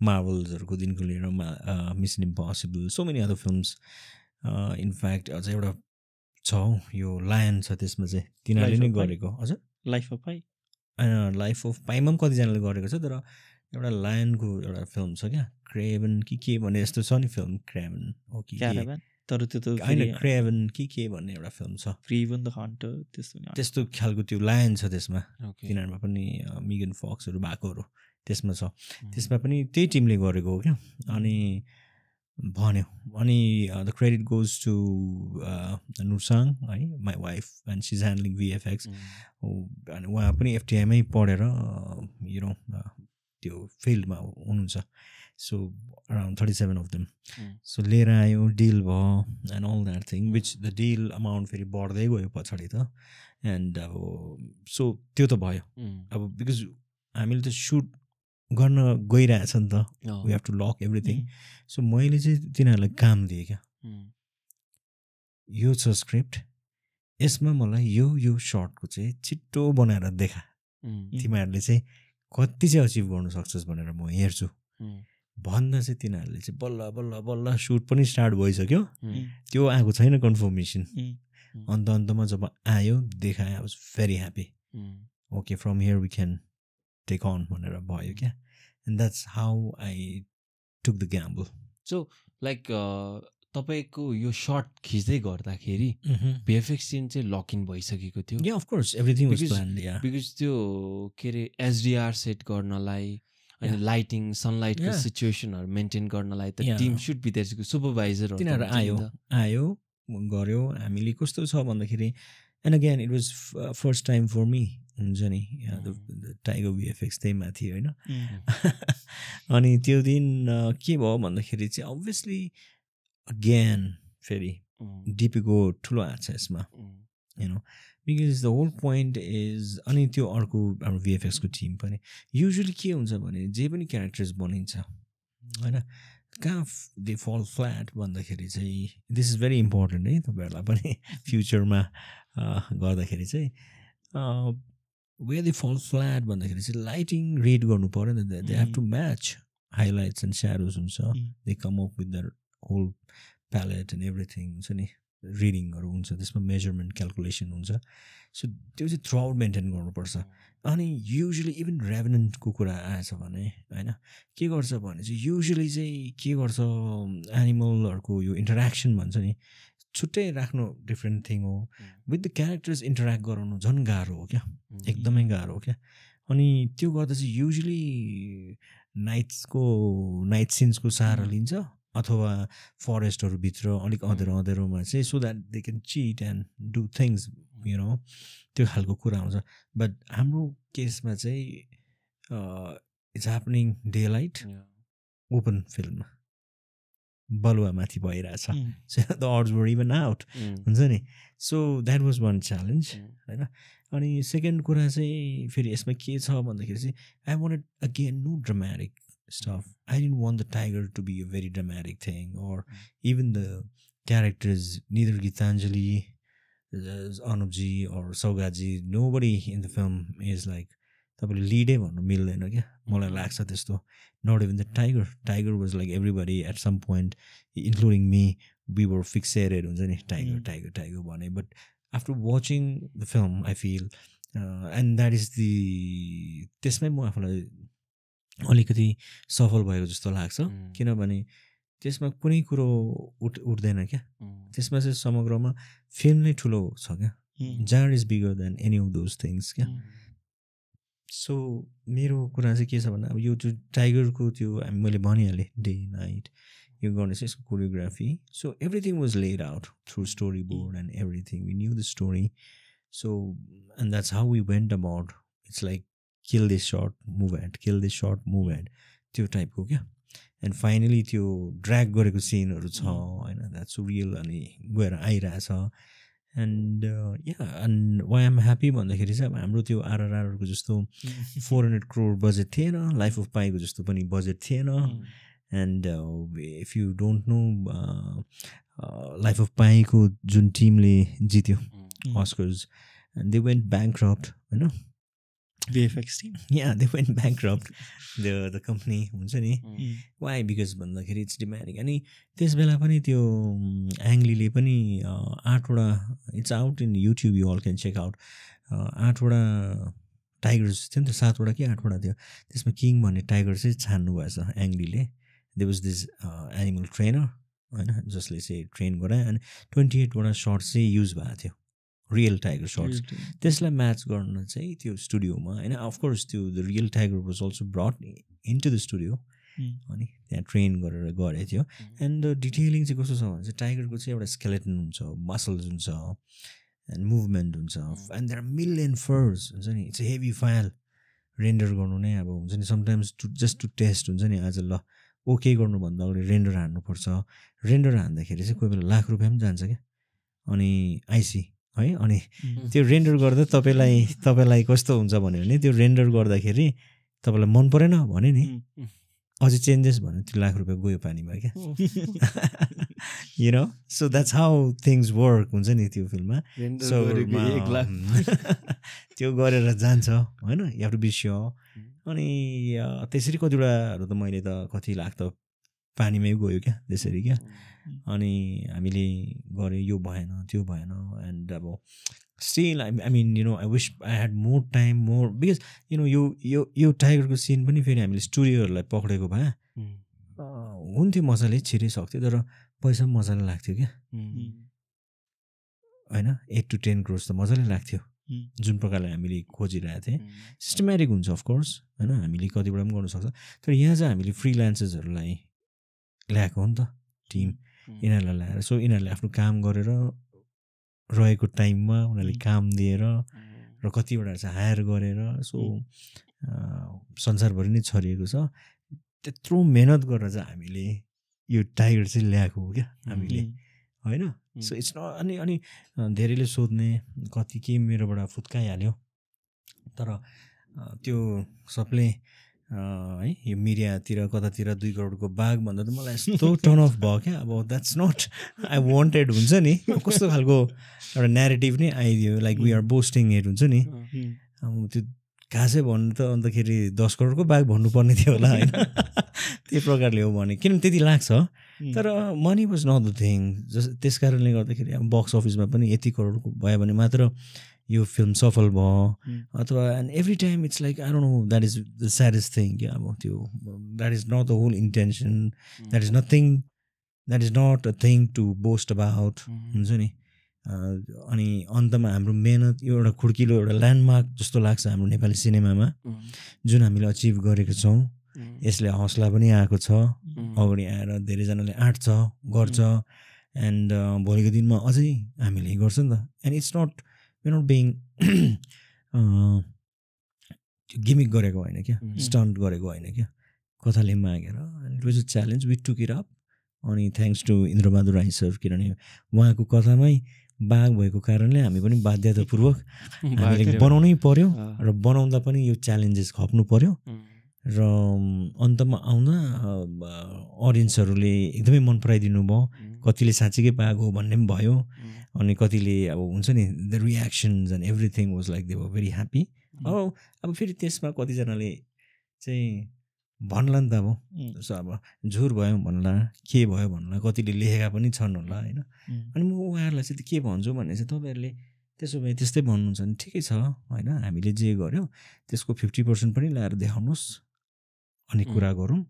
मार्भल्सहरूको दिनको लिएर mission impossible so many other films in fact अझ एउटा छ यो लायन छ त्यसमा चाहिँ तिनीहरूले नै गरेको हजुर life of Pi life of पाइमा पनि कतिजनाले गरेको छ तर एउटा लायनको एउटा फिल्म छ क्या क्रेभन के भन्ने यस्तो छ नि फिल्म क्रेभन हो कि तर त्यो त होइन क्रेभन के भन्ने एउटा फिल्म छ क्रेभन द हन्टर त्यस्तो खालको त्यो लायन छ त्यसमा Okay. तिनीहरूमा पनि मिगन फक्सहरू भएकोहरू त्यसमा छ त्यसमा पनि त्यही टिमले गरेको हो क्या अनि भन्यो अनि the credit goes to Nursang है my wife and she is handling VFX अनि उहाँ पनि एफटिआईमै पढेर यु नो त्यो फिल्डमा हुनुहुन्छ so around 37 of them so लिएर आयो डिल भयो and all that thing which the deal amount फेरि बढ्दै गयो पछाडि त एन्ड अब सो त्यो त भयो अब बिकज हामीले त सुट गर्न गइरहेछ नि त we have to lock everything so मैले चाहिँ तिनीहरूलाई काम दिएँ क्या यो छ स्क्रिप्ट यसमा मलाई यो सर्टको चाहिँ छिट्टो बनाएर देखा तिमीहरूले चाहिँ कति चाहिँ अचिभ गर्नु सक्छस् भनेर म हेर्छु भन्दा चाहिँ तिनीहरूले चाहिँ बल्ल बल्ल बल्ल सुट पनि स्टार्ट भइसक्यो त्यो आएको छैन कन्फर्मेसन अन्तमा जब आयो देखाएँ I was very happy okay from here we can take on भनेर भयो क्या and that's how I took the gamble so like तपाईँको यो सर्ट खिच्दै गर्दाखेरि भिएफएक्स सिन चाहिँ लक इन भइसकेको थियो yeah of course everything was Because- planned yeah because त्यो के अरे एचडिआर सेट गर्नलाई अनि लाइटिङ सनलाइटको Yeah. सिचुएसनहरू मेन्टेन गर्नलाई त Yeah. Team should be there supervisor तिनीहरू आयो गऱ्यो हामीले कस्तो छ भन्दाखेरि and again it was first time for me हुन्छ नि टाइगर भिएफएक्स त्यही माथि होइन अनि त्यो दिन के भयो भन्दाखेरि चाहिँ अभियसली अगेन फेरि डिपीको ठुलो हात छ यसमा you know because the whole point is अनि त्यो अर्को हाम्रो भिएफएक्सको टिम पनि युजली के हुन्छ भने जे पनि क्यारेक्टर्स बनिन्छ होइन कहाँ दे फल फ्ल्याट भन्दाखेरि चाहिँ दिस इज भेरी इम्पोर्टेन्ट है तपाईँहरूलाई पनि फ्युचरमा गर्दाखेरि चाहिँ वे दे फल फ्ल्याट भन्दाखेरि चाहिँ लाइटिङ रिड गर्नु पऱ्यो नि त they have to match highlights and shadows हुन्छ they come up with the whole palette and everything हुन्छ नि रिडिङहरू हुन्छ त्यसमा मेजरमेन्ट क्यालकुलेसन हुन्छ सो त्यो चाहिँ थ्रु आउट मेन्टेन गर्नुपर्छ अनि युजली इभन रेभेनेन्टको कुरा आएछ भने होइन के गर्छ भने चाहिँ युजली चाहिँ के गर्छ एनिमलहरूको यो इन्टरेक्सन भन्छ नि छुट्टै राख्नु डिफ्रेन्ट थिङ हो विथ द क्यारेक्टर्स इन्टरेक्ट गराउनु झन् गाह्रो हो क्या एकदमै गाह्रो हो क्या अनि त्यो गर्दा चाहिँ युजली नाइट सिन्सको सहारा लिन्छ अथवा फरेस्टहरूभित्र अलिक अँधेरोमा चाहिँ so that they can chit and do things you know त्यो खालको कुरा हुन्छ बट हाम्रो केसमा चाहिँ it's happening day light open फिल्डमा बलुवामाथि भइरहेछ so the odds were even out हुन्छ नि so that was one challenge होइन अनि सेकेन्ड कुरा चाहिँ फेरि यसमा के छ भन्दाखेरि चाहिँ I wanted again no dramatic stuff. I didn't want the tiger to be a very dramatic thing, or even the characters, neither Gitanjali, Anubji, or Saugaji, nobody in the film is like, तपाईँले लिडै भन्नु मिल्दैन क्या मलाई लाग्छ त्यस्तो not even the tiger was like everybody at some point including me we were fixated हुन्छ नि tiger भने but after watching the film I feel and that is the त्यसमै म आफूलाई अलिकति सफल भएको जस्तो लाग्छ किनभने त्यसमा कुनै कुरो उठ्दैन क्या त्यसमा चाहिँ समग्रमा फिल्म नै ठुलो छ क्या jar is bigger than any of those things क्या सो मेरो कुरा चाहिँ के छ भन्दा अब यो जो टाइगरको त्यो मैले भनिहालेँ डे नाइट यो गर्ने चाहिँ यसको choreography so everything was laid out through storyboard and everything we knew the story so and that's how we went about it's like kill this short move head kill this short move head त्यो टाइपको क्या and finally त्यो drag गरेको सिनहरू छ होइन that's real अनि गएर आइरहेछ and and why am happy भन्दाखेरि चाहिँ अब हाम्रो त्यो आरआरआरको जस्तो 400 crore बजेट थिएन लाइफ अफ पाईको जस्तो पनि बजेट थिएन and if you don't know life of पाईको जुन टिमले जित्यो Oscars and they went bankrupt होइन VFX team. Yeah, they went bankrupt. The company हुन्छ नि why because भन्दाखेरि इट्स डिमान्डिङ अनि त्यस बेला पनि त्यो एङ्ग्लीले पनि 8वटा it's out in YouTube you all can check out 8वटा टाइगर्स थियो नि त 7वटा कि 8वटा थियो त्यसमा किङ भन्ने टाइगर चाहिँ छान्नु भएछ एङ्ग्लीले there was this animal trainer होइन जसले चाहिँ ट्रेन गरायो अनि 28वटा सर्ट्स चाहिँ युज भएको थियो रियल टाइगर सर्ट्स त्यसलाई म्याच गर्न चाहिँ त्यो स्टुडियोमा होइन अफकोर्स त्यो the real tiger was also brought into the studio अनि त्यहाँ ट्रेन गरेर गरेको थियो एन्ड द डिटेलिङ चाहिँ कस्तो छ भने चाहिँ टाइगरको चाहिँ एउटा स्केलेटन हुन्छ मसल्स हुन्छ एन्ड मुभमेन्ट हुन्छ एन्ड देयर आर मिलियन फर्स हुन्छ नि इट्स हेभी फाइल रेन्डर गर्नु नै अब हुन्छ नि समटाइम्स जस्ट टु टेस्ट हुन्छ नि आज ल ओके गर्नुभन्दा अगाडि रेन्डर हान्नुपर्छ रेन्डर हान्दाखेरि चाहिँ कोही बेला लाख रुपियाँ पनि जान्छ क्या अनि आइसी है अनि त्यो रेन्डर गर्दा तपाईँलाई कस्तो हुन्छ भन्यो भने त्यो रेन्डर गर्दाखेरि तपाईँलाई मन परेन भने नि अझै चेन्जेस भन्यो त्यो लाख रुपियाँ गयो पानीमा क्या you know so that's how things work हुन्छ नि त्यो फिल्ममा सो त्यो गरेर जान्छ होइन you have to be sure अनि त्यसरी कतिवटाहरू त मैले त कति लाख त पानीमै गयो क्या त्यसरी क्या अनि हामीले गऱ्यो यो भएन त्यो भएन एन्ड अब still I mean you know I wish I had more time more because you know यो टाइगरको सिन पनि फेरि हामीले स्टुडियोहरूलाई पक्रेको भए हुन्थ्यो मजाले छिरै सक्थ्यो तर पैसा पनि मजाले लाग्थ्यो क्या होइन 8 to 10 crores त मजाले लाग्थ्यो जुन प्रकारले हामीले खोजिरहेको थिएँ सिस्टमेटिक हुन्छ अफकोर्स होइन हामीले कतिबाट पनि गर्नु सक्छ तर यहाँ चाहिँ हामीले फ्रिलान्सर्सहरूलाई ल्याएको हो नि त टिम यिनीहरूलाई ल्याएर सो यिनीहरूले आफ्नो काम गरेर रहेको टाइममा उनीहरूले काम दिएर र कतिवटा चाहिँ हायर गरेर सो संसारभरि नै छरिएको छ त्यत्रो मेहनत गरेर चाहिँ हामीले यो टाइगर चाहिँ ल्याएको हो क्या हामीले होइन सो इट्स नट अनि धेरैले सोध्ने कति के मेरोबाट फुत्काइहाल्यो तर त्यो सबले है यो मिडियातिर कतातिर 2 करोडको बाघ भन्दा त मलाई यस्तो टर्न अफ भयो क्या अब द्याट्स नट आई वान्टेड हुन्छ नि कस्तो खालको एउटा न्यारेटिभ नै आइदियो लाइक वी आर बोस्टिङ इट हुन्छ नि अब त्यो खासै भन्नु त अन्तखेरि 10 करोडको बाघ भन्नुपर्ने थियो होला होइन त्यो प्रकारले हो भने किनभने त्यति लाग्छ तर money was not the thing त्यस कारणले गर्दाखेरि अब बक्स अफिसमा पनि यति करोडको भयो भने मात्र यो फिल्म सफल भयो अथवा and every time it's like I don't know that is the saddest thing क्या अब त्यो that is not the whole intention that is not a thing to boast about हुन्छ नि अनि अन्तमा हाम्रो मेहनत यो एउटा खुड्किलो एउटा ल्यान्डमार्क जस्तो लाग्छ हाम्रो नेपाली सिनेमामा जुन हामीले अचिभ गरेको छौँ यसले हौसला पनि आएको छ अगाडि आएर धेरैजनाले आँट्छ गर्छ एन्ड भोलिको दिनमा अझै हामीले गर्छ नि त and it's not being gimmick गरेको होइन क्या स्टन्ट गरेको होइन क्या कथाले मागेर it was a challenge we took it up अनि thanks to Indrabahadur Rai sir किनभने उहाँको कथामै बाघ भएको कारणले हामी पनि बाध्यतापूर्वक हामीले बनाउनै पर्यो र बनाउँदा पनि यो च्यालेन्जेस खप्नु पर्यो र अन्तमा आउँदा अडियन्सहरूले एकदमै मन पराइदिनु भयो कतिले साँच्चीकै बाघ हो भन्ने पनि भयो अनि कतिले अब हुन्छ नि the reactions and everything was like they were very happy अब फेरि त्यसमा कतिजनाले चाहिँ भन्ला नि त अब जस्तो अब झुर भयो भन्ला के भयो भन्ला कतिले लेखेका पनि छन् होला होइन अनि म उहाँहरूलाई चाहिँ के भन्छु भने चाहिँ तपाईँहरूले त्यसो भए त्यस्तै भन्नुहुन्छ भने ठिकै छ होइन हामीले जे गर्यो त्यसको 50% पनि ल्याएर देखाउनुहोस् अनि कुरा गरौँ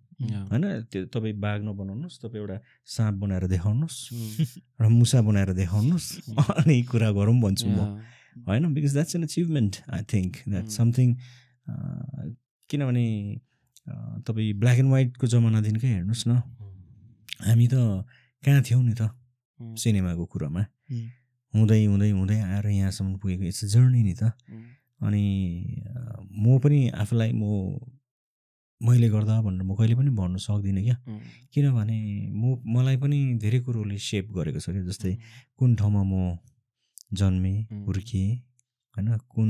होइन त्यो तपाईँ बाघ नबनाउनुहोस् तपाईँ एउटा साँप बनाएर देखाउनुहोस् र मुसा बनाएर देखाउनुहोस् अनि कुरा गरौँ भन्छु म होइन because that's an achievement I think that's something किनभने तपाईँ ब्ल्याक एन्ड वाइटको जमानादेखिकै हेर्नुहोस् न हामी त कहाँ थियौँ नि त सिनेमाको कुरामा हुँदै हुँदै हुँदै आएर यहाँसम्म पुगेको इट्स अ जर्नी नि त अनि म पनि आफूलाई मैले गर्दा भनेर म कहिले पनि भन्नु सक्दिनँ क्या किनभने मलाई पनि धेरै कुरोले सेप गरेको छ क्या जस्तै कुन ठाउँमा म जन्मेँ हुर्किएँ होइन कुन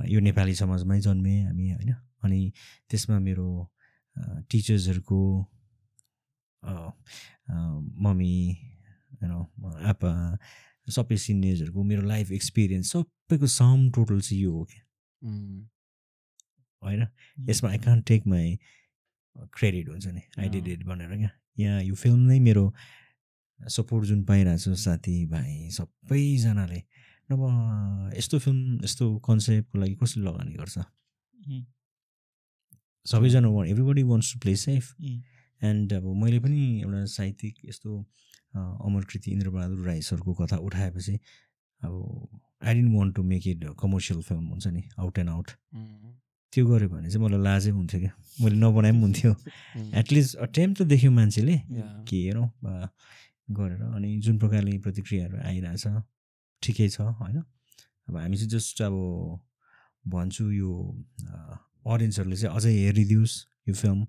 यो नेपाली समाजमै जन्मेँ हामी होइन अनि त्यसमा मेरो टिचर्सहरूको मम्मी आप्पा सबै सिनियर्सहरूको मेरो लाइफ एक्सपिरियन्स सबैको सम टोटल चाहिँ यो हो क्या होइन यसमा I can't take my credit हुन्छ नि आई डिड इट भनेर क्या यहाँ यो फिल्म नै मेरो सपोर्ट जुन पाइरहेको छु साथीभाइ सबैजनाले नभए यस्तो फिल्म यस्तो कन्सेप्टको लागि कसले लगानी गर्छ सबैजना everybody wants to play safe एन्ड अब मैले पनि एउटा साहित्यिक यस्तो अमरकृति इन्द्रबहादुर राई सरको कथा उठाएपछि अब I didn't want to make it commercial film हुन्छ नि आउट एन्ड आउट त्यो गऱ्यो भने चाहिँ मलाई लाजै हुन्थ्यो क्या मैले नबनाए पनि हुन्थ्यो एटलिस्ट अटेम्प त देख्यो मान्छेले के हेरौँ गरेर अनि जुन प्रकारले प्रतिक्रियाहरू आइरहेछ ठिकै छ होइन अब हामी चाहिँ जस्ट अब भन्छु यो अडियन्सहरूले चाहिँ अझै हेरिदियोस् यो film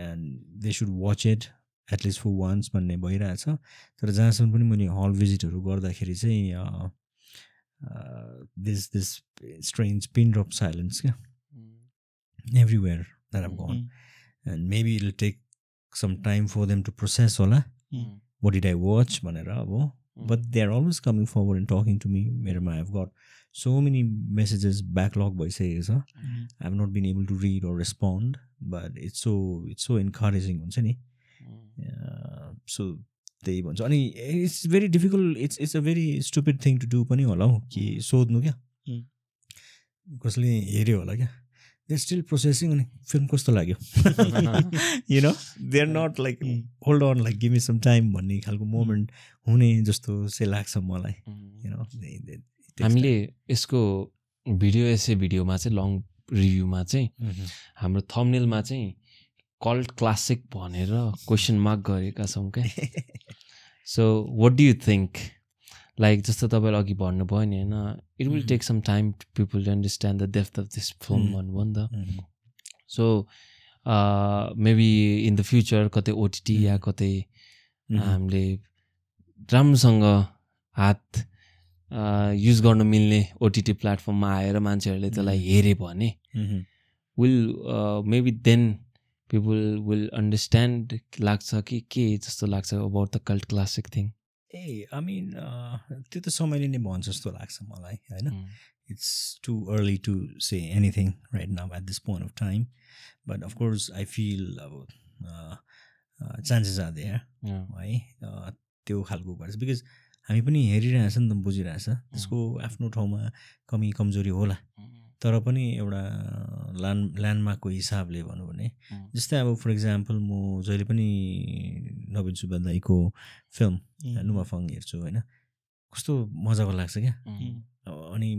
and they should watch it at least for once भन्ने भइरहेछ तर जहाँसम्म पनि मैले हल भिजिटहरू गर्दाखेरि चाहिँ this strange pin drop silence क्या everywhere that I've gone and maybe it'll take some time for them to process होला what did I watch भनेर अब but they're always coming forward and talking to me मेरोमा I've got so many messages backlog भइसकेको छ I have not been able to read or respond but it's so encouraging हुन्छ नि so त्यही भन्छ अनि it's very difficult it's a very stupid thing to do पनि होला हौ कि सोध्नु क्या कसले हेऱ्यो होला क्या they're still processing अनि फिल्म कस्तो लाग्यो you know they're not like hold on like give me some time भन्ने खालको मोमेन्ट हुने जस्तो चाहिँ लाग्छ मलाई you know हामीले यसको भिडियोमा चाहिँ लङ रिभ्यूमा चाहिँ हाम्रो थम्बनेलमा चाहिँ कल्ट क्लासिक भनेर क्वेसन मार्क गरेका छौँ क्या so what do you think like जस्तो तपाईँले अघि भन्नुभयो नि होइन it will take some time to people to understand the depth of this film भन्नुभयो नि त so maybe in the future कतै ओटिटी या कतै हामीले राम्रोसँग हात युज गर्न मिल्ने ओटिटी प्लेटफर्ममा आएर मान्छेहरूले त्यसलाई हेऱ्यो भने will maybe then people will understand लाग्छ कि के जस्तो लाग्छ about the cult classic thing I mean त्यो त समयले नै भन्छ जस्तो लाग्छ मलाई होइन it's too early to say anything right now at this point of time but of course I feel अब चान्सेस आर देयर है त्यो खालको भएर बिकज हामी पनि हेरिरहेछ नि त बुझिरहेछ त्यसको आफ्नो ठाउँमा कमी कमजोरी होला तर पनि एउटा ल्यान्डमार्कको हिसाबले भनौँ भने जस्तै अब फर इक्जाम्पल म जहिले पनि नवीन सुब्बा दाईको फिल्म नुमाफाङ हेर्छु होइन कस्तो मजाको लाग्छ क्या अनि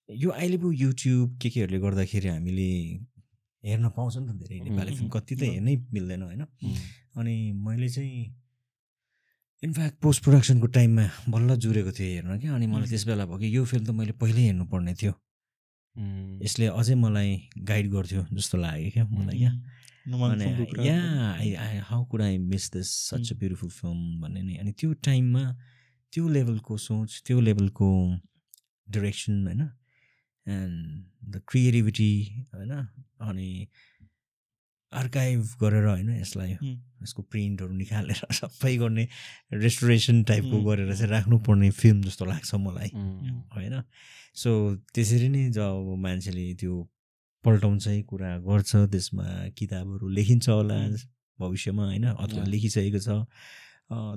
यो अहिले पो युट्युब केहरूले गर्दाखेरि हामीले हेर्न पाउँछ नि त धेरै नेपाली फिल्म कति त हेर्नै मिल्दैन होइन अनि मैले चाहिँ इनफ्याक्ट पोस्ट प्रोडक्सनको टाइममा बल्ल जुरेको थिएँ हेर्न क्या अनि मलाई त्यस बेला भयो कि यो फिल्म त मैले पहिल्यै हेर्नुपर्ने थियो यसले अझै मलाई गाइड गर्थ्यो जस्तो लाग्यो क्या मलाई क्या अनि how could I miss this such a beautiful film भन्ने नि अनि त्यो टाइममा त्यो लेभलको सोच त्यो लेभलको डिरेक्सन होइन एन्ड द क्रिएटिभिटी होइन अनि आर्काइभ गरेर होइन यसलाई यसको प्रिन्टहरू निकालेर सबै गर्ने रेस्टोरेसन टाइपको गरेर चाहिँ राख्नुपर्ने फिल्म जस्तो लाग्छ मलाई होइन सो त्यसरी नै जब मान्छेले त्यो पल्टाउँछ कुरा गर्छ त्यसमा किताबहरू लेखिन्छ होला भविष्यमा होइन अथवा लेखिसकेको छ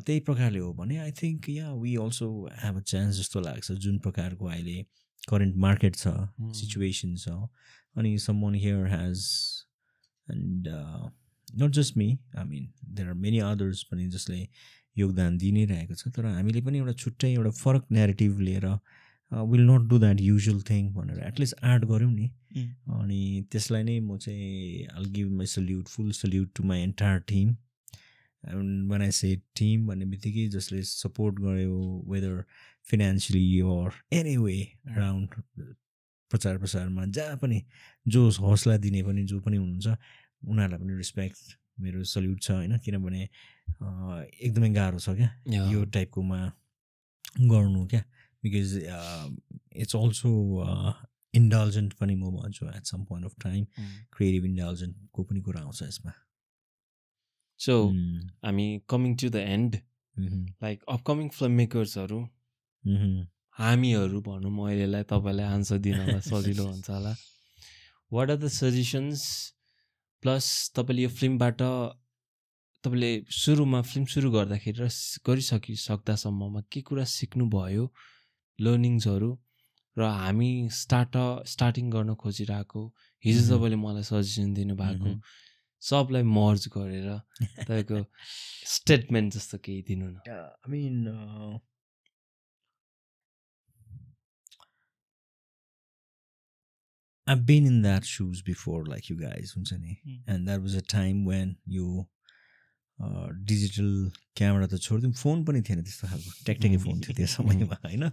त्यही प्रकारले हो भने I think yeah we also have a chance जस्तो लाग्छ जुन प्रकारको अहिले करेन्ट मार्केट छ सिचुएसन छ अनि someone here has and not just me I mean there are many others पनि जसले योगदान दिइ नै रहेको छ तर हामीले पनि एउटा छुट्टै एउटा फरक न्यारेटिभ लिएर will not do that usual thing भनेर एटलिस्ट आर्ट गऱ्यौँ नि अनि त्यसलाई नै म चाहिँ I'll give my salute full salute to my entire team when I say team भन्ने बित्तिकै जसले सपोर्ट गर्यो whether financially or any way around प्रचार प्रसारमा जहाँ पनि जो हौसला दिने पनि जो पनि हुनुहुन्छ उनीहरूलाई पनि रेस्पेक्ट मेरो सल्युट छ होइन किनभने एकदमै गाह्रो छ क्या यो टाइपकोमा गर्नु क्या बिकज इट्स अल्सो इन्डल्जेन्ट पनि म भन्छु at some point of time creative इन्डल्जेन्टको पनि कुरा आउँछ यसमा सो हामी coming to the end like upcoming film मेकर्सहरू हामीहरू भनौँ अहिलेलाई तपाईँलाई आन्सर दिनलाई सजिलो हुन्छ होला what are the suggestions plus तपाईँले यो फिल्मबाट तपाईँले सुरुमा फिल्म सुरु गर्दाखेरि र गरिसकिसक्दासम्ममा के कुरा सिक्नुभयो लर्निङ्सहरू र हामी स्टार्टिङ गर्न खोजिरहेको हिजो तपाईँले मलाई सजेसन दिनुभएको सबलाई मर्ज गरेर तपाईँको स्टेटमेन्ट जस्तो केही दिनु न I mean I've been in that shoes before like you guys हुन्छ नि and that was a time when you digital camera त छोडिदिउँ फोन पनि थिएन त्यस्तो खालको टेक्टेकै फोन थियो त्यो समयमा होइन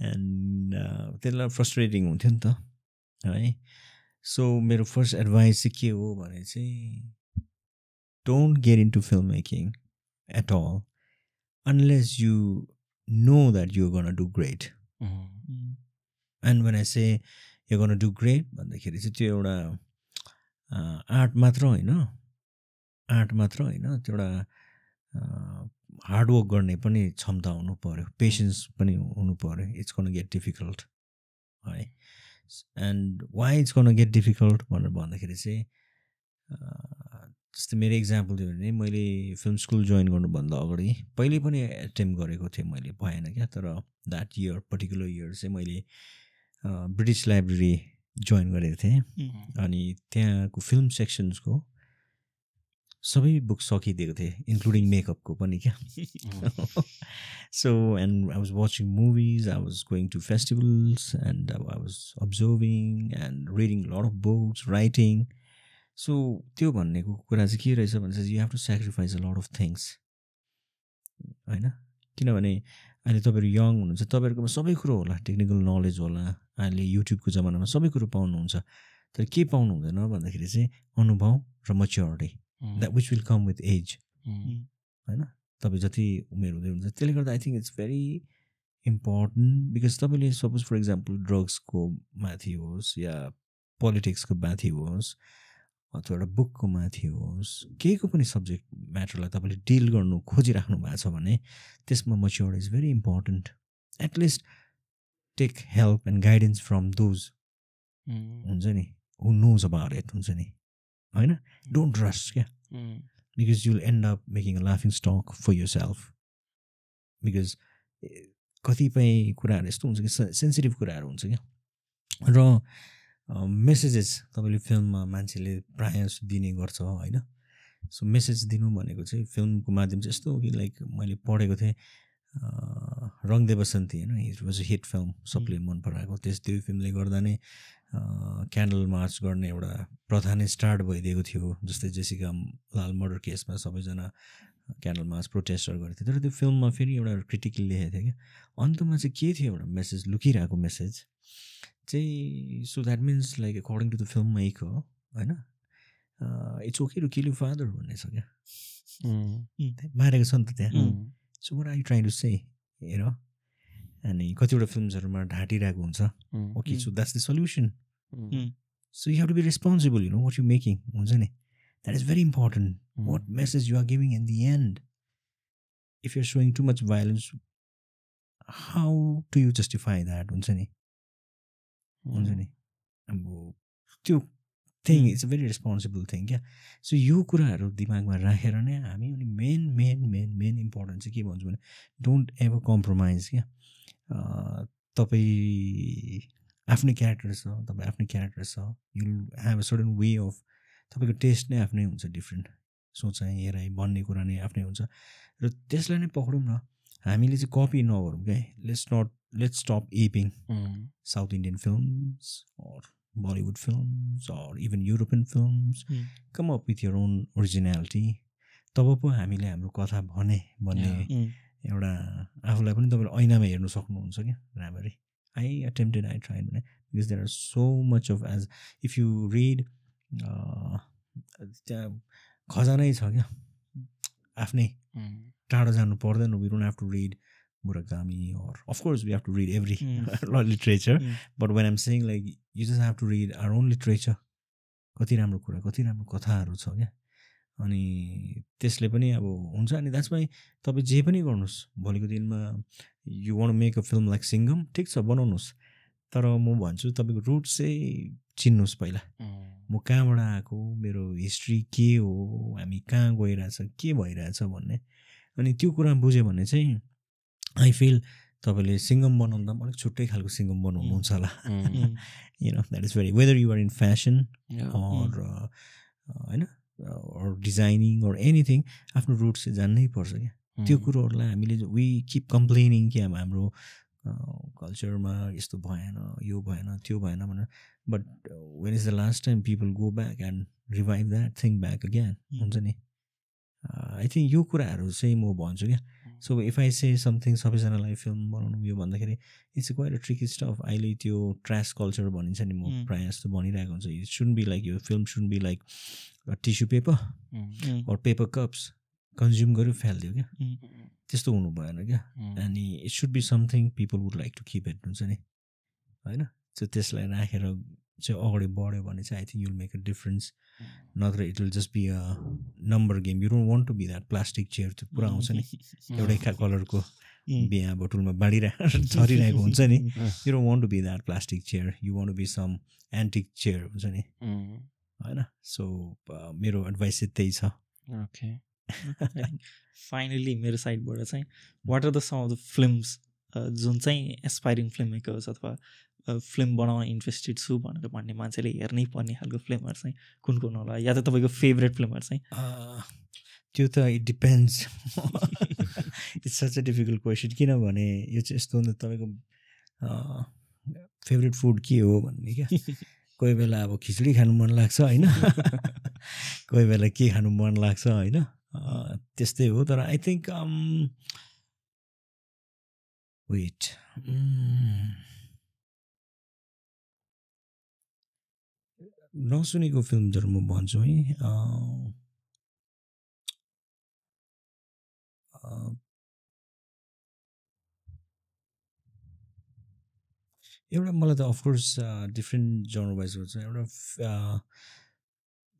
एन्ड त्यसलाई फ्रस्ट्रेटिङ हुन्थ्यो नि त है सो मेरो फर्स्ट एडभाइस चाहिँ के हो भने चाहिँ don't get into film making at all unless you know that you gonna do great and when I say you gonna do great भन्दाखेरि चाहिँ त्यो एउटा आर्ट मात्र होइन त्यो एउटा हार्डवर्क गर्ने पनि क्षमता हुनु पऱ्यो पेसेन्स पनि हुनु पऱ्यो इट्स गोना गेट डिफिकल्ट है and why it's gonna get difficult भनेर भन्दाखेरि चाहिँ जस्तै मेरो इक्जाम्पल दियो भने मैले फिल्म स्कुल जोइन गर्नुभन्दा अगाडि पहिले पनि एटेम्प गरेको थिएँ मैले भएन क्या तर द्याट इयर पर्टिकुलर इयर चाहिँ मैले ब्रिटिस लाइब्रेरी जोइन गरेको थिएँ अनि त्यहाँको फिल्म सेक्सन्सको सबै बुक सकिदिएको थिएँ इन्क्लुडिङ मेकअपको पनि क्या so and I was watching movies I was going to festivals and I was observing and reading lot of books writing so त्यो भन्नेको कुरा चाहिँ के रहेछ भने चाहिँ you have to sacrifice a lot of things होइन किनभने अहिले तपाईँहरू यङ हुनुहुन्छ तपाईँहरूकोमा सबै कुरो होला टेक्निकल नलेज होला अहिले युट्युबको जमानामा सबै कुरो पाउनुहुन्छ तर के पाउनु हुँदैन भन्दाखेरि चाहिँ अनुभव र maturity that which will come with age होइन तपाईँ जति उमेर हुँदै हुन्छ त्यसले गर्दा I think it's very important because तपाईँले सपोज फर इक्जाम्पल ड्रग्सको माथि होस् या पोलिटिक्सको माथि होस् अथवा एउटा बुकको माथि होस् केहीको पनि सब्जेक्ट म्याटरलाई तपाईँले डिल गर्नु खोजिराख्नु भएको छ भने त्यसमा maturity is very important at least take help and guidance from those हुन्छ नि हु नोज अबाउट इट हुन्छ नि होइन डोन्ट रस क्या because you'll end up making a लाफिङ stock for yourself because कतिपय कुराहरू यस्तो हुन्छ कि सेन्सिटिभ कुराहरू हुन्छ क्या र मेसेजेस तपाईँले फिल्ममा मान्छेले प्रायः दिने गर्छ होइन सो मेसेज दिनु भनेको चाहिँ फिल्मको माध्यम चाहिँ यस्तो हो कि लाइक मैले पढेको थिएँ रङ दे बसन्ती होइन it was a hit film सबले मन पराएको त्यो फिल्मले गर्दा नै क्यान्डल मार्च गर्ने एउटा प्रथा नै स्टार्ट भइदिएको थियो जस्तै जेसिका लाल मर्डर केसमा सबैजना क्यान्डल मार्च प्रोटेस्टहरू गरेको थियो तर त्यो फिल्ममा फेरि एउटा क्रिटिकली लेखेको थियो क्या अन्तमा चाहिँ के थियो एउटा मेसेज लुकिरहेको मेसेज चाहिँ so that means like according to the film maker होइन it's okay to kill you father भन्ने छ क्या मारेको छ नि त त्यहाँ so what are you trying to say हेर अनि कतिवटा फिल्महरूमा ढाँटिरहेको हुन्छ okay so that's the solution so you have to be responsible you know what you making हुन्छ नि that is very important what message you are giving in the end if you are showing too much violence how do you justify that हुन्छ नि अब त्यो thing it's a very responsible thing क्या so यो कुराहरू दिमागमा राखेर नै हामी अनि मेन इम्पोर्टेन्ट चाहिँ के भन्छु भने डोन्ट एभर कम्प्रोमाइज क्या तपाईँ आफ्नै क्यारेक्टर छ you have a certain way of तपाईँको टेस्ट नै आफ्नै हुन्छ डिफ्रेन्ट सोचाइ हेराइ भन्ने कुरा नै आफ्नै हुन्छ र त्यसलाई नै पक्रौँ न हामीले चाहिँ कपी नगरौँ क्या let's stop aping South Indian films or Bollywood films or even European films. Come up with your own originality. तब पो हामीले हाम्रो कथा भन्ने एउटा आफूलाई पनि तपाईँले ऐनामा हेर्नु सक्नुहुन्छ क्या राम्ररी आई अटेम्प्टेड आई ट्राइड भने because there are so much of as if you read त्यहाँ खजानै छ क्या आफ्नै टाढो जानु पर्दैन we don't have to read Murakami or of course we have to read every literature but when I'm saying like you just have to read our own literature कति राम्रो कुरा कति राम्रो कथाहरू छ क्या अनि त्यसले पनि अब हुन्छ अनि द्याट्स वाइ तपाईँ जे पनि गर्नुहोस् भोलिको दिनमा you want make a film like Singham ठिक छ बनाउनुहोस् तर म भन्छु तपाईँको रुट चाहिँ चिन्नुहोस् पहिला म कहाँबाट आएको मेरो हिस्ट्री के हो हामी कहाँ गइरहेछ के भइरहेछ भन्ने अनि त्यो कुरा बुझ्यो भने चाहिँ आई फिल तपाईँले सिङ्गम बनाउँदा पनि अलिक छुट्टै खालको सिङ्गम बनाउनुहुन्छ होला you know that is very whether you are in fashion or होइन अर डिजाइनिङ अर एनिथिङ आफ्नो रुट चाहिँ जान्नै पर्छ क्या त्यो कुरोहरूलाई हामीले वी किप कम्प्लेनिङ कि अब हाम्रो कल्चरमा यस्तो भएन यो भएन त्यो भएन भनेर but when is the last time people go back and revive that thing back again हुन्छ नि आई थिङ्क यो कुराहरू चाहिँ म भन्छु क्या so if I say something सबैजनालाई फिल्म बनाउनु यो भन्दाखेरि it's quite a tricky stuff अहिले त्यो ट्रास कल्चर भनिन्छ नि म प्रायः जस्तो भनिरहेको हुन्छ इट सुड बी लाइक यो film should be like tissue paper or paper cups consume गर्यो फालिदियो क्या त्यस्तो हुनु भएन क्या अनि it should be something people would like to keep it हुन्छ नि होइन सो त्यसलाई राखेर चाहिँ अगाडि बढ्यो भने चाहिँ I think you'll make a difference नत्र it will just be a number game you don't want to be that plastic chair त्यो पुरा आउँछ नि एउटै कलरको बिहा बटुलमा बाँडिरहेको छरिरहेको हुन्छ नि you don't want to be that plastic chair you want to be some antique chair हुन्छ नि होइन सो मेरो एडभाइस चाहिँ त्यही छ ओके फाइनली मेरो साइडबाट चाहिँ what are the some of the films जुन चाहिँ एस्पाइरिङ फिल्म मेकर्स अथवा फिल्म बनाउन इन्ट्रेस्टेड छु भनेर भन्ने मान्छेले हेर्नै पर्ने खालको फिल्महरू चाहिँ कुन कुन होला या त तपाईँको फेभरेट फिल्महरू चाहिँ त्यो त it depends it's such a difficult question किनभने यो चाहिँ यस्तो हुन्छ तपाईँको फेभरेट फुड के हो भन्ने क्या कोही बेला अब खिचडी खानु मन लाग्छ होइन कोही बेला के खानु मन लाग्छ होइन त्यस्तै हो तर आई थिङ्क वेट नसुनेको फिल्महरू म भन्छु है एउटा मलाई त अफकोर्स डिफ्रेन्ट जनर वाइजहरू छ एउटा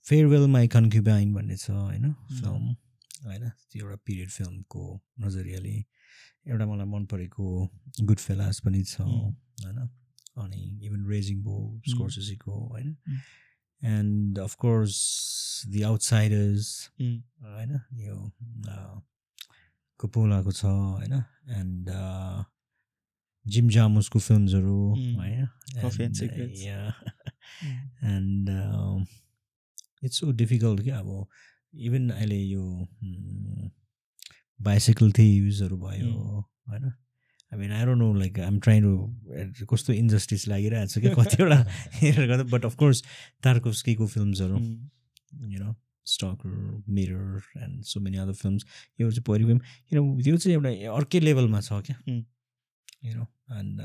फेयरवेल माई कन्क्युबाइन भन्ने छ होइन फिल्म होइन त्यो एउटा पिरियड फिल्मको नजरियाले एउटा मलाई मन परेको गुड फेलास पनि छ होइन अनि इभन रेजिङ बो स्कोर्सेसीको होइन एन्ड अफकोर्स दि आउटसाइडर्स होइन यो कोपोलाको छ होइन एन्ड जिम जामुसको फिल्महरू होइन एन्ड इट्स सो डिफिकल्ट क्या अब इभन अहिले यो बाइसाइकल थिव्सहरू भयो होइन I mean I don't know like I'm trying to कस्तो इन्जस्टिस लागिरहेको छ क्या कतिवटा हेरेर गर्दा बट अफकोर्स तार्कोभस्कीको फिल्महरू you know Stalker Mirror and so many other films यो चाहिँ पहिलो फिल्म किन यो चाहिँ एउटा अर्कै लेभलमा छ क्या यु नो एन्ड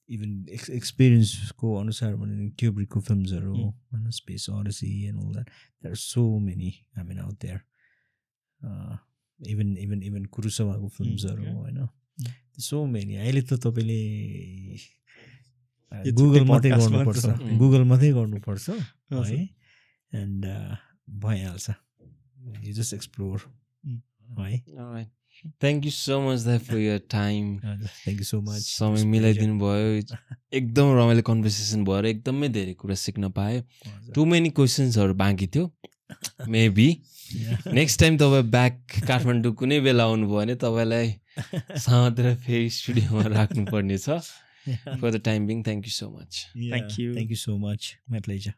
इभन एक्सपिरियन्सको अनुसार भने क्युब्रिकको फिल्म्सहरू होइन Space Odyssey and all that there are so many I mean out there even कुरोसावाको फिल्म्सहरू होइन सो मेनी अहिले त तपाईँले गुगल मात्रै गर्नुपर्छ है एन्ड भइहाल्छ यु जस्ट एक्सप्लोर है thank you so much that for your time thank you so much समय मिलाइदिनु भयो एकदम रमाइलो कन्भर्सेसन भएर एकदमै धेरै कुरा सिक्न पाएँ टु मेनी क्वेसन्सहरू बाँकी थियो मेबी नेक्स्ट टाइम तपाईँ ब्याक काठमाडौँ कुनै बेला आउनुभयो भने तपाईँलाई साँधेर फेरि स्टुडियोमा राख्नुपर्ने छ for the time being thank you so much thank you so much my pleasure